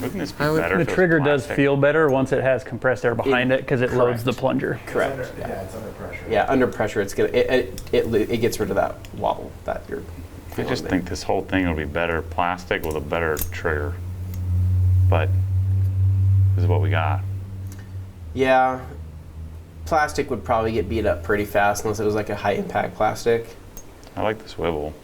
Speaker 1: this be better?
Speaker 2: The
Speaker 1: if it was
Speaker 2: trigger does
Speaker 1: plastic?
Speaker 2: feel better once it has compressed air behind it because it loads the plunger.
Speaker 3: correct?
Speaker 6: Yeah, it's under pressure.
Speaker 3: Yeah, under pressure, it gets rid of that wobble that you're.
Speaker 1: I
Speaker 3: feeling
Speaker 1: just
Speaker 3: there.
Speaker 1: think this whole thing will be better plastic with a better trigger. But this is what we got.
Speaker 3: Yeah, plastic would probably get beat up pretty fast unless it was like a high impact plastic.
Speaker 1: I like the swivel.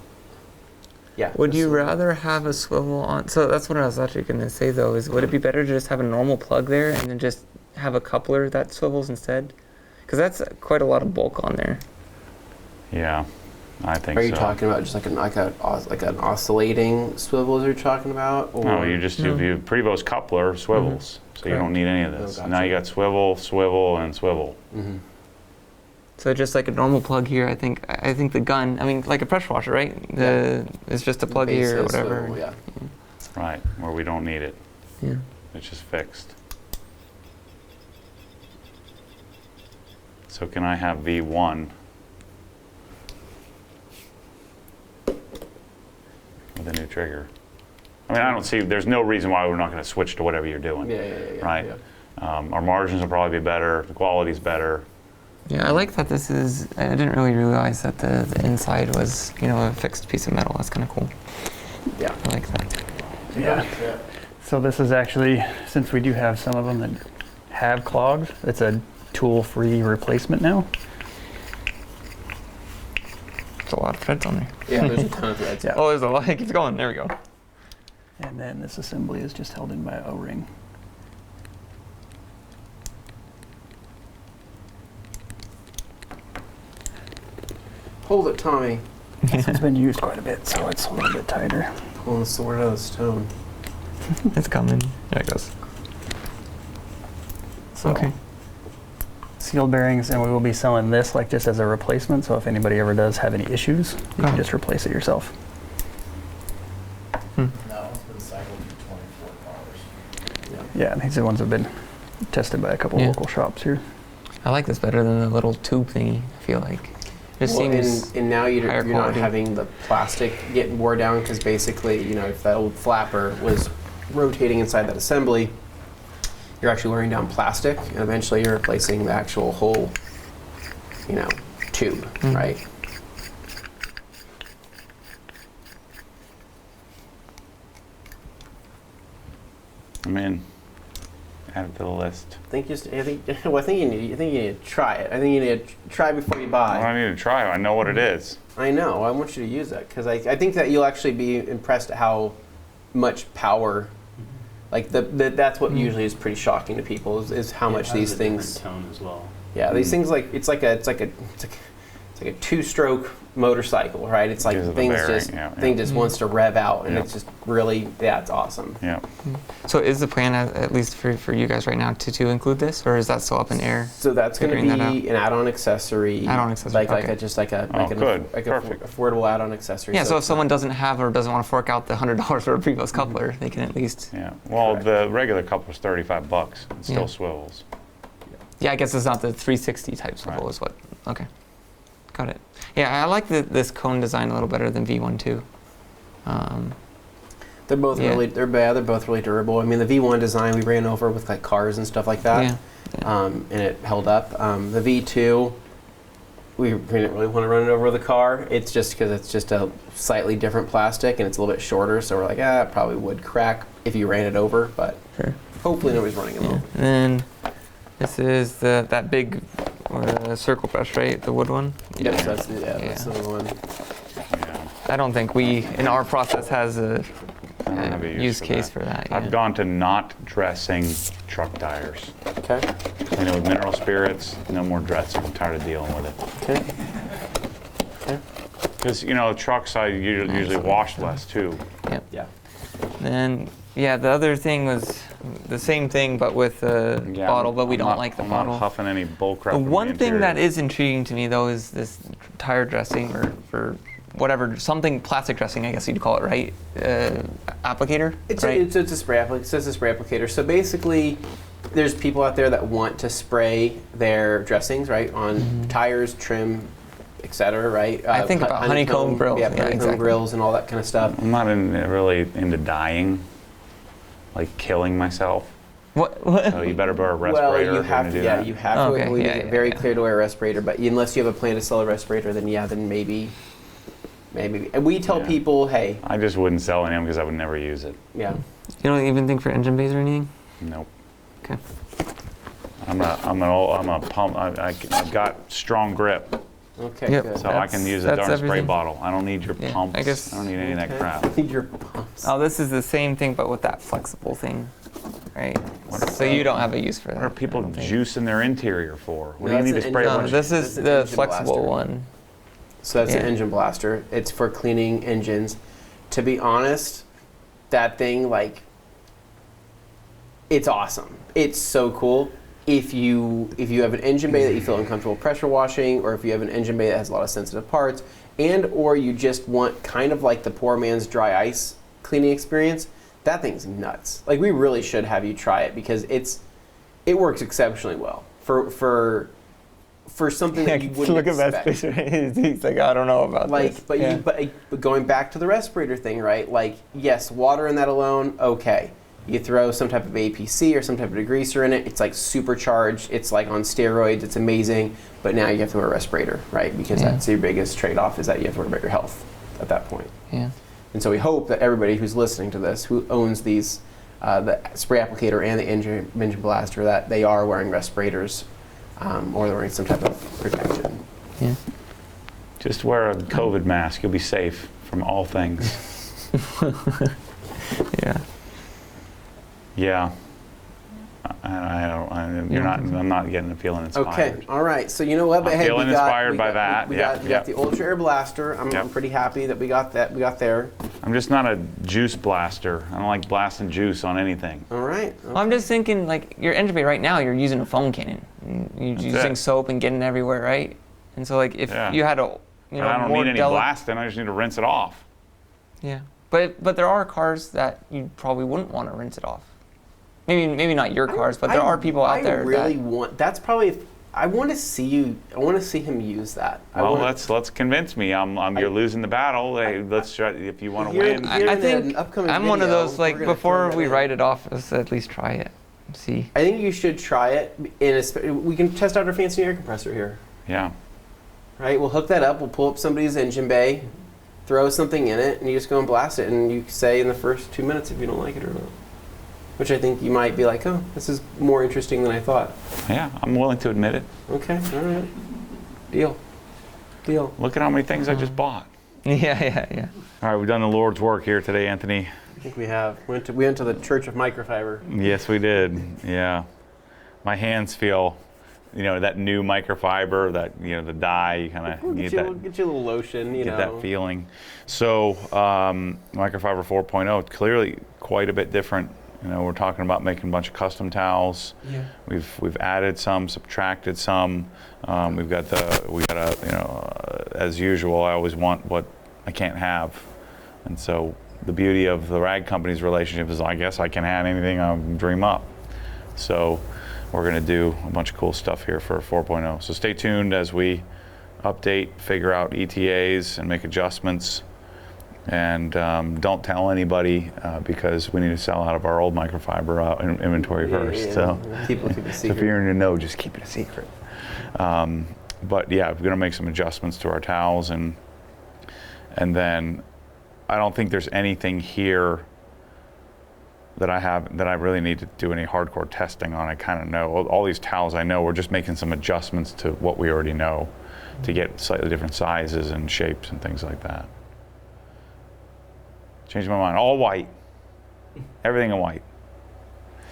Speaker 3: Yeah.
Speaker 4: Would you rather have a swivel on? So that's what I was actually going to say though. Is would it be better to just have a normal plug there and then just have a coupler that swivels instead? Because that's quite a lot of bulk on there.
Speaker 1: Yeah, I think
Speaker 3: Are
Speaker 1: so.
Speaker 3: you talking about just like an oscillating swivel? As you're talking about? Or?
Speaker 1: No, you just do Prevost coupler swivels, so you don't need any of this.
Speaker 3: Oh,
Speaker 1: Now you got swivel, swivel, and swivel.
Speaker 3: Mm-hmm.
Speaker 4: So just like a normal plug here, I think the gun. I mean, like a pressure washer, right? It's just a plug here or whatever.
Speaker 3: Swivel, yeah.
Speaker 1: Right, where we don't need it.
Speaker 4: Yeah.
Speaker 1: It's just fixed. So can I have V1 with a new trigger? I mean, I don't see, there's no reason why we're not going to switch to whatever you're doing.
Speaker 3: Yeah.
Speaker 1: Right?
Speaker 3: Yeah.
Speaker 1: Our margins will probably be better, the quality's better.
Speaker 4: Yeah, I like that this is. I didn't really realize that the inside was, a fixed piece of metal. That's kind of cool.
Speaker 3: Yeah.
Speaker 4: I like that.
Speaker 2: Yeah. So this is actually, since we do have some of them that have clogs, it's a tool-free replacement now.
Speaker 4: There's a lot of threads on there.
Speaker 3: Yeah, there's a ton of threads.
Speaker 2: Yeah.
Speaker 4: Oh, there's a lot. It keeps going. There we go.
Speaker 2: And then this assembly is just held in by an O-ring.
Speaker 3: Hold it, Tommy.
Speaker 2: This one's been used quite a bit, so it's a little bit tighter.
Speaker 3: Pulling the sword out of the stone.
Speaker 4: It's coming. There it goes.
Speaker 2: So,
Speaker 4: Okay.
Speaker 2: Sealed bearings, and we will be selling this like just as a replacement, so if anybody ever does have any issues, you can just replace it yourself.
Speaker 6: No, it's been cycled for 24 hours.
Speaker 2: Yeah, and these are the ones that have been tested by a couple
Speaker 4: Yeah.
Speaker 2: local shops here.
Speaker 4: I like this better than the little tube thingy. I feel like it just seems.
Speaker 3: and now you're
Speaker 4: higher
Speaker 3: not
Speaker 4: quality.
Speaker 3: having the plastic getting wore down, because basically, if that old flapper was rotating inside that assembly, you're actually wearing down plastic, and eventually you're replacing the actual whole, tube, right?
Speaker 1: I'm in. Add it to the list.
Speaker 3: I think you need to try it. I think you need to try before you buy.
Speaker 1: Well, I need to try it. I know what it is.
Speaker 3: I know. I want you to use that, because I think that you'll actually be impressed at how much power. Like that's what usually is pretty shocking to people is how much these things.
Speaker 6: Tone as well.
Speaker 3: Yeah, these things it's like a 2-stroke motorcycle, right? It's like
Speaker 1: Because of the
Speaker 3: things
Speaker 1: bearing,
Speaker 3: just
Speaker 1: yeah.
Speaker 3: thing just wants to rev out, and
Speaker 1: Yeah.
Speaker 3: it's just really it's awesome.
Speaker 1: Yeah.
Speaker 4: So is the plan, at least for you guys right now, to include this, or is that still up in air?
Speaker 3: So that's going to
Speaker 4: Figuring that
Speaker 3: be an add-on accessory.
Speaker 4: Add-on accessory,
Speaker 3: like
Speaker 4: okay.
Speaker 3: a just like a
Speaker 1: good.
Speaker 3: like a
Speaker 1: Perfect.
Speaker 3: affordable add-on accessory.
Speaker 4: Yeah, so if
Speaker 3: it's
Speaker 4: someone doesn't have or doesn't want to fork out the $100 for a previous coupler, they can at least.
Speaker 1: Yeah. Well,
Speaker 3: Correct.
Speaker 1: the regular coupler's $35. It still
Speaker 4: Yeah.
Speaker 1: swivels.
Speaker 4: Yeah, I guess it's not the 360 type swivel
Speaker 1: Right.
Speaker 4: is what. Okay, got it. Yeah, I like this cone design a little better than V1 too.
Speaker 3: They're both
Speaker 4: Yeah.
Speaker 3: really they're bad. They're both really durable. I mean, the V1 design we ran over with like cars and stuff like that,
Speaker 4: Yeah.
Speaker 3: and it held up. The V2, we didn't really want to run it over with a car. It's just because it's just a slightly different plastic and it's a little bit shorter. So we're like, it probably would crack if you ran it over, but
Speaker 4: Sure.
Speaker 3: hopefully nobody's running them
Speaker 4: Yeah.
Speaker 3: over.
Speaker 4: And then this is that big circle brush, right? The wood one.
Speaker 3: Yep, so that's that's
Speaker 4: Yeah.
Speaker 3: the one.
Speaker 1: Yeah.
Speaker 4: I don't think we in our process has a
Speaker 1: I don't have a
Speaker 4: use
Speaker 1: for
Speaker 4: case
Speaker 1: that.
Speaker 4: for that.
Speaker 1: I've
Speaker 4: yeah.
Speaker 1: gone to not dressing truck tires.
Speaker 3: Okay.
Speaker 1: Clean it with mineral spirits. No more dressing. I'm tired of dealing with it.
Speaker 3: Okay.
Speaker 1: Because trucks I usually wash less too.
Speaker 4: Yep.
Speaker 3: Yeah.
Speaker 4: Then the other thing was the same thing, but with the
Speaker 1: Yeah,
Speaker 4: bottle, but we
Speaker 1: I'm
Speaker 4: don't
Speaker 1: not-
Speaker 4: like the
Speaker 1: I'm
Speaker 4: bottle.
Speaker 1: not huffing any bull crap.
Speaker 4: The
Speaker 1: from
Speaker 4: one thing that
Speaker 1: interior.
Speaker 4: is intriguing to me though is this tire dressing or whatever, something plastic dressing, I guess you'd call it, right? Applicator,
Speaker 3: It's
Speaker 4: right?
Speaker 3: a spray applicator. It says a spray applicator. So basically, there's people out there that want to spray their dressings right on tires, trim, etc. Right?
Speaker 4: I think about honeycomb grills.
Speaker 3: Yeah,
Speaker 4: Yeah,
Speaker 3: honeycomb
Speaker 4: exactly.
Speaker 3: grills and all that kind of stuff.
Speaker 1: I'm not really into dying, like killing myself.
Speaker 4: What?
Speaker 1: So you better wear a
Speaker 3: Well,
Speaker 1: respirator
Speaker 3: you
Speaker 1: if you're
Speaker 3: have
Speaker 1: gonna
Speaker 3: to.
Speaker 1: do
Speaker 3: Yeah,
Speaker 1: that.
Speaker 3: you have
Speaker 4: Okay,
Speaker 3: to. We
Speaker 4: yeah,
Speaker 3: make it
Speaker 4: yeah,
Speaker 3: very
Speaker 4: yeah.
Speaker 3: clear to wear a respirator. But unless you have a plan to sell a respirator, then maybe. And we tell
Speaker 1: Yeah.
Speaker 3: people, hey,
Speaker 1: I just wouldn't sell any of them because I would never use it.
Speaker 3: yeah.
Speaker 4: You don't even think for engine bays or anything?
Speaker 1: Nope.
Speaker 4: Okay.
Speaker 1: I'm a pump. I've got strong grip,
Speaker 3: Okay,
Speaker 4: Yep.
Speaker 3: good.
Speaker 1: so I can use a
Speaker 4: That's
Speaker 1: darn spray
Speaker 4: everything.
Speaker 1: bottle. I don't need your
Speaker 4: Yeah,
Speaker 1: pumps.
Speaker 4: I guess-
Speaker 1: I don't need any of that
Speaker 3: Okay.
Speaker 1: crap.
Speaker 3: Your pumps.
Speaker 4: Oh, this is the same thing, but with that flexible thing, right? So you don't have a use for that.
Speaker 1: What are people
Speaker 4: I don't think.
Speaker 1: juicing their interior for? What
Speaker 3: No,
Speaker 1: do you need
Speaker 3: that's
Speaker 1: to
Speaker 3: an
Speaker 1: spray a
Speaker 3: engine-
Speaker 1: bunch
Speaker 4: No,
Speaker 1: of-
Speaker 4: this
Speaker 3: That's
Speaker 4: is
Speaker 3: an
Speaker 4: the
Speaker 3: engine
Speaker 4: flexible
Speaker 3: blaster.
Speaker 4: one.
Speaker 3: So that's an
Speaker 4: Yeah.
Speaker 3: engine blaster. It's for cleaning engines. To be honest, that thing, like, it's awesome. It's so cool. If you have an engine bay that you feel uncomfortable pressure washing, or if you have an engine bay that has a lot of sensitive parts, and or you just want kind of like the poor man's dry ice cleaning experience, that thing's nuts. Like, we really should have you try it because it works exceptionally well for something that you wouldn't expect.
Speaker 4: He's like, I don't know about
Speaker 3: Like,
Speaker 4: this.
Speaker 3: but
Speaker 4: Yeah.
Speaker 3: but going back to the respirator thing, right? Like, yes, water in that alone, okay. You throw some type of APC or some type of degreaser in it, it's like supercharged. It's like on steroids. It's amazing. But now you have to wear a respirator, right? Because
Speaker 4: Yeah.
Speaker 3: that's your biggest trade-off is that you have to worry about your health at that point.
Speaker 4: Yeah.
Speaker 3: And so we hope that everybody who's listening to this, who owns these, the spray applicator and the engine blaster, that they are wearing respirators or they're wearing some type of protection.
Speaker 4: Yeah.
Speaker 1: Just wear a COVID mask. You'll be safe from all things.
Speaker 4: Yeah.
Speaker 1: Yeah. I'm not getting a feeling inspired.
Speaker 3: Okay, all right. So you know what? But
Speaker 1: I'm
Speaker 3: hey,
Speaker 1: feeling inspired by that.
Speaker 3: We
Speaker 1: Yeah,
Speaker 3: got
Speaker 1: yeah.
Speaker 3: the Ultra Air Blaster. I'm
Speaker 1: Yep.
Speaker 3: pretty happy that we got that. We got there.
Speaker 1: I'm just not a juice blaster. I don't like blasting juice on anything.
Speaker 3: All right.
Speaker 4: Well, I'm just thinking, like, your engine bay right now, you're using a foam cannon. You're
Speaker 1: That's
Speaker 4: using
Speaker 1: it.
Speaker 4: soap and getting everywhere, right? And so, like, if
Speaker 1: Yeah.
Speaker 4: you had a,
Speaker 1: And I don't
Speaker 4: more
Speaker 1: need any
Speaker 4: delicate.
Speaker 1: blasting. I just need to rinse it off.
Speaker 4: Yeah. But there are cars that you probably wouldn't want to rinse it off. Maybe not your cars, but there are people out there
Speaker 3: I really
Speaker 4: that.
Speaker 3: want. That's probably. I want to see you. I want to see him use that.
Speaker 1: Well, let's convince me. You're losing the battle. Hey, let's try. If you want to
Speaker 3: Here-
Speaker 1: win,
Speaker 3: here-
Speaker 4: I
Speaker 3: in
Speaker 4: think
Speaker 3: an upcoming
Speaker 4: I'm one of
Speaker 3: video,
Speaker 4: those, like,
Speaker 3: we're gonna
Speaker 4: before
Speaker 3: throw
Speaker 4: we
Speaker 3: that in.
Speaker 4: write it off, let's at least try it. See.
Speaker 3: I think you should try it. We can test out our fancy air compressor here.
Speaker 1: yeah.
Speaker 3: Right. We'll hook that up. We'll pull up somebody's engine bay, throw something in it, and you just go and blast it. And you say in the first 2 minutes if you don't like it or not. Which I think you might be like, oh, this is more interesting than I thought.
Speaker 1: Yeah, I'm willing to admit it.
Speaker 3: Okay, all right. Deal.
Speaker 1: Look at how many things I just bought.
Speaker 4: Yeah.
Speaker 1: All right, we've done the Lord's work here today, Anthony.
Speaker 3: I think we have. We went to the Church of Microfiber.
Speaker 1: Yes, we did. Yeah. My hands feel that new microfiber, that the dye, you kind of
Speaker 3: Get you a little lotion,
Speaker 1: get that feeling. So Microfiber 4.0, clearly quite a bit different. We're talking about making a bunch of custom towels.
Speaker 4: Yeah.
Speaker 1: We've added some, subtracted some. We got as usual, I always want what I can't have, and so the beauty of the rag company's relationship is, I guess I can have anything I dream up. So we're going to do a bunch of cool stuff here for 4.0. So stay tuned as we update, figure out ETAs, and make adjustments. And don't tell anybody because we need to sell out of our old microfiber inventory first.
Speaker 3: Yeah.
Speaker 1: So
Speaker 3: Keep it a
Speaker 1: so
Speaker 3: secret.
Speaker 1: if you're in the know, just keep it a secret. But yeah, we're going to make some adjustments to our towels, and then I don't think there's anything here that I really need to do any hardcore testing on. I kind of know all these towels. I know we're just making some adjustments to what we already know to get slightly different sizes and shapes and things like that. Changed my mind. All white. Everything in white.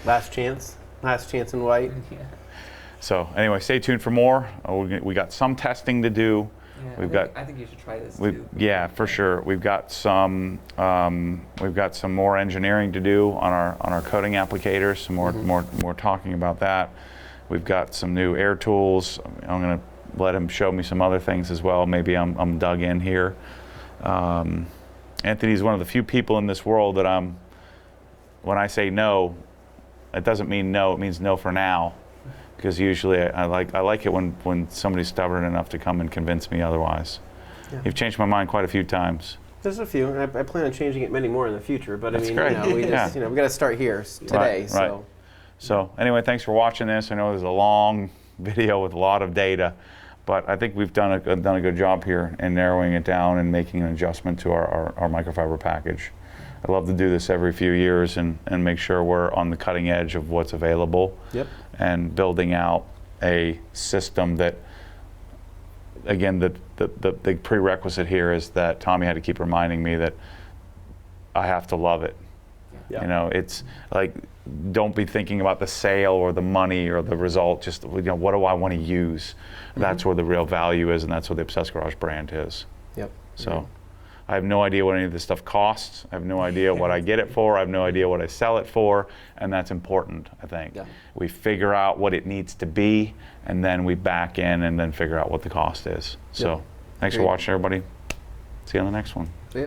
Speaker 3: Last chance in white.
Speaker 4: Yeah.
Speaker 1: So anyway, stay tuned for more. We got some testing to do.
Speaker 4: Yeah, I think you should try this too.
Speaker 1: Yeah, for sure. We've got some more engineering to do on our coating applicators. Some more talking about that. We've got some new air tools. I'm going to let him show me some other things as well. Maybe I'm dug in here. Anthony's one of the few people in this world that when I say no, it doesn't mean no. It means no for now. Because usually I like it when somebody's stubborn enough to come and convince me otherwise. Yeah. You've changed my mind quite a few times.
Speaker 3: There's a few, and I plan on changing it many more in the future. But
Speaker 1: That's
Speaker 3: I mean,
Speaker 1: great.
Speaker 3: we just we got to start here today.
Speaker 1: Right. So anyway, thanks for watching this. I know there's a long video with a lot of data, but I think we've done a good job here in narrowing it down and making an adjustment to our microfiber package. I love to do this every few years and make sure we're on the cutting edge of what's available.
Speaker 3: Yep.
Speaker 1: And building out a system that, again, the prerequisite here is that Tommy had to keep reminding me that I have to love it.
Speaker 3: Yeah.
Speaker 1: It's like, don't be thinking about the sale or the money or the result. Just what do I want to use? That's where the real value is, and that's what the Obsessed Garage brand is.
Speaker 3: Yep.
Speaker 1: So. I have no idea what any of this stuff costs. I have no idea what I get it for. I have no idea what I sell it for, and that's important, I think. Yeah. We figure out what it needs to be, and then we back in and then figure out what the cost is. So thanks for watching, everybody. See you on the next one.
Speaker 3: See ya.